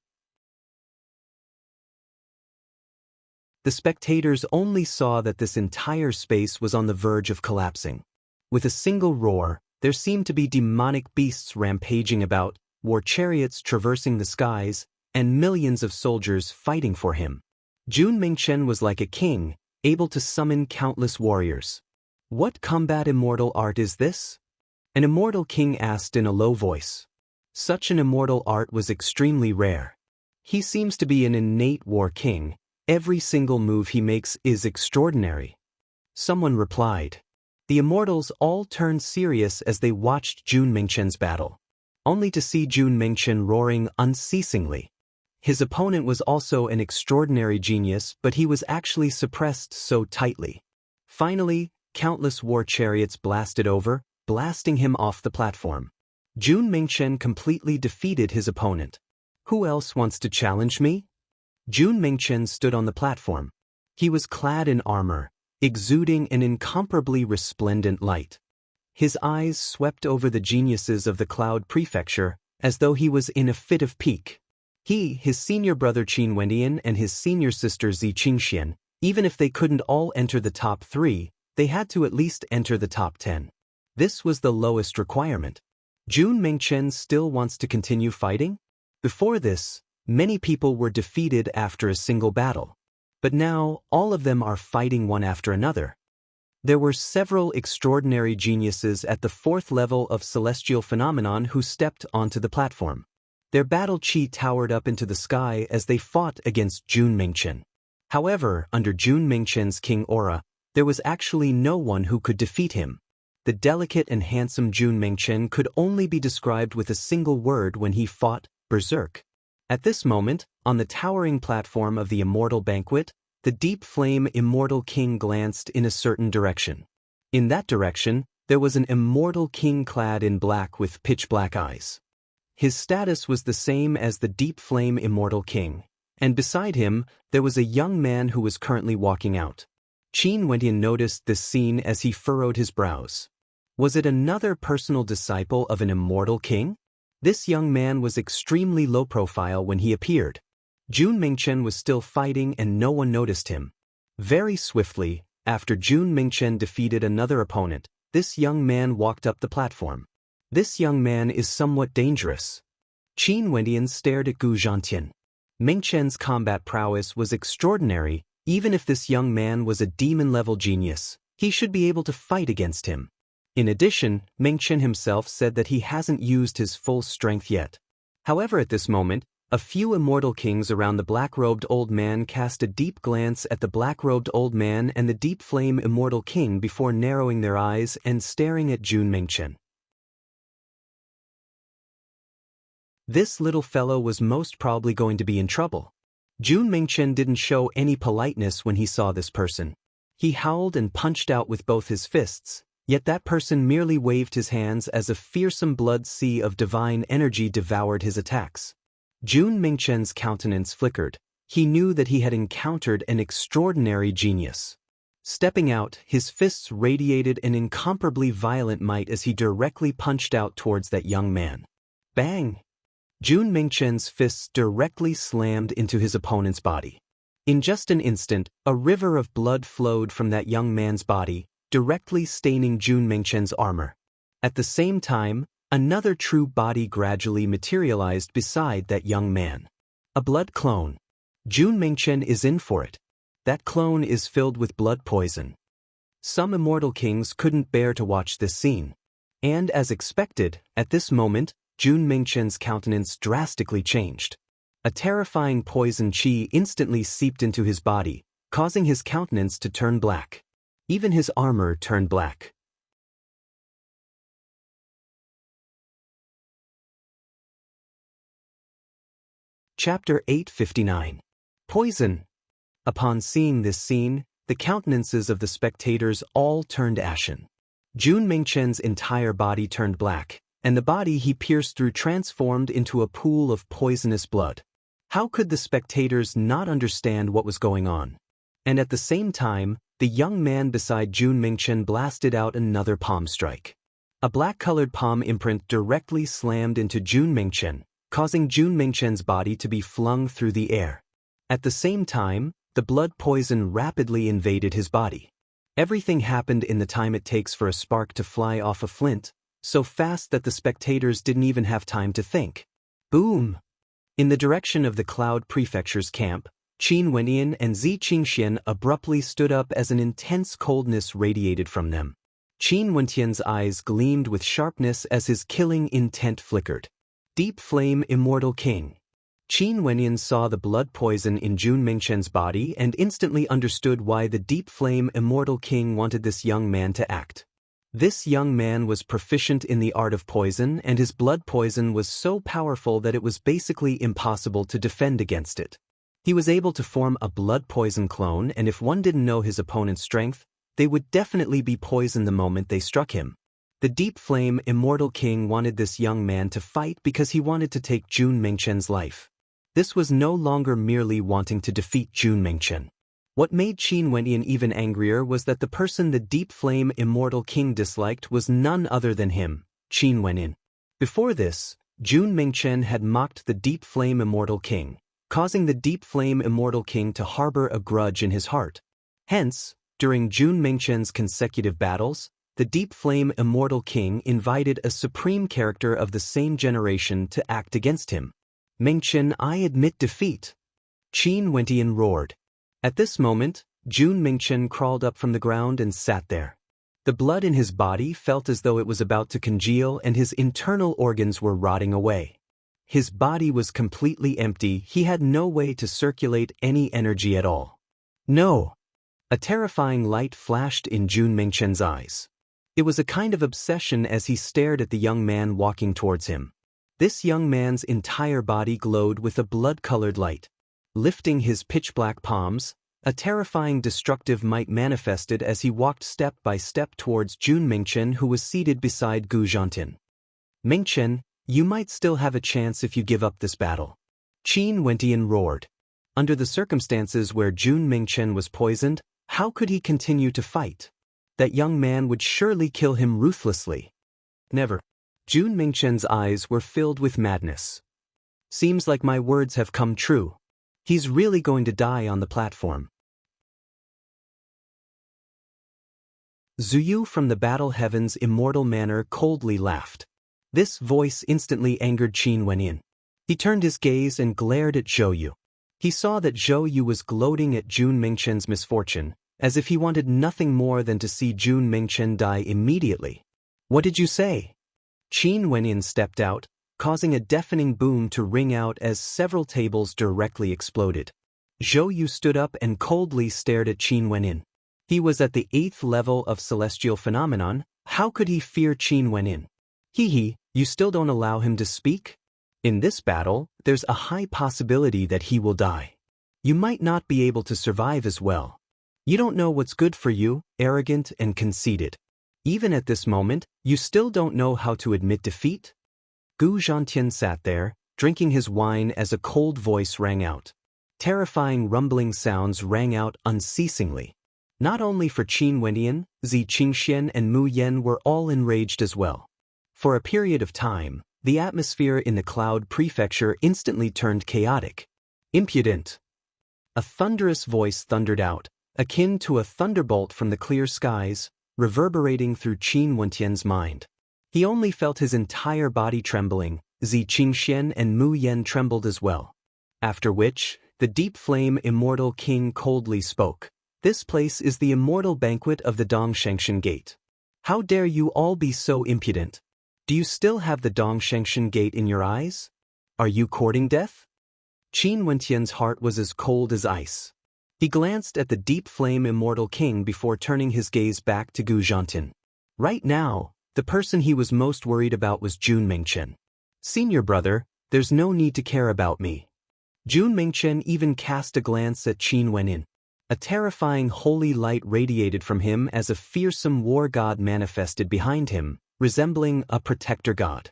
The spectators only saw that this entire space was on the verge of collapsing. With a single roar, there seemed to be demonic beasts rampaging about, war chariots traversing the skies, and millions of soldiers fighting for him. Jun Mingchen was like a king, able to summon countless warriors. "What combat immortal art is this?" An immortal king asked in a low voice. Such an immortal art was extremely rare. He seems to be an innate war king. Every single move he makes is extraordinary. Someone replied. The immortals all turned serious as they watched Jun Mingchen's battle, only to see Jun Mingchen roaring unceasingly. His opponent was also an extraordinary genius, but he was actually suppressed so tightly. Finally, countless war chariots blasted over, blasting him off the platform. Jun Mingchen completely defeated his opponent. "Who else wants to challenge me?" Jun Mingchen stood on the platform. He was clad in armor, exuding an incomparably resplendent light. His eyes swept over the geniuses of the Cloud Prefecture, as though he was in a fit of pique. He, his senior brother Qin Wendian, and his senior sister Zi Qingxian, even if they couldn't all enter the top 3, they had to at least enter the top 10. This was the lowest requirement. Jun Mingchen still wants to continue fighting? Before this, many people were defeated after a single battle. But now, all of them are fighting one after another. There were several extraordinary geniuses at the 4th level of Celestial Phenomenon who stepped onto the platform. Their battle chi towered up into the sky as they fought against Jun Mingchen. However, under Jun Mingchen's king aura, there was actually no one who could defeat him. The delicate and handsome Jun Mingchen could only be described with a single word when he fought, berserk. At this moment, on the towering platform of the Immortal Banquet, the deep flame Immortal King glanced in a certain direction. In that direction, there was an Immortal King clad in black with pitch-black eyes. His status was the same as the deep flame Immortal King, and beside him, there was a young man who was currently walking out. Qin Wendian noticed this scene as he furrowed his brows. Was it another personal disciple of an Immortal King? This young man was extremely low profile when he appeared. Jun Mingchen was still fighting and no one noticed him. Very swiftly, after Jun Mingchen defeated another opponent, this young man walked up the platform. This young man is somewhat dangerous. Qin Wendian stared at Gu Zhantian. Mingchen's combat prowess was extraordinary. Even if this young man was a demon-level genius, he should be able to fight against him. In addition, Mingchen himself said that he hasn't used his full strength yet. However, at this moment, a few immortal kings around the black-robed old man cast a deep glance at the black-robed old man and the deep flame Immortal King before narrowing their eyes and staring at Jun Mingchen. This little fellow was most probably going to be in trouble. Jun Mingchen didn't show any politeness when he saw this person. He howled and punched out with both his fists, yet that person merely waved his hands as a fearsome blood sea of divine energy devoured his attacks. Jun Mingchen's countenance flickered. He knew that he had encountered an extraordinary genius. Stepping out, his fists radiated an incomparably violent might as he directly punched out towards that young man. Bang! Jun Mingchen's fists directly slammed into his opponent's body. In just an instant, a river of blood flowed from that young man's body, directly staining Jun Mengchen's armor. At the same time, another true body gradually materialized beside that young man. A blood clone. Jun Mengchen is in for it. That clone is filled with blood poison. Some immortal kings couldn't bear to watch this scene. And as expected, at this moment, Jun Mengchen's countenance drastically changed. A terrifying poison qi instantly seeped into his body, causing his countenance to turn black. Even his armor turned black. Chapter 859. Poison. Upon seeing this scene, the countenances of the spectators all turned ashen. Jun Mengchen's entire body turned black, and the body he pierced through transformed into a pool of poisonous blood. How could the spectators not understand what was going on? And at the same time, the young man beside Jun Mengchen blasted out another palm strike. A black-colored palm imprint directly slammed into Jun Mengchen, causing Jun Mengchen's body to be flung through the air. At the same time, the blood poison rapidly invaded his body. Everything happened in the time it takes for a spark to fly off a flint, so fast that the spectators didn't even have time to think. Boom! In the direction of the Cloud Prefecture's camp, Qin Wenyan and Zi Qingxian abruptly stood up as an intense coldness radiated from them. Qin Wenyan's eyes gleamed with sharpness as his killing intent flickered. Deep Flame Immortal King. Qin Wenyan saw the blood poison in Jun Mengchen's body and instantly understood why the Deep Flame Immortal King wanted this young man to act. This young man was proficient in the art of poison, and his blood poison was so powerful that it was basically impossible to defend against it. He was able to form a blood poison clone, and if one didn't know his opponent's strength, they would definitely be poisoned the moment they struck him. The Deep Flame Immortal King wanted this young man to fight because he wanted to take Jun Mengchen's life. This was no longer merely wanting to defeat Jun Mengchen. What made Qin Wenyan even angrier was that the person the Deep Flame Immortal King disliked was none other than him, Qin Wenyan. Before this, Jun Mengchen had mocked the Deep Flame Immortal King, causing the Deep Flame Immortal King to harbor a grudge in his heart. Hence, during Jun Mengchen's consecutive battles, the Deep Flame Immortal King invited a supreme character of the same generation to act against him. Mengchen, I admit defeat. Qin Wenyan roared. At this moment, Jun Mengchen crawled up from the ground and sat there. The blood in his body felt as though it was about to congeal and his internal organs were rotting away. His body was completely empty, he had no way to circulate any energy at all. No! A terrifying light flashed in Jun Mengchen's eyes. It was a kind of obsession as he stared at the young man walking towards him. This young man's entire body glowed with a blood-colored light. Lifting his pitch-black palms, a terrifying destructive might manifested as he walked step by step towards Jun Mengchen, who was seated beside Gu Zhantian. Mengchen, you might still have a chance if you give up this battle. Qin Wenyan roared. Under the circumstances where Jun Mengchen was poisoned, how could he continue to fight? That young man would surely kill him ruthlessly. Never. Jun Mengchen's eyes were filled with madness. Seems like my words have come true. He's really going to die on the platform. Zuyu from the Battle Heaven's immortal manor coldly laughed. This voice instantly angered Qin Wenyan. He turned his gaze and glared at Zhou Yu. He saw that Zhou Yu was gloating at Jun Mengchen's misfortune, as if he wanted nothing more than to see Jun Mengchen die immediately. What did you say? Qin Wenyan stepped out, causing a deafening boom to ring out as several tables directly exploded. Zhou Yu stood up and coldly stared at Qin Wenyan. He was at the 8th level of celestial phenomenon. How could he fear Qin Wenyan? You still don't allow him to speak? In this battle, there's a high possibility that he will die. You might not be able to survive as well. You don't know what's good for you, arrogant and conceited. Even at this moment, you still don't know how to admit defeat? Gu Zhantian sat there, drinking his wine as a cold voice rang out. Terrifying rumbling sounds rang out unceasingly. Not only for Qin Wenyan, Zi Qingxian and Mu Yan were all enraged as well. For a period of time, the atmosphere in the Cloud Prefecture instantly turned chaotic. Impudent! A thunderous voice thundered out, akin to a thunderbolt from the clear skies. reverberating through Qin Wentian's mind. He only felt his entire body trembling. Zi Qingxian and Mu Yan trembled as well. After which, the deep flame immortal king coldly spoke. This place is the immortal banquet of the Dongshengshan Gate. How dare you all be so impudent? Do you still have the Dongshengshan Gate in your eyes? Are you courting death? Qin Wentian's heart was as cold as ice. He glanced at the deep flame immortal king before turning his gaze back to Gu Zhantin. Right now, the person he was most worried about was Jun Mingchen. Senior brother, there's no need to care about me. Jun Mingchen even cast a glance at Qin Wenin. A terrifying holy light radiated from him as a fearsome war god manifested behind him, resembling a protector god.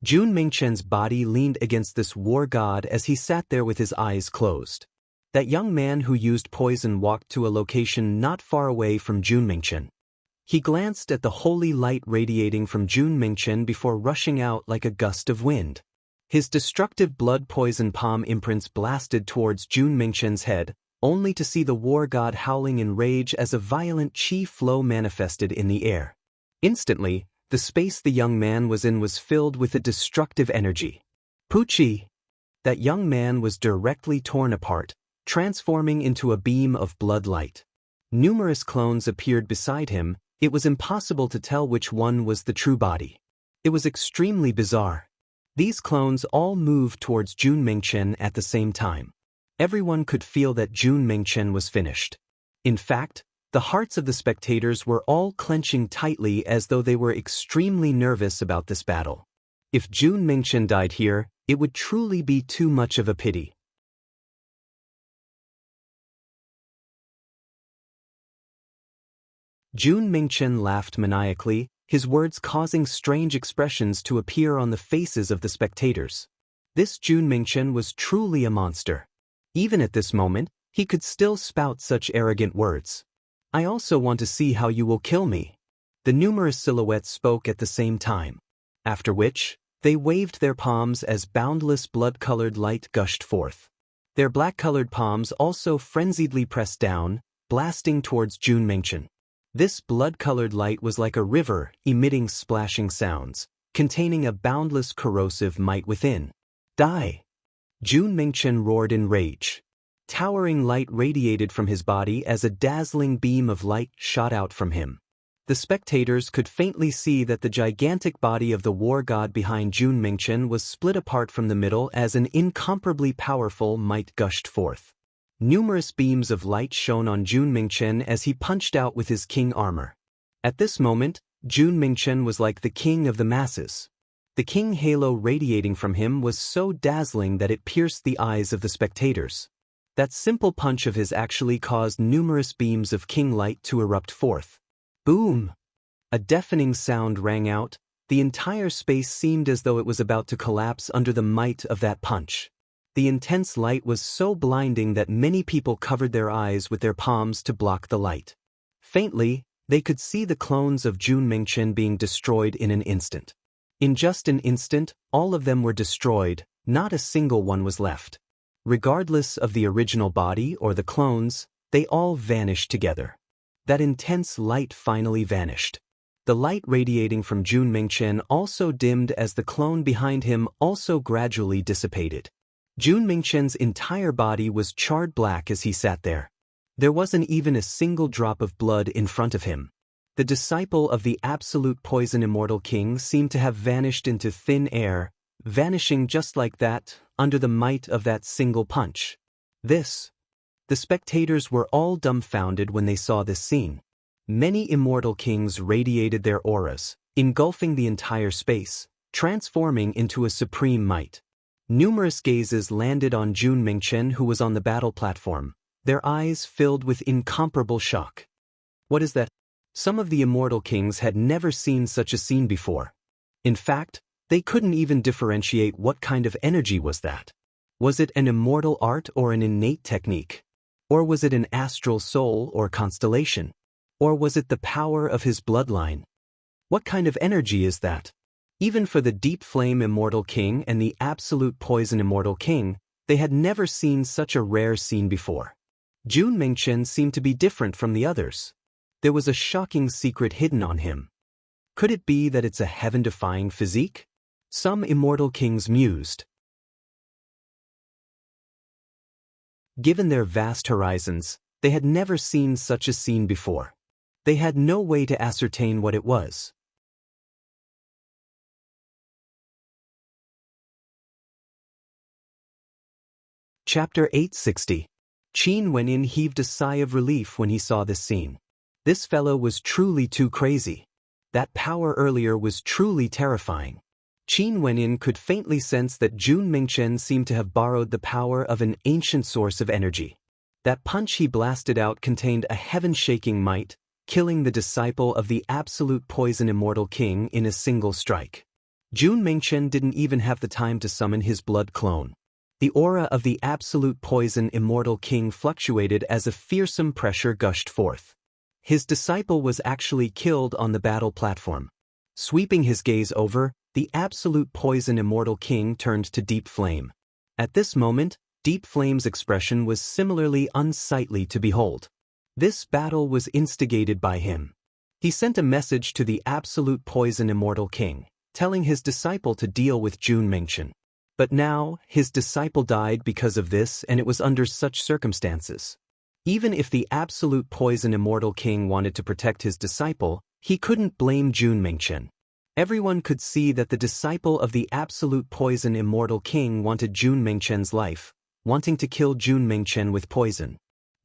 Jun Mingchen's body leaned against this war god as he sat there with his eyes closed. That young man who used poison walked to a location not far away from Jun Mingchen. He glanced at the holy light radiating from Jun Mingchen before rushing out like a gust of wind. His destructive blood poison palm imprints blasted towards Jun Mingchen's head, only to see the war god howling in rage as a violent qi flow manifested in the air. Instantly, the space the young man was in was filled with a destructive energy. Puchi! That young man was directly torn apart, transforming into a beam of blood light. Numerous clones appeared beside him. It was impossible to tell which one was the true body. It was extremely bizarre. These clones all moved towards Jun Mingchen at the same time. Everyone could feel that Jun Mingchen was finished. In fact, the hearts of the spectators were all clenching tightly as though they were extremely nervous about this battle. If Jun Mingchen died here, it would truly be too much of a pity. Jun Mingchen laughed maniacally, his words causing strange expressions to appear on the faces of the spectators. This Jun Mingchen was truly a monster. Even at this moment, he could still spout such arrogant words. I also want to see how you will kill me. The numerous silhouettes spoke at the same time. After which, they waved their palms as boundless blood-colored light gushed forth. Their black-colored palms also frenziedly pressed down, blasting towards Jun Mingchen. This blood-colored light was like a river, emitting splashing sounds, containing a boundless corrosive might within. Die! Jun Mingchen roared in rage. Towering light radiated from his body as a dazzling beam of light shot out from him. The spectators could faintly see that the gigantic body of the war god behind Jun Mingchen was split apart from the middle as an incomparably powerful might gushed forth. Numerous beams of light shone on Jun Mingchen as he punched out with his king armor. At this moment, Jun Mingchen was like the king of the masses. The king halo radiating from him was so dazzling that it pierced the eyes of the spectators. That simple punch of his actually caused numerous beams of king light to erupt forth. Boom! A deafening sound rang out. The entire space seemed as though it was about to collapse under the might of that punch. The intense light was so blinding that many people covered their eyes with their palms to block the light. Faintly, they could see the clones of Jun Mingchen being destroyed in an instant. In just an instant, all of them were destroyed, not a single one was left. Regardless of the original body or the clones, they all vanished together. That intense light finally vanished. The light radiating from Jun Mingchen also dimmed as the clone behind him also gradually dissipated. Jun Mingchen's entire body was charred black as he sat there. There wasn't even a single drop of blood in front of him. The disciple of the absolute poison immortal king seemed to have vanished into thin air, vanishing just like that, under the might of that single punch. The spectators were all dumbfounded when they saw this scene. Many immortal kings radiated their auras, engulfing the entire space, transforming into a supreme might. Numerous gazes landed on Jun Mingchen, who was on the battle platform, their eyes filled with incomparable shock. What is that? Some of the immortal kings had never seen such a scene before. In fact, they couldn't even differentiate what kind of energy was that. Was it an immortal art or an innate technique? Or was it an astral soul or constellation? Or was it the power of his bloodline? What kind of energy is that? Even for the deep flame immortal king and the absolute poison immortal king, they had never seen such a rare scene before. Jun Mingchen seemed to be different from the others. There was a shocking secret hidden on him. Could it be that it's a heaven-defying physique? Some immortal kings mused. Given their vast horizons, they had never seen such a scene before. They had no way to ascertain what it was. Chapter 860. Qin Wenyin heaved a sigh of relief when he saw this scene. This fellow was truly too crazy. That power earlier was truly terrifying. Qin Wenyin could faintly sense that Jun Mingchen seemed to have borrowed the power of an ancient source of energy. That punch he blasted out contained a heaven-shaking might, killing the disciple of the absolute poison immortal king in a single strike. Jun Mingchen didn't even have the time to summon his blood clone. The aura of the absolute poison immortal king fluctuated as a fearsome pressure gushed forth. His disciple was actually killed on the battle platform. Sweeping his gaze over, the absolute poison immortal king turned to Deep Flame. At this moment, Deep Flame's expression was similarly unsightly to behold. This battle was instigated by him. He sent a message to the absolute poison immortal king, telling his disciple to deal with Jun Mingchen. But now, his disciple died because of this, and it was under such circumstances. Even if the absolute poison immortal king wanted to protect his disciple, he couldn't blame Jun Mingchen. Everyone could see that the disciple of the absolute poison immortal king wanted Jun Mingchen's life, wanting to kill Jun Mingchen with poison.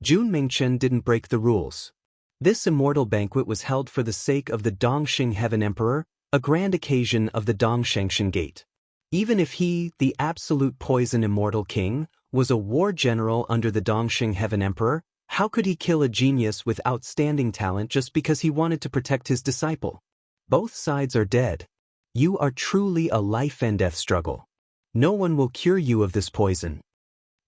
Jun Mingchen didn't break the rules. This immortal banquet was held for the sake of the Dongxing Heaven Emperor, a grand occasion of the Dongshengxian Gate. Even if he, the absolute poison immortal king, was a war general under the Dongxing Heaven Emperor, how could he kill a genius with outstanding talent just because he wanted to protect his disciple? Both sides are dead. You are truly a life-and-death struggle. No one will cure you of this poison.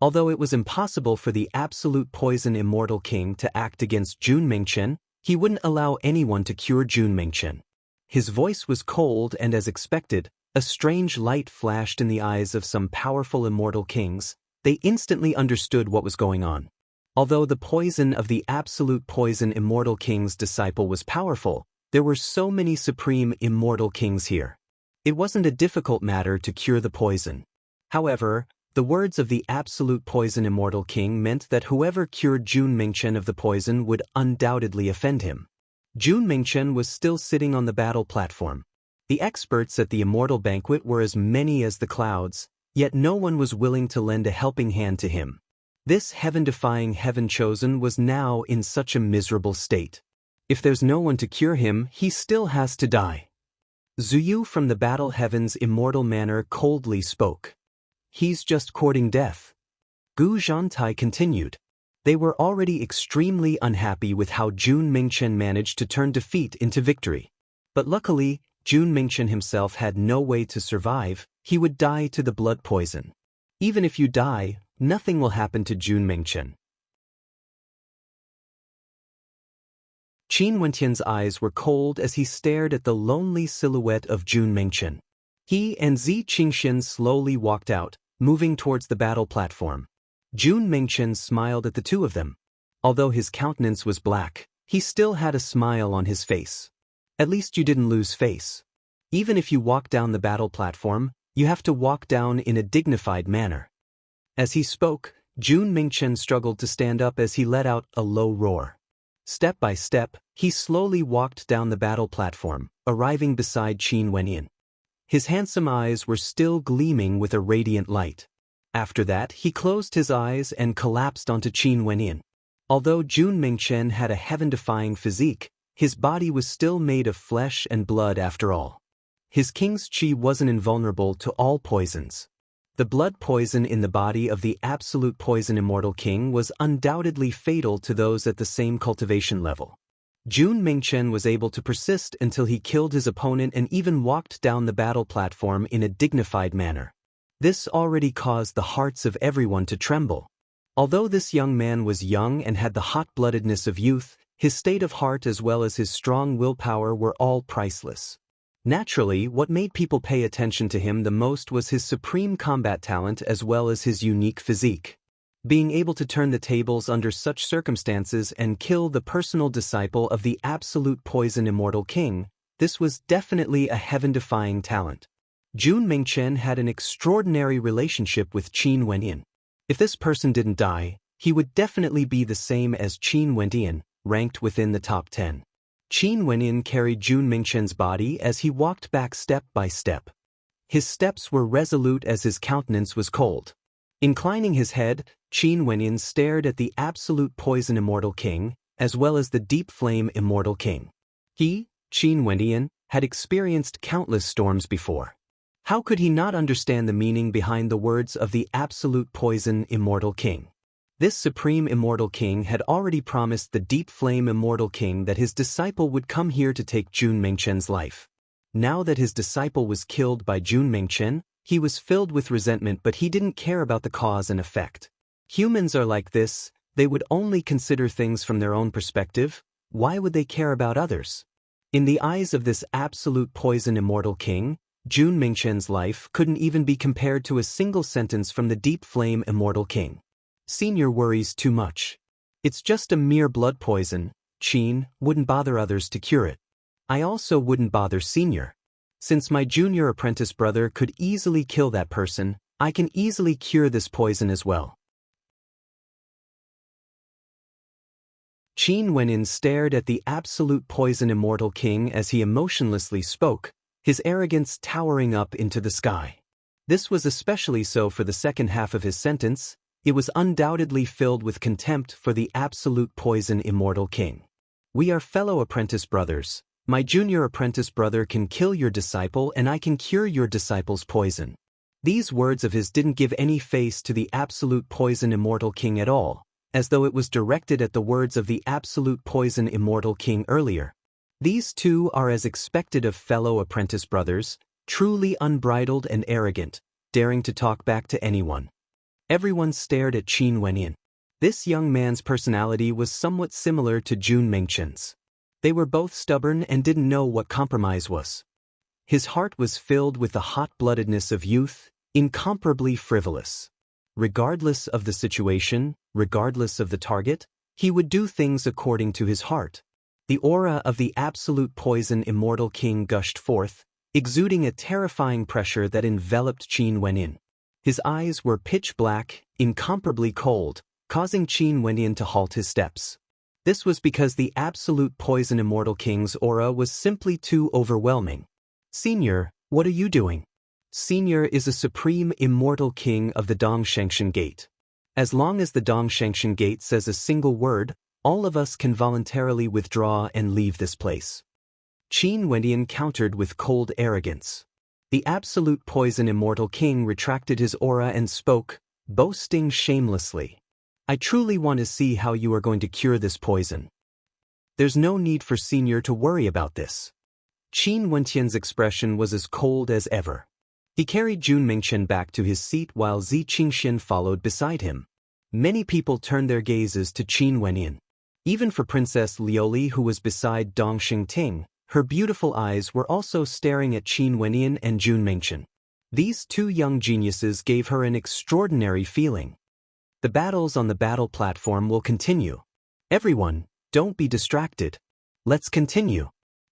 Although it was impossible for the absolute poison immortal king to act against Jun Mingchen, he wouldn't allow anyone to cure Jun Mingchen. His voice was cold, and as expected, a strange light flashed in the eyes of some powerful immortal kings. They instantly understood what was going on. Although the poison of the absolute poison immortal king's disciple was powerful, there were so many supreme immortal kings here. It wasn't a difficult matter to cure the poison. However, the words of the absolute poison immortal king meant that whoever cured Jun Mingchen of the poison would undoubtedly offend him. Jun Mingchen was still sitting on the battle platform. The experts at the immortal banquet were as many as the clouds, yet no one was willing to lend a helping hand to him. This heaven-defying heaven-chosen was now in such a miserable state. If there's no one to cure him, he still has to die. Zuyu from the battle heaven's immortal manor coldly spoke. He's just courting death. Gu Zhantai continued. They were already extremely unhappy with how Jun Mingchen managed to turn defeat into victory. But luckily, Jun Mingchen himself had no way to survive. He would die to the blood poison. Even if you die, nothing will happen to Jun Mingchen. Qin Wentian's eyes were cold as he stared at the lonely silhouette of Jun Mingchen. He and Zi Qingxian slowly walked out, moving towards the battle platform. Jun Mingchen smiled at the two of them. Although his countenance was black, he still had a smile on his face. At least you didn't lose face. Even if you walk down the battle platform, you have to walk down in a dignified manner. As he spoke, Jun Mingchen struggled to stand up as he let out a low roar. Step by step, he slowly walked down the battle platform, arriving beside Qin Wenyin. His handsome eyes were still gleaming with a radiant light. After that, he closed his eyes and collapsed onto Qin Wenyin. Although Jun Mingchen had a heaven-defying physique, his body was still made of flesh and blood after all. His king's qi wasn't invulnerable to all poisons. The blood poison in the body of the absolute poison immortal king was undoubtedly fatal to those at the same cultivation level. Jun Mingchen was able to persist until he killed his opponent and even walked down the battle platform in a dignified manner. This already caused the hearts of everyone to tremble. Although this young man was young and had the hot-bloodedness of youth, his state of heart as well as his strong willpower were all priceless. Naturally, what made people pay attention to him the most was his supreme combat talent as well as his unique physique. Being able to turn the tables under such circumstances and kill the personal disciple of the absolute poison immortal king, this was definitely a heaven-defying talent. Jun Mingchen had an extraordinary relationship with Qin Wenyan. If this person didn't die, he would definitely be the same as Qin Wenyan, ranked within the top 10. Qin Wenyan carried Jun Mingchen's body as he walked back step by step. His steps were resolute as his countenance was cold. Inclining his head, Qin Wenyan stared at the absolute poison immortal king, as well as the deep flame immortal king. He, Qin Wenyan, had experienced countless storms before. How could he not understand the meaning behind the words of the absolute poison immortal king? This supreme immortal king had already promised the deep flame immortal king that his disciple would come here to take Jun Mingchen's life. Now that his disciple was killed by Jun Mingchen, he was filled with resentment, but he didn't care about the cause and effect. Humans are like this, they would only consider things from their own perspective. Why would they care about others? In the eyes of this absolute poison immortal king, Jun Mingchen's life couldn't even be compared to a single sentence from the deep flame immortal king. Senior worries too much. It's just a mere blood poison. Qin wouldn't bother others to cure it. I also wouldn't bother Senior. Since my junior apprentice brother could easily kill that person, I can easily cure this poison as well. Qin Wenyan stared at the absolute poison immortal king as he emotionlessly spoke, his arrogance towering up into the sky. This was especially so for the second half of his sentence. It was undoubtedly filled with contempt for the absolute poison immortal king. We are fellow apprentice brothers. My junior apprentice brother can kill your disciple and I can cure your disciple's poison. These words of his didn't give any face to the absolute poison immortal king at all, as though it was directed at the words of the absolute poison immortal king earlier. These two are as expected of fellow apprentice brothers, truly unbridled and arrogant, daring to talk back to anyone. Everyone stared at Qin Wenyan. This young man's personality was somewhat similar to Jun Mingchen's. They were both stubborn and didn't know what compromise was. His heart was filled with the hot-bloodedness of youth, incomparably frivolous. Regardless of the situation, regardless of the target, he would do things according to his heart. The aura of the absolute poison immortal king gushed forth, exuding a terrifying pressure that enveloped Qin Wenyan. His eyes were pitch black, incomparably cold, causing Qin Wenyan to halt his steps. This was because the absolute poison immortal king's aura was simply too overwhelming. Senior, what are you doing? Senior is a supreme immortal king of the Dongshengshan Gate. As long as the Dongshengshan Gate says a single word, all of us can voluntarily withdraw and leave this place. Qin Wenyan countered with cold arrogance. The absolute poison immortal king retracted his aura and spoke, boasting shamelessly. I truly want to see how you are going to cure this poison. There's no need for Senior to worry about this. Qin Wenyan's expression was as cold as ever. He carried Jun Mingchen back to his seat while Zi Qingxian followed beside him. Many people turned their gazes to Qin Wenyan. Even for Princess Lioli, who was beside Dong Xingting, her beautiful eyes were also staring at Qin Wenyan and Jun Mingchen. These two young geniuses gave her an extraordinary feeling. The battles on the battle platform will continue. Everyone, don't be distracted. Let's continue.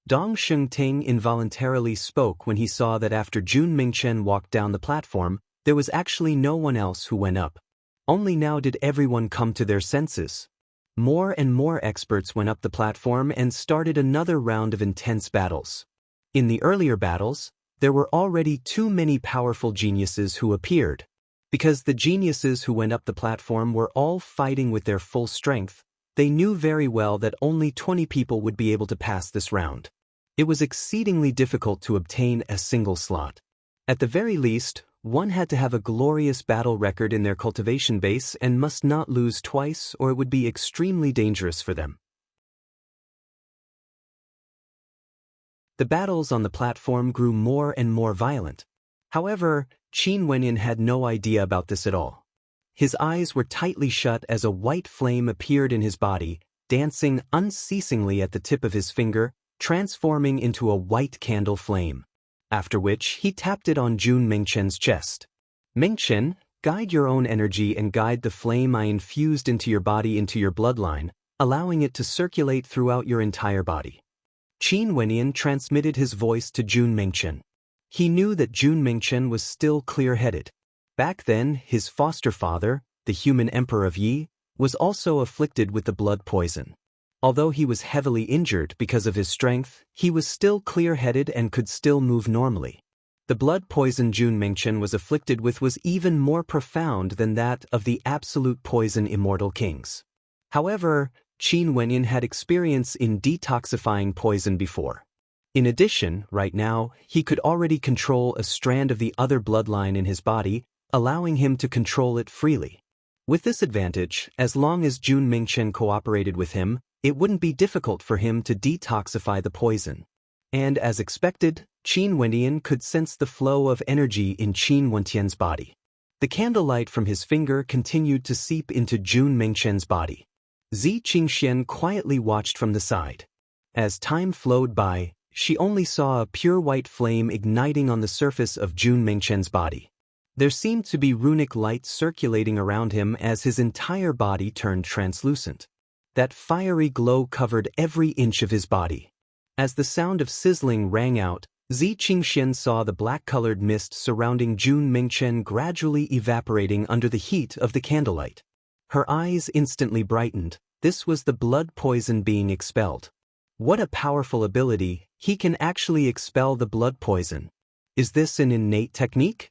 Dong Xingting involuntarily spoke when he saw that after Jun Mingchen walked down the platform, there was actually no one else who went up. Only now did everyone come to their senses. More and more experts went up the platform and started another round of intense battles. In the earlier battles, there were already too many powerful geniuses who appeared. Because the geniuses who went up the platform were all fighting with their full strength, they knew very well that only 20 people would be able to pass this round. It was exceedingly difficult to obtain a single slot. At the very least, one had to have a glorious battle record in their cultivation base and must not lose twice, or it would be extremely dangerous for them. The battles on the platform grew more and more violent. However, Qin Wenyan had no idea about this at all. His eyes were tightly shut as a white flame appeared in his body, dancing unceasingly at the tip of his finger, transforming into a white candle flame. After which he tapped it on Jun Mingchen's chest. Mingchen, Guide your own energy and guide the flame I infused into your body into your bloodline, allowing it to circulate throughout your entire body. Qin Wenyan transmitted his voice to Jun Mingchen. He knew that Jun Mingchen was still clear-headed. Back then, his foster father, the human emperor of Yi, was also afflicted with the blood poison. Although he was heavily injured because of his strength, he was still clear-headed and could still move normally. The blood poison Jun Mingchen was afflicted with was even more profound than that of the absolute poison immortal kings. However, Qin Wenyan had experience in detoxifying poison before. In addition, right now, he could already control a strand of the other bloodline in his body, allowing him to control it freely. With this advantage, as long as Jun Mingchen cooperated with him, it wouldn't be difficult for him to detoxify the poison. And as expected, Qin Wenyan could sense the flow of energy in Qin Wentian's body. The candlelight from his finger continued to seep into Jun Mingchen's body. Zi Qingxian quietly watched from the side. As time flowed by, she only saw a pure white flame igniting on the surface of Jun Mingchen's body. There seemed to be runic light circulating around him as his entire body turned translucent. That fiery glow covered every inch of his body. As the sound of sizzling rang out, Zi Qingxian saw the black-colored mist surrounding Jun Mingchen gradually evaporating under the heat of the candlelight. Her eyes instantly brightened. This was the blood poison being expelled. What a powerful ability, he can actually expel the blood poison. Is this an innate technique?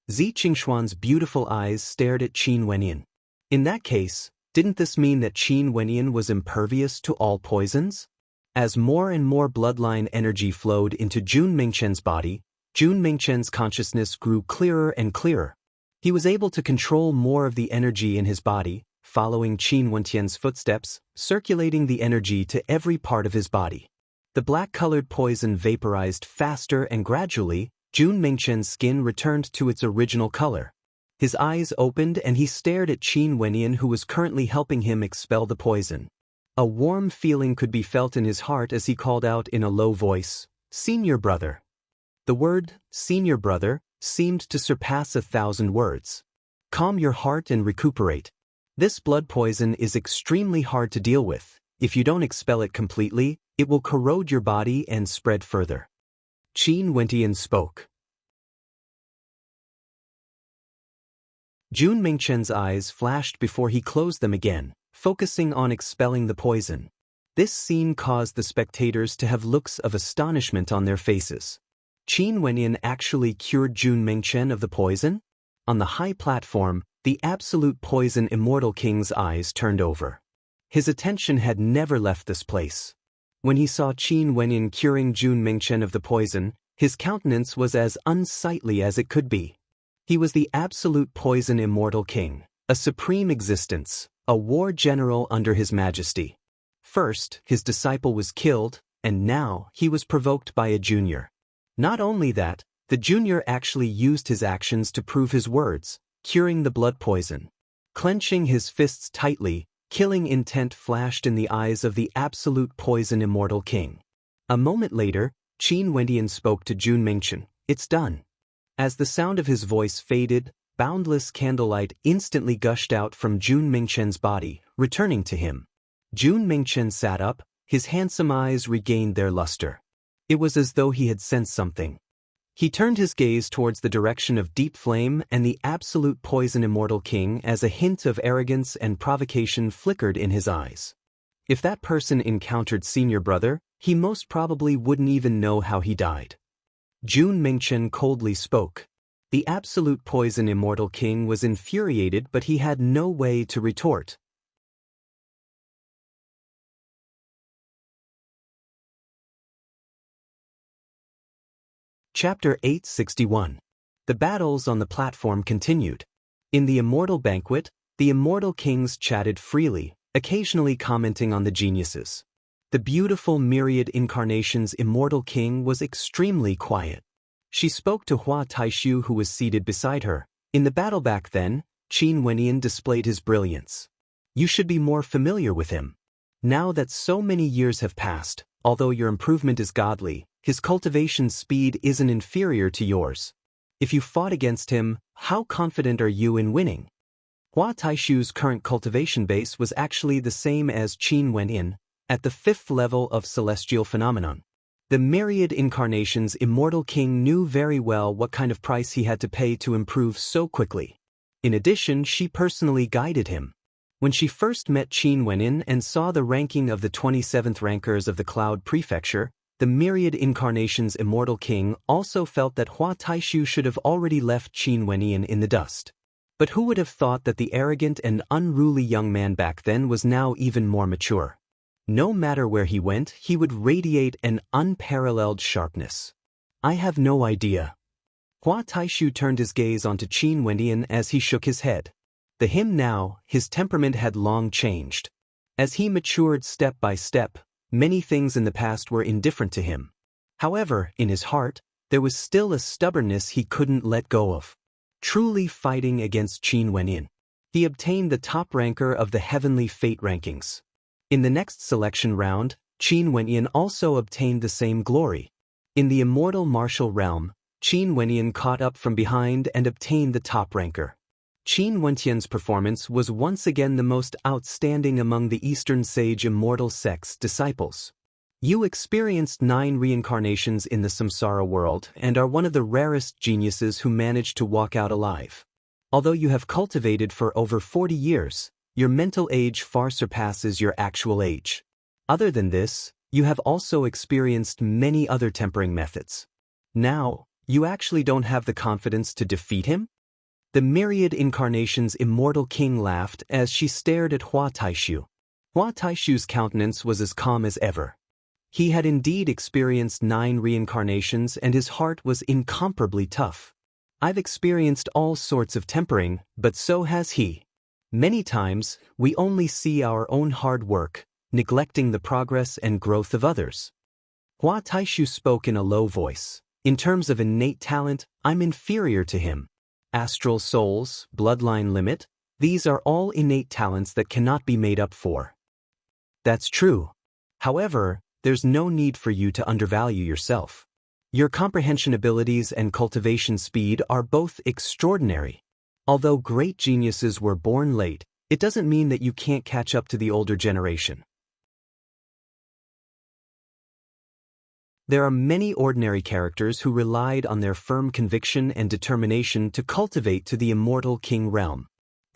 Zi Qingshuan's beautiful eyes stared at Qin Wenyan. In that case, didn't this mean that Qin Wenyan was impervious to all poisons? As more and more bloodline energy flowed into Jun Mingchen's body, Jun Mingchen's consciousness grew clearer and clearer. He was able to control more of the energy in his body, following Qin Wentian's footsteps, circulating the energy to every part of his body. The black-colored poison vaporized faster and gradually, Jun Mingchen's skin returned to its original color. His eyes opened and he stared at Qin Wenyan, who was currently helping him expel the poison. A warm feeling could be felt in his heart as he called out in a low voice, "Senior brother." The word, "senior brother," seemed to surpass 1,000 words. Calm your heart and recuperate. This blood poison is extremely hard to deal with. If you don't expel it completely, it will corrode your body and spread further. Qin Wentian spoke. Jun Mingchen's eyes flashed before he closed them again, focusing on expelling the poison. This scene caused the spectators to have looks of astonishment on their faces. Qin Wenyan actually cured Jun Mingchen of the poison? On the high platform, the absolute poison immortal king's eyes turned over. His attention had never left this place. When he saw Qin Wenyan curing Jun Mingchen of the poison, his countenance was as unsightly as it could be. He was the absolute poison immortal king, a supreme existence, a war general under his majesty. First, his disciple was killed, and now he was provoked by a junior. Not only that, the junior actually used his actions to prove his words, curing the blood poison. Clenching his fists tightly, killing intent flashed in the eyes of the absolute poison immortal king. A moment later, Qin Wentian spoke to Jun Mingchen, "It's done." As the sound of his voice faded, boundless candlelight instantly gushed out from Jun Mingchen's body, returning to him. Jun Mingchen sat up, his handsome eyes regained their luster. It was as though he had sensed something. He turned his gaze towards the direction of deep flame and the absolute poison immortal king as a hint of arrogance and provocation flickered in his eyes. If that person encountered senior brother, he most probably wouldn't even know how he died. Jun Mingchen coldly spoke. The absolute poison immortal king was infuriated, but he had no way to retort. Chapter 861. The battles on the platform continued. In the immortal banquet, the immortal kings chatted freely, occasionally commenting on the geniuses. The beautiful myriad incarnations immortal king was extremely quiet. She spoke to Hua Taishu, who was seated beside her. In the battle back then, Qin Wenyan displayed his brilliance. You should be more familiar with him. Now that so many years have passed, although your improvement is godly, his cultivation speed isn't inferior to yours. If you fought against him, how confident are you in winning? Hua Taishu's current cultivation base was actually the same as Qin Wenyin, at the 5th level of celestial phenomenon. The myriad incarnations immortal king knew very well what kind of price he had to pay to improve so quickly. In addition, she personally guided him. When she first met Qin Wenyin and saw the ranking of the 27th rankers of the Cloud Prefecture, the myriad incarnations immortal king also felt that Hua Taishu should have already left Qin Wenyin in the dust. But who would have thought that the arrogant and unruly young man back then was now even more mature? No matter where he went, he would radiate an unparalleled sharpness. I have no idea. Hua Taishu turned his gaze onto Qin Wenyin as he shook his head. To him now, his temperament had long changed. As he matured step by step, many things in the past were indifferent to him. However, in his heart, there was still a stubbornness he couldn't let go of. Truly fighting against Qin Wenyin, he obtained the top ranker of the Heavenly Fate rankings. In the next selection round, Qin Wenyin also obtained the same glory. In the immortal martial realm, Qin Wenyin caught up from behind and obtained the top ranker. Qin Wenyan's performance was once again the most outstanding among the Eastern Sage Immortal Sect's disciples. You experienced 9 reincarnations in the samsara world and are one of the rarest geniuses who managed to walk out alive. Although you have cultivated for over 40 years, your mental age far surpasses your actual age. Other than this, you have also experienced many other tempering methods. Now, you actually don't have the confidence to defeat him? The myriad incarnations immortal king laughed as she stared at Hua Taishu. Hua Taishu's countenance was as calm as ever. He had indeed experienced 9 reincarnations and his heart was incomparably tough. I've experienced all sorts of tempering, but so has he. Many times, we only see our own hard work, neglecting the progress and growth of others. Hua Taishu spoke in a low voice. In terms of innate talent, I'm inferior to him. Astral souls, bloodline limit, these are all innate talents that cannot be made up for. That's true. However, there's no need for you to undervalue yourself. Your comprehension abilities and cultivation speed are both extraordinary. Although great geniuses were born late, it doesn't mean that you can't catch up to the older generation. There are many ordinary characters who relied on their firm conviction and determination to cultivate to the immortal king realm.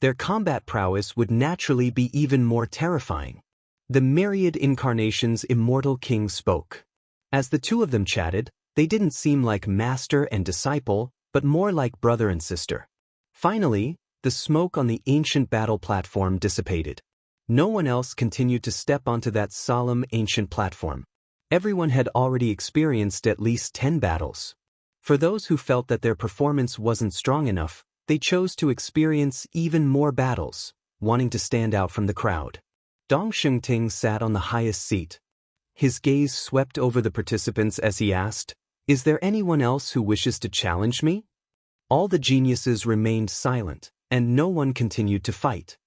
Their combat prowess would naturally be even more terrifying. The myriad incarnations immortal king spoke. As the two of them chatted, they didn't seem like master and disciple, but more like brother and sister. Finally, the smoke on the ancient battle platform dissipated. No one else continued to step onto that solemn ancient platform. Everyone had already experienced at least 10 battles. For those who felt that their performance wasn't strong enough, they chose to experience even more battles, wanting to stand out from the crowd. Dong Shengting sat on the highest seat. His gaze swept over the participants as he asked, "Is there anyone else who wishes to challenge me?" All the geniuses remained silent, and no one continued to fight.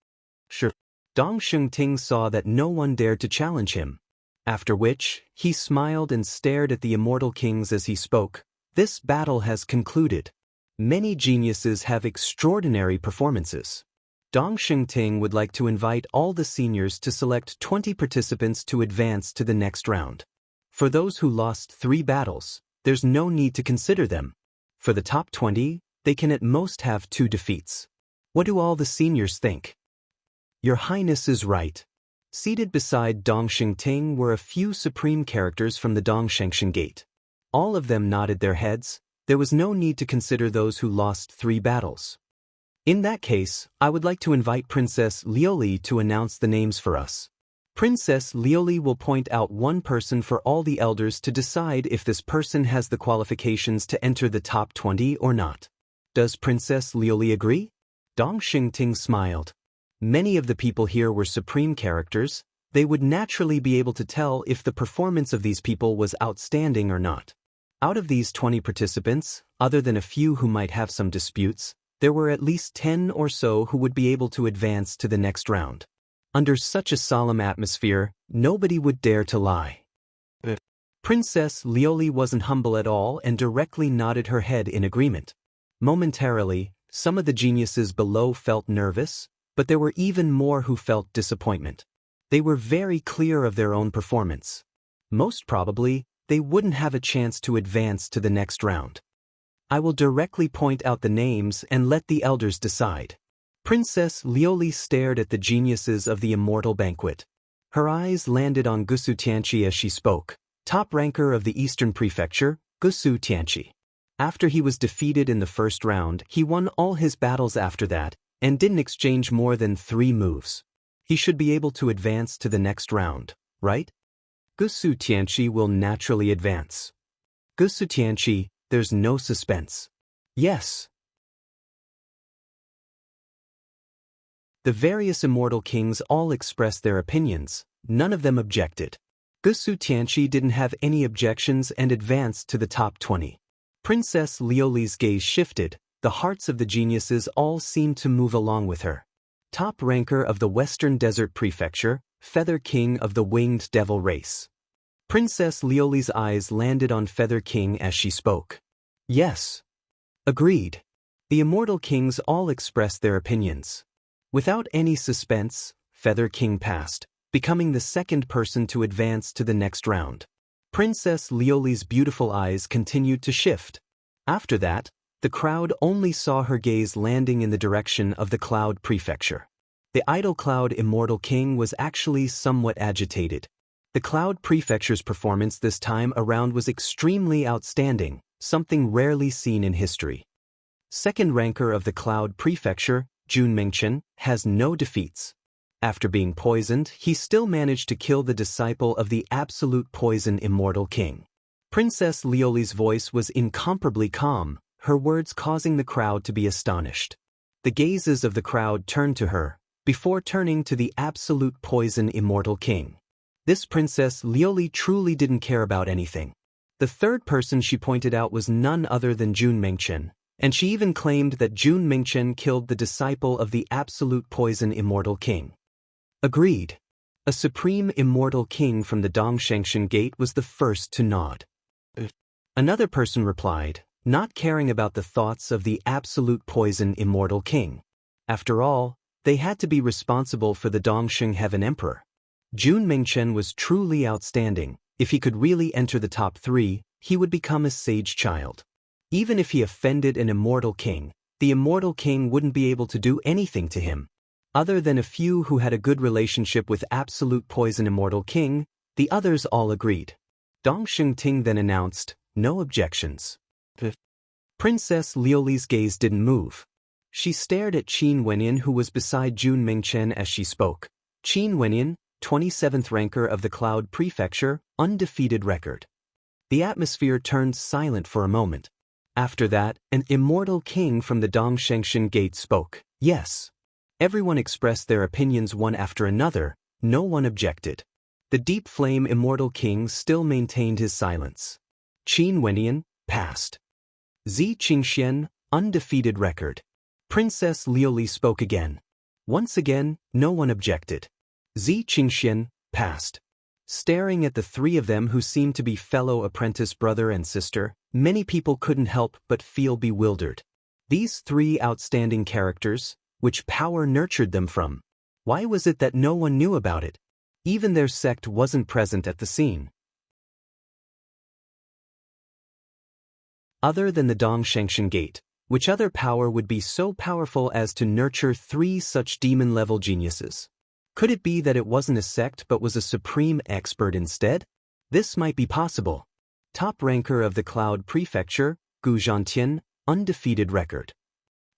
Sure. Dong Shengting saw that no one dared to challenge him. After which, he smiled and stared at the immortal kings as he spoke. This battle has concluded. Many geniuses have extraordinary performances. Dong Shengting would like to invite all the seniors to select 20 participants to advance to the next round. For those who lost 3 battles, there's no need to consider them. For the top 20, they can at most have 2 defeats. What do all the seniors think? Your Highness is right. Seated beside Dong Shengting were a few supreme characters from the Dong Shengshen Gate. All of them nodded their heads. There was no need to consider those who lost 3 battles. In that case, I would like to invite Princess Lioli to announce the names for us. Princess Lioli will point out one person for all the elders to decide if this person has the qualifications to enter the top 20 or not. Does Princess Lioli agree? Dong Shengting smiled. Many of the people here were supreme characters. They would naturally be able to tell if the performance of these people was outstanding or not. Out of these 20 participants, other than a few who might have some disputes, there were at least 10 or so who would be able to advance to the next round. Under such a solemn atmosphere, nobody would dare to lie. Princess Lioli wasn't humble at all and directly nodded her head in agreement. Momentarily, some of the geniuses below felt nervous, but there were even more who felt disappointment. They were very clear of their own performance. Most probably, they wouldn't have a chance to advance to the next round. I will directly point out the names and let the elders decide. Princess Lioli stared at the geniuses of the immortal banquet. Her eyes landed on Gusu Tianqi as she spoke, top ranker of the Eastern Prefecture, Gusu Tianqi. After he was defeated in the first round, he won all his battles after that, and didn't exchange more than 3 moves. He should be able to advance to the next round, right? Gusu Tianqi will naturally advance. Gusu Tianqi, there's no suspense. Yes. The various immortal kings all expressed their opinions, none of them objected. Gusu Tianqi didn't have any objections and advanced to the top 20. Princess Lioli's gaze shifted, the hearts of the geniuses all seemed to move along with her. Top ranker of the Western Desert Prefecture, Feather King of the Winged Devil Race. Princess Lioli's eyes landed on Feather King as she spoke. Yes. Agreed. The immortal kings all expressed their opinions. Without any suspense, Feather King passed, becoming the second person to advance to the next round. Princess Lioli's beautiful eyes continued to shift. After that, the crowd only saw her gaze landing in the direction of the Cloud Prefecture. The Idle Cloud Immortal King was actually somewhat agitated. The Cloud Prefecture's performance this time around was extremely outstanding, something rarely seen in history. Second ranker of the Cloud Prefecture, Jun Mingchen, has no defeats. After being poisoned, he still managed to kill the disciple of the Absolute Poison Immortal King. Princess Lioli's voice was incomparably calm, her words causing the crowd to be astonished. The gazes of the crowd turned to her, before turning to the Absolute Poison Immortal King. This Princess Lioli truly didn't care about anything. The third person she pointed out was none other than Jun Mingchen, and she even claimed that Jun Mingchen killed the disciple of the Absolute Poison Immortal King. Agreed. A supreme immortal king from the Dongshengshan Gate was the first to nod. Another person replied, not caring about the thoughts of the Absolute Poison Immortal King. After all, they had to be responsible for the Dongsheng Heaven Emperor. Jun Mingchen was truly outstanding. If he could really enter the top 3, he would become a sage child. Even if he offended an immortal king, the immortal king wouldn't be able to do anything to him. Other than a few who had a good relationship with Absolute Poison Immortal King, the others all agreed. Dongsheng Ting then announced, no objections. Princess Lioli's gaze didn't move. She stared at Qin Wenyin, who was beside Jun Mingchen as she spoke. Qin Wenyin, 27th ranker of the Cloud Prefecture, undefeated record. The atmosphere turned silent for a moment. After that, an immortal king from the Dongshengshan Gate spoke. Yes. Everyone expressed their opinions one after another, no one objected. The Deep Flame Immortal King still maintained his silence. Qin Wenyan, passed. Zi Qingxian, undefeated record. Princess Lioli spoke again. Once again, no one objected. Zi Qingxian, passed. Staring at the 3 of them who seemed to be fellow apprentice brother and sister, many people couldn't help but feel bewildered. These 3 outstanding characters, which power nurtured them from? Why was it that no one knew about it? Even their sect wasn't present at the scene. Other than the Dongshengshan Gate, which other power would be so powerful as to nurture 3 such demon-level geniuses? Could it be that it wasn't a sect but was a supreme expert instead? This might be possible. Top ranker of the Cloud Prefecture, Gu Zhantian, undefeated record.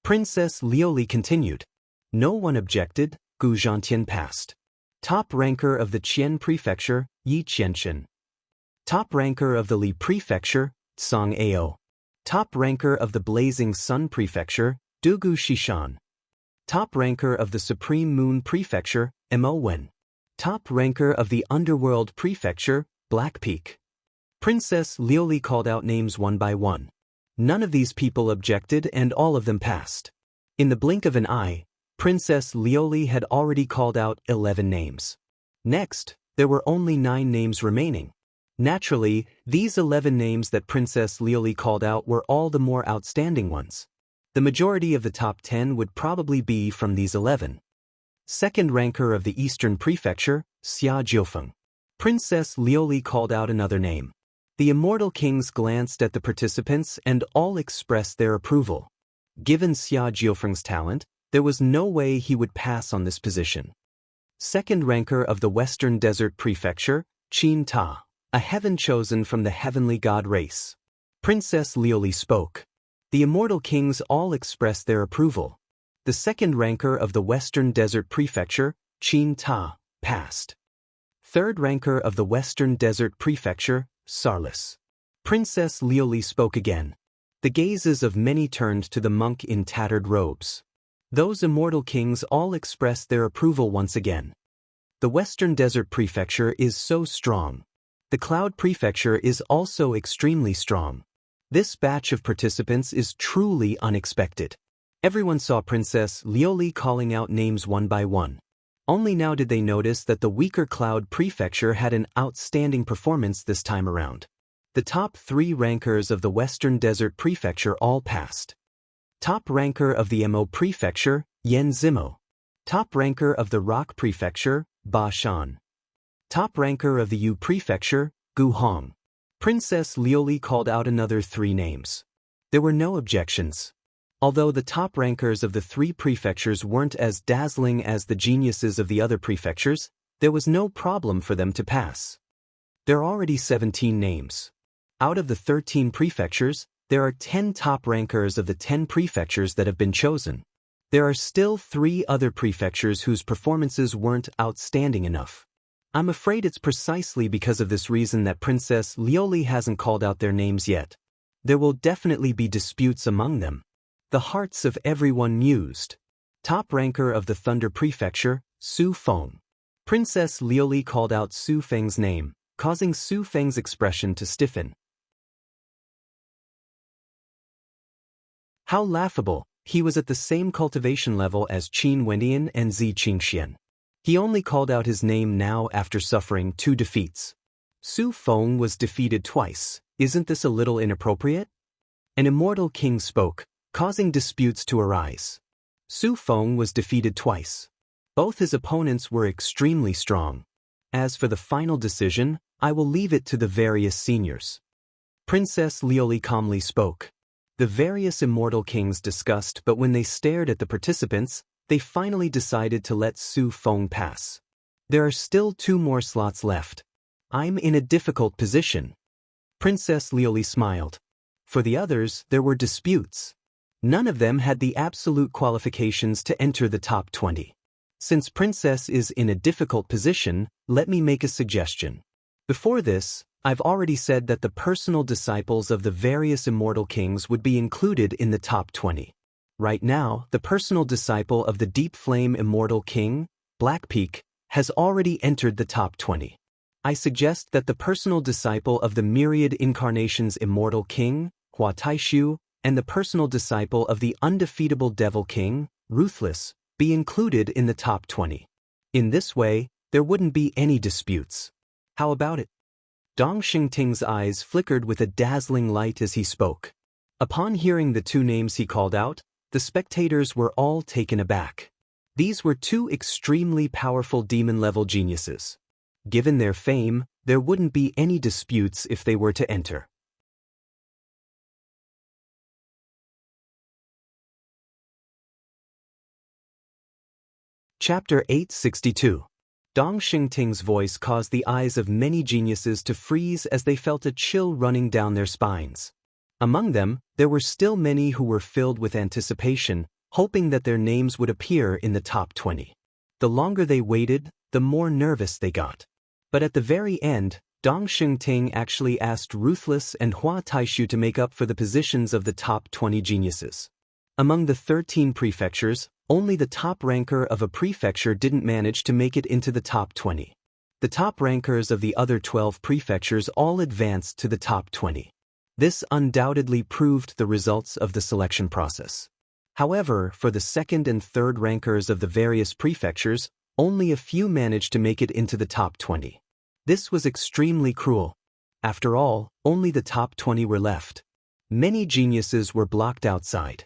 Princess Lioli continued. No one objected, Gu Zhantian passed. Top ranker of the Qian Prefecture, Yi Qianshan. Top ranker of the Li Prefecture, Song Ao. Top ranker of the Blazing Sun Prefecture, Dugu Shishan. Top ranker of the Supreme Moon Prefecture, Mo Wen. Top ranker of the Underworld Prefecture, Black Peak. Princess Lioli called out names one by one. None of these people objected and all of them passed. In the blink of an eye, Princess Lioli had already called out 11 names. Next, there were only 9 names remaining. Naturally, these 11 names that Princess Lioli called out were all the more outstanding ones. The majority of the top 10 would probably be from these 11. Second ranker of the Eastern Prefecture, Xia Jiufeng. Princess Liuli called out another name. The immortal kings glanced at the participants and all expressed their approval. Given Xia Jiufeng's talent, there was no way he would pass on this position. Second ranker of the Western Desert Prefecture, Qin Ta, a heaven chosen from the heavenly god race. Princess Liuli spoke. The immortal kings all expressed their approval. The second ranker of the Western Desert Prefecture, Qin Ta, passed. Third ranker of the Western Desert Prefecture, Sarlis. Princess Liuli spoke again. The gazes of many turned to the monk in tattered robes. Those immortal kings all expressed their approval once again. The Western Desert Prefecture is so strong. The Cloud Prefecture is also extremely strong. This batch of participants is truly unexpected. Everyone saw Princess Liuli calling out names one by one. Only now did they notice that the weaker Cloud Prefecture had an outstanding performance this time around. The top 3 rankers of the Western Desert Prefecture all passed. Top ranker of the Mo Prefecture, Yan Zimo. Top ranker of the Rock Prefecture, Ba Shan. Top ranker of the Yu Prefecture, Gu Hong. Princess Liuli called out another 3 names. There were no objections. Although the top rankers of the 3 prefectures weren't as dazzling as the geniuses of the other prefectures, there was no problem for them to pass. There are already 17 names. Out of the 13 prefectures, there are 10 top rankers of the 10 prefectures that have been chosen. There are still 3 other prefectures whose performances weren't outstanding enough. I'm afraid it's precisely because of this reason that Princess Liuli hasn't called out their names yet. There will definitely be disputes among them. The hearts of everyone mused. Top ranker of the Thunder Prefecture, Su Feng. Princess Liuli called out Su Feng's name, causing Su Feng's expression to stiffen. How laughable! He was at the same cultivation level as Qin Wendian and Zi Qingxian. He only called out his name now after suffering 2 defeats. Su Feng was defeated twice. Isn't this a little inappropriate? An immortal king spoke, causing disputes to arise. Su Feng was defeated twice. Both his opponents were extremely strong. As for the final decision, I will leave it to the various seniors. Princess Liuli calmly spoke. The various immortal kings discussed, but when they stared at the participants, they finally decided to let Su Feng pass. There are still 2 more slots left. I'm in a difficult position. Princess Liuli smiled. For the others, there were disputes. None of them had the absolute qualifications to enter the top 20. Since Princess is in a difficult position, let me make a suggestion. Before this, I've already said that the personal disciples of the various immortal kings would be included in the top 20. Right now, the personal disciple of the Deep Flame Immortal King, Black Peak, has already entered the top 20. I suggest that the personal disciple of the Myriad Incarnations Immortal King, Hua Taishu, and the personal disciple of the undefeatable Devil King, Ruthless, be included in the top 20. In this way, there wouldn't be any disputes. How about it? Dong Xingting's eyes flickered with a dazzling light as he spoke. Upon hearing the 2 names he called out, the spectators were all taken aback. These were 2 extremely powerful demon-level geniuses. Given their fame, there wouldn't be any disputes if they were to enter. Chapter 862. Dong Xingting's voice caused the eyes of many geniuses to freeze as they felt a chill running down their spines. Among them, there were still many who were filled with anticipation, hoping that their names would appear in the top 20. The longer they waited, the more nervous they got. But at the very end, Dong Xingting actually asked Ruthless and Hua Taishu to make up for the positions of the top 20 geniuses. Among the 13 prefectures, only the top ranker of a prefecture didn't manage to make it into the top 20. The top rankers of the other 12 prefectures all advanced to the top 20. This undoubtedly proved the results of the selection process. However, for the second and third rankers of the various prefectures, only a few managed to make it into the top 20. This was extremely cruel. After all, only the top 20 were left. Many geniuses were blocked outside.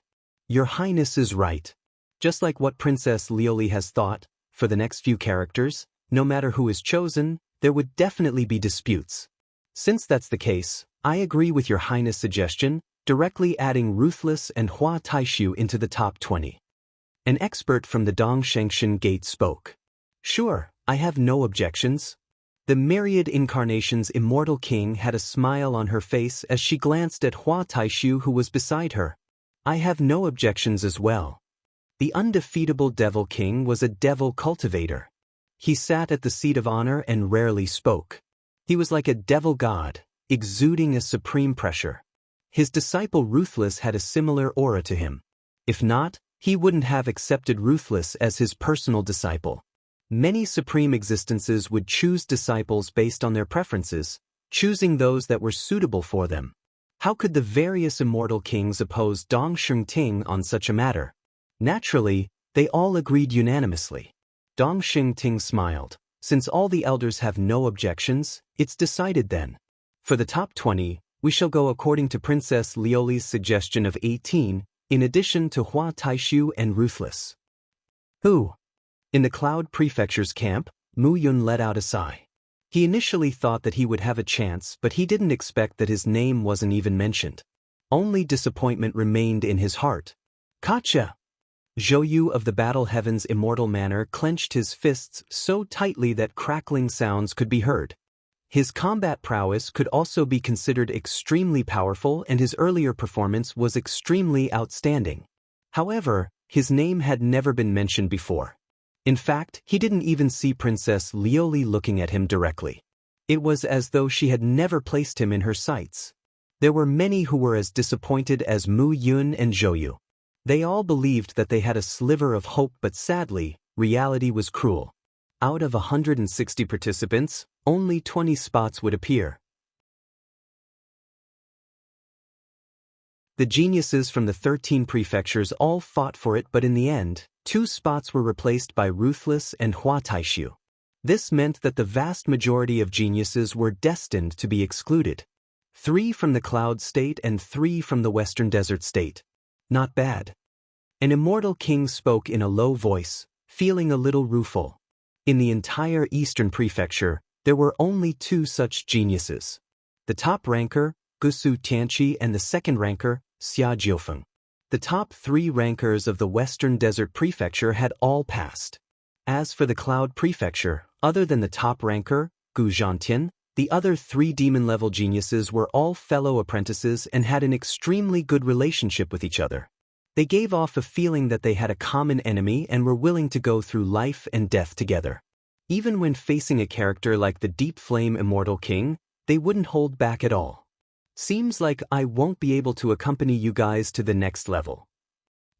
Your Highness is right. Just like what Princess Lioli has thought, for the next few characters, no matter who is chosen, there would definitely be disputes. Since that's the case, I agree with Your Highness' suggestion, directly adding Ruthless and Hua Taishu into the top 20. An expert from the Dongshengshan Gate spoke. Sure, I have no objections. The myriad incarnations Immortal King had a smile on her face as she glanced at Hua Taishu who was beside her. I have no objections as well. The undefeatable Devil King was a devil cultivator. He sat at the seat of honor and rarely spoke. He was like a devil god, exuding a supreme pressure. His disciple Ruthless had a similar aura to him. If not, he wouldn't have accepted Ruthless as his personal disciple. Many supreme existences would choose disciples based on their preferences, choosing those that were suitable for them. How could the various immortal kings oppose Dongsheng Ting on such a matter? Naturally, they all agreed unanimously. Dongsheng Ting smiled. Since all the elders have no objections, it's decided then. For the top 20, we shall go according to Princess Lioli's suggestion of 18, in addition to Hua Taishu and Ruthless. Who? In the Cloud Prefecture's camp, Mu Yun let out a sigh. He initially thought that he would have a chance, but he didn't expect that his name wasn't even mentioned. Only disappointment remained in his heart. Gotcha! Zhou Yu of the Battle Heaven's immortal manner clenched his fists so tightly that crackling sounds could be heard. His combat prowess could also be considered extremely powerful and his earlier performance was extremely outstanding. However, his name had never been mentioned before. In fact, he didn't even see Princess Lioli looking at him directly. It was as though she had never placed him in her sights. There were many who were as disappointed as Mu Yun and Zhou Yu. They all believed that they had a sliver of hope, but sadly, reality was cruel. Out of 160 participants, only 20 spots would appear. The geniuses from the 13 prefectures all fought for it, but in the end, 2 spots were replaced by Ruthless and Hua Taishu. This meant that the vast majority of geniuses were destined to be excluded. 3 from the Cloud State and 3 from the Western Desert State. Not bad. An immortal king spoke in a low voice, feeling a little rueful. In the entire Eastern Prefecture, there were only 2 such geniuses. The top ranker, Gusu Tianqi, and the second ranker, Xia Jiufeng. The top 3 rankers of the Western Desert Prefecture had all passed. As for the Cloud Prefecture, other than the top ranker, Gu Zhantian, the other 3 demon-level geniuses were all fellow apprentices and had an extremely good relationship with each other. They gave off a feeling that they had a common enemy and were willing to go through life and death together. Even when facing a character like the Deep Flame Immortal King, they wouldn't hold back at all. Seems like I won't be able to accompany you guys to the next level.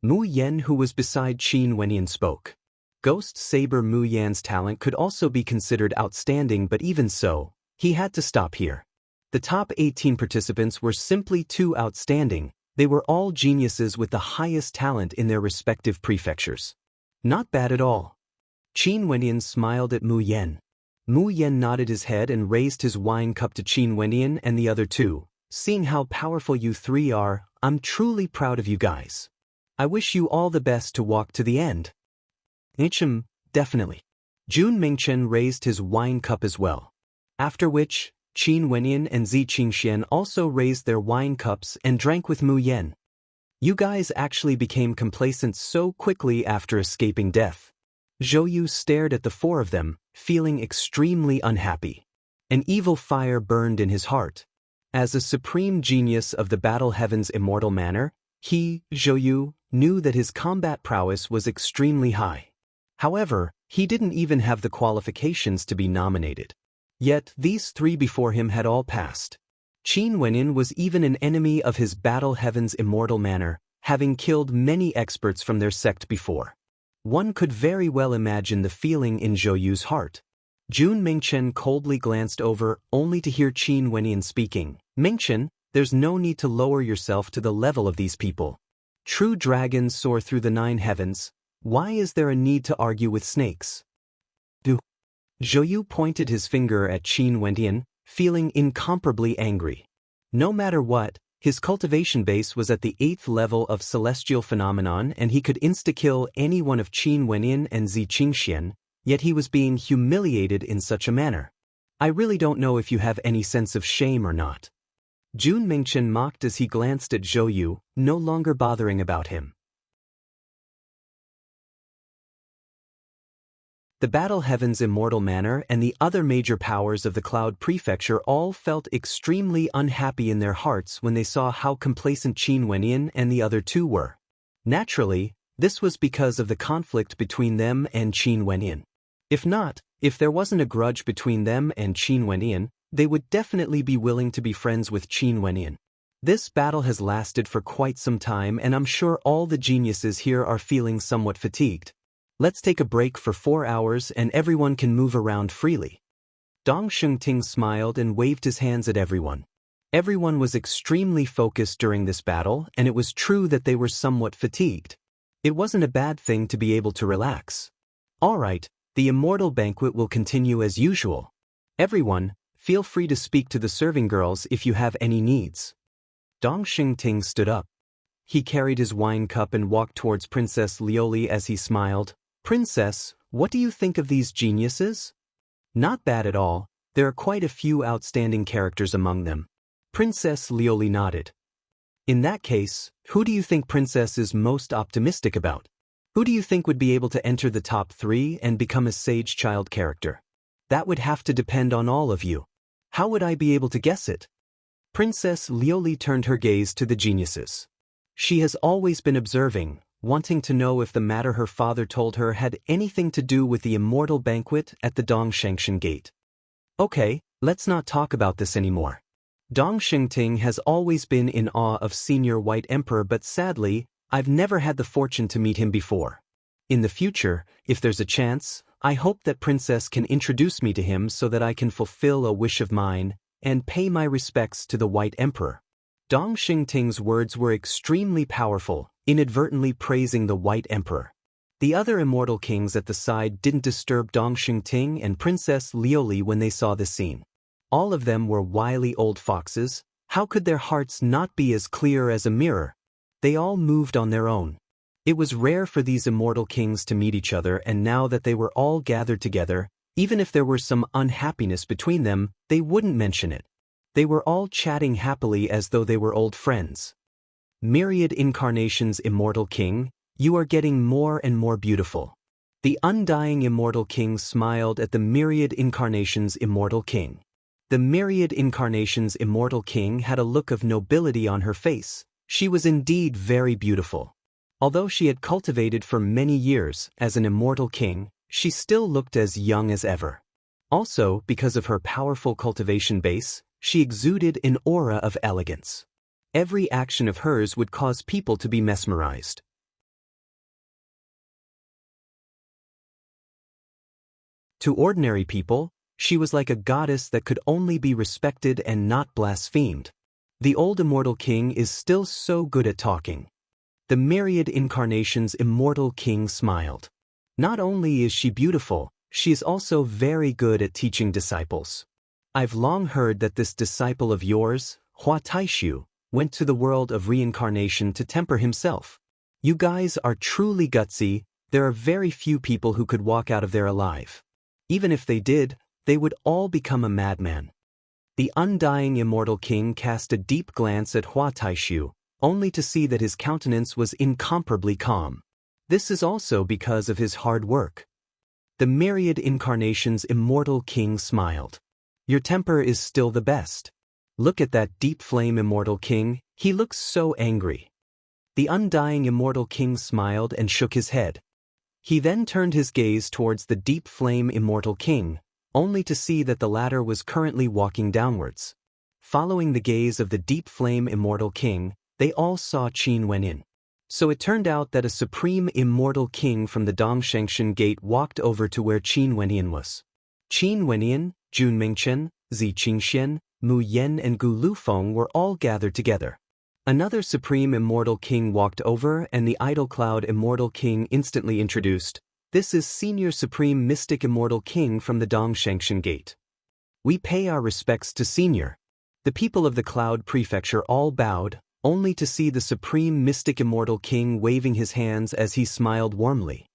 Mu Yan, who was beside Qin Wenyan, spoke. Ghost Saber Mu Yan's talent could also be considered outstanding, but even so, he had to stop here. The top 18 participants were simply too outstanding. They were all geniuses with the highest talent in their respective prefectures. Not bad at all. Qin Wenyan smiled at Mu Yan. Mu Yan nodded his head and raised his wine cup to Qin Wenyan and the other 2. Seeing how powerful you 3 are, I'm truly proud of you guys. I wish you all the best to walk to the end. Definitely. Jun Mingchen raised his wine cup as well. After which, Qin Wenyan and Zi Qingxian also raised their wine cups and drank with Mu Yan. You guys actually became complacent so quickly after escaping death. Zhou Yu stared at the 4 of them, feeling extremely unhappy. An evil fire burned in his heart. As a supreme genius of the Battle Heaven's immortal manner, he, Zhou Yu, knew that his combat prowess was extremely high. However, he didn't even have the qualifications to be nominated. Yet, these 3 before him had all passed. Qin Wenyan was even an enemy of his Battle Heaven's immortal manner, having killed many experts from their sect before. One could very well imagine the feeling in Zhou Yu's heart. Jun Mingchen coldly glanced over, only to hear Qin Wenyan speaking. Mingchen, there's no need to lower yourself to the level of these people. True dragons soar through the 9 heavens. Why is there a need to argue with snakes? Zhou Yu pointed his finger at Qin Wenyan, feeling incomparably angry. No matter what, His cultivation base was at the 8th level of celestial phenomenon and he could insta-kill any one of Qin Wenyin and Zi Qingxian, yet he was being humiliated in such a manner. I really don't know if you have any sense of shame or not. Jun Mingchen mocked as he glanced at Zhou Yu, no longer bothering about him. The Battle Heaven's Immortal Manor and the other major powers of the Cloud Prefecture all felt extremely unhappy in their hearts when they saw how complacent Qin Wenyin and the other two were. Naturally, this was because of the conflict between them and Qin Wenyin. If there wasn't a grudge between them and Qin Wenyin, they would definitely be willing to be friends with Qin Wenyin. This battle has lasted for quite some time and I'm sure all the geniuses here are feeling somewhat fatigued. Let's take a break for 4 hours and everyone can move around freely. Dong Shengting smiled and waved his hands at everyone. Everyone was extremely focused during this battle and it was true that they were somewhat fatigued. It wasn't a bad thing to be able to relax. Alright, the immortal banquet will continue as usual. Everyone, feel free to speak to the serving girls if you have any needs. Dong Shengting stood up. He carried his wine cup and walked towards Princess Lioli as he smiled. Princess, what do you think of these geniuses? Not bad at all, there are quite a few outstanding characters among them. Princess Lioli nodded. In that case, who do you think Princess is most optimistic about? Who do you think would be able to enter the top 3 and become a sage child character? That would have to depend on all of you. How would I be able to guess it? Princess Lioli turned her gaze to the geniuses. She has always been observing, wanting to know if the matter her father told her had anything to do with the immortal banquet at the Dongshengshan Gate. Okay, let's not talk about this anymore. Dong Shengting has always been in awe of Senior White Emperor but sadly, I've never had the fortune to meet him before. In the future, if there's a chance, I hope that Princess can introduce me to him so that I can fulfill a wish of mine and pay my respects to the White Emperor. Dong Shengting's words were extremely powerful, inadvertently praising the White Emperor. The other immortal kings at the side didn't disturb Dong Shengting and Princess Lioli when they saw this scene. All of them were wily old foxes. How could their hearts not be as clear as a mirror? They all moved on their own. It was rare for these immortal kings to meet each other, and now that they were all gathered together, even if there were some unhappiness between them, they wouldn't mention it. They were all chatting happily as though they were old friends. Myriad Incarnations Immortal King, you are getting more and more beautiful. The undying Immortal King smiled at the Myriad Incarnations Immortal King. The Myriad Incarnations Immortal King had a look of nobility on her face. She was indeed very beautiful. Although she had cultivated for many years as an immortal king, she still looked as young as ever. Also, because of her powerful cultivation base, she exuded an aura of elegance. Every action of hers would cause people to be mesmerized. To ordinary people, she was like a goddess that could only be respected and not blasphemed. The old immortal king is still so good at talking. The Myriad Incarnations Immortal King smiled. Not only is she beautiful, she is also very good at teaching disciples. I've long heard that this disciple of yours, Hua Taishu, went to the world of reincarnation to temper himself. You guys are truly gutsy. There are very few people who could walk out of there alive. Even if they did, they would all become a madman. The undying immortal king cast a deep glance at Hua Taishu, only to see that his countenance was incomparably calm. This is also because of his hard work. The Myriad Incarnations Immortal King smiled. Your temper is still the best. Look at that deep flame Immortal King, he looks so angry. The undying Immortal King smiled and shook his head. He then turned his gaze towards the deep flame Immortal King, only to see that the latter was currently walking downwards. Following the gaze of the deep flame Immortal King, they all saw Qin Wenyin. So it turned out that a supreme immortal king from the Dongshengshan Gate walked over to where Qin Wenyin was. Qin Wenyin, Jun Mingchen, Zi Qingxian, Mu Yan and Gu Lufeng were all gathered together. Another supreme immortal king walked over and the idol cloud immortal king instantly introduced, "This is senior supreme mystic immortal king from the Dongshengshan Gate. We pay our respects to senior." The people of the Cloud Prefecture all bowed, only to see the supreme mystic immortal king waving his hands as he smiled warmly.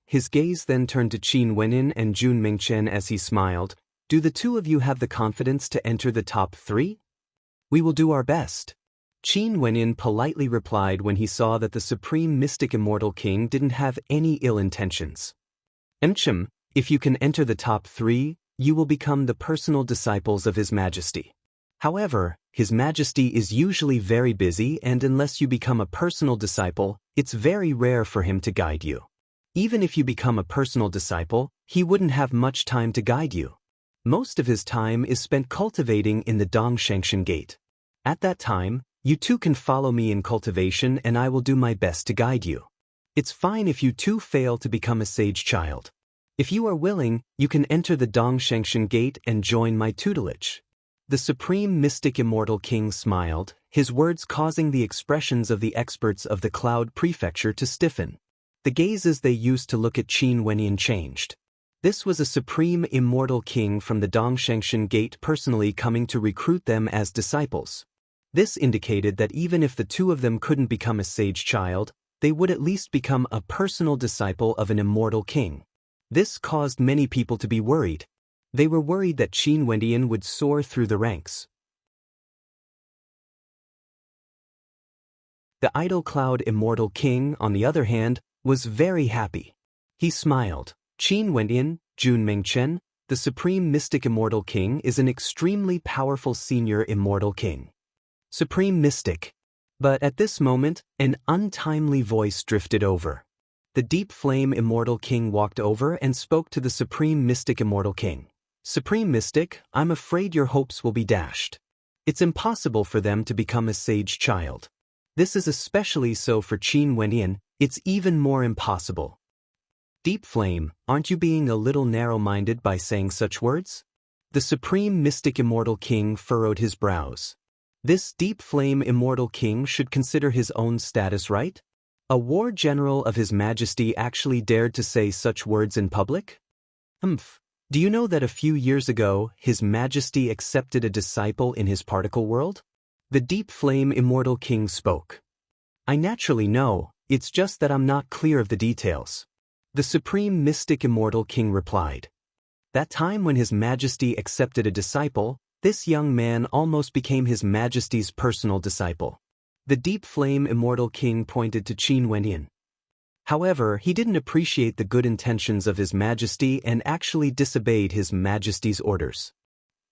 His gaze then turned to Qin Wenyin and Jun Mingchen as he smiled. Do the two of you have the confidence to enter the top 3? We will do our best. Qin Wenyin politely replied when he saw that the supreme mystic immortal king didn't have any ill intentions. Emchem, if you can enter the top 3, you will become the personal disciples of His Majesty. However, His Majesty is usually very busy, and unless you become a personal disciple, it's very rare for him to guide you. Even if you become a personal disciple, he wouldn't have much time to guide you. Most of his time is spent cultivating in the Dongshengshan Gate. At that time, you too can follow me in cultivation and I will do my best to guide you. It's fine if you too fail to become a sage child. If you are willing, you can enter the Dongshengshan Gate and join my tutelage. The supreme mystic immortal king smiled, his words causing the expressions of the experts of the Cloud Prefecture to stiffen. The gazes they used to look at Qin Wenyin changed. This was a supreme immortal king from the Dongshengshan Gate personally coming to recruit them as disciples. This indicated that even if the two of them couldn't become a sage child, they would at least become a personal disciple of an immortal king. This caused many people to be worried. They were worried that Qin Wenyin would soar through the ranks. The idle Cloud Immortal King, on the other hand, was very happy. He smiled. Qin Wenyin, Jun Mingchen, the Supreme Mystic Immortal King is an extremely powerful senior immortal king. Supreme Mystic. But at this moment, an untimely voice drifted over. The Deep Flame Immortal King walked over and spoke to the Supreme Mystic Immortal King. Supreme Mystic, I'm afraid your hopes will be dashed. It's impossible for them to become a sage child. This is especially so for Qin Wenyin, it's even more impossible. Deep Flame, aren't you being a little narrow-minded by saying such words? The Supreme Mystic Immortal King furrowed his brows. This Deep Flame Immortal King should consider his own status, right? A war general of His Majesty actually dared to say such words in public? Do you know that a few years ago, His Majesty accepted a disciple in his particle world? The Deep Flame Immortal King spoke. I naturally know, it's just that I'm not clear of the details. The Supreme Mystic Immortal King replied. That time when His Majesty accepted a disciple, this young man almost became His Majesty's personal disciple. The Deep Flame Immortal King pointed to Qin Wenyin. However, he didn't appreciate the good intentions of His Majesty and actually disobeyed His Majesty's orders.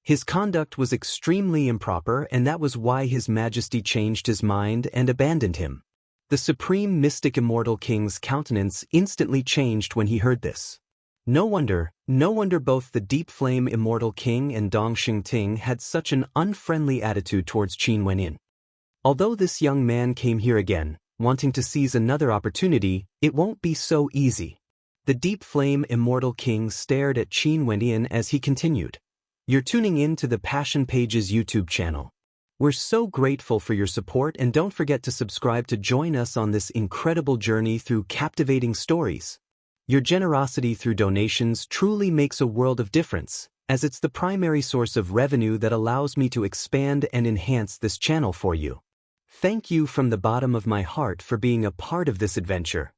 His conduct was extremely improper, and that was why His Majesty changed his mind and abandoned him. The Supreme Mystic Immortal King's countenance instantly changed when he heard this. No wonder both the Deep Flame Immortal King and Dongxing Ting had such an unfriendly attitude towards Qin Wenyin. Although this young man came here again, wanting to seize another opportunity, it won't be so easy. The Deep Flame Immortal King stared at Qin Wenyin as he continued. You're tuning in to the Passion Pages YouTube channel. We're so grateful for your support, and don't forget to subscribe to join us on this incredible journey through captivating stories. Your generosity through donations truly makes a world of difference, as it's the primary source of revenue that allows me to expand and enhance this channel for you. Thank you from the bottom of my heart for being a part of this adventure.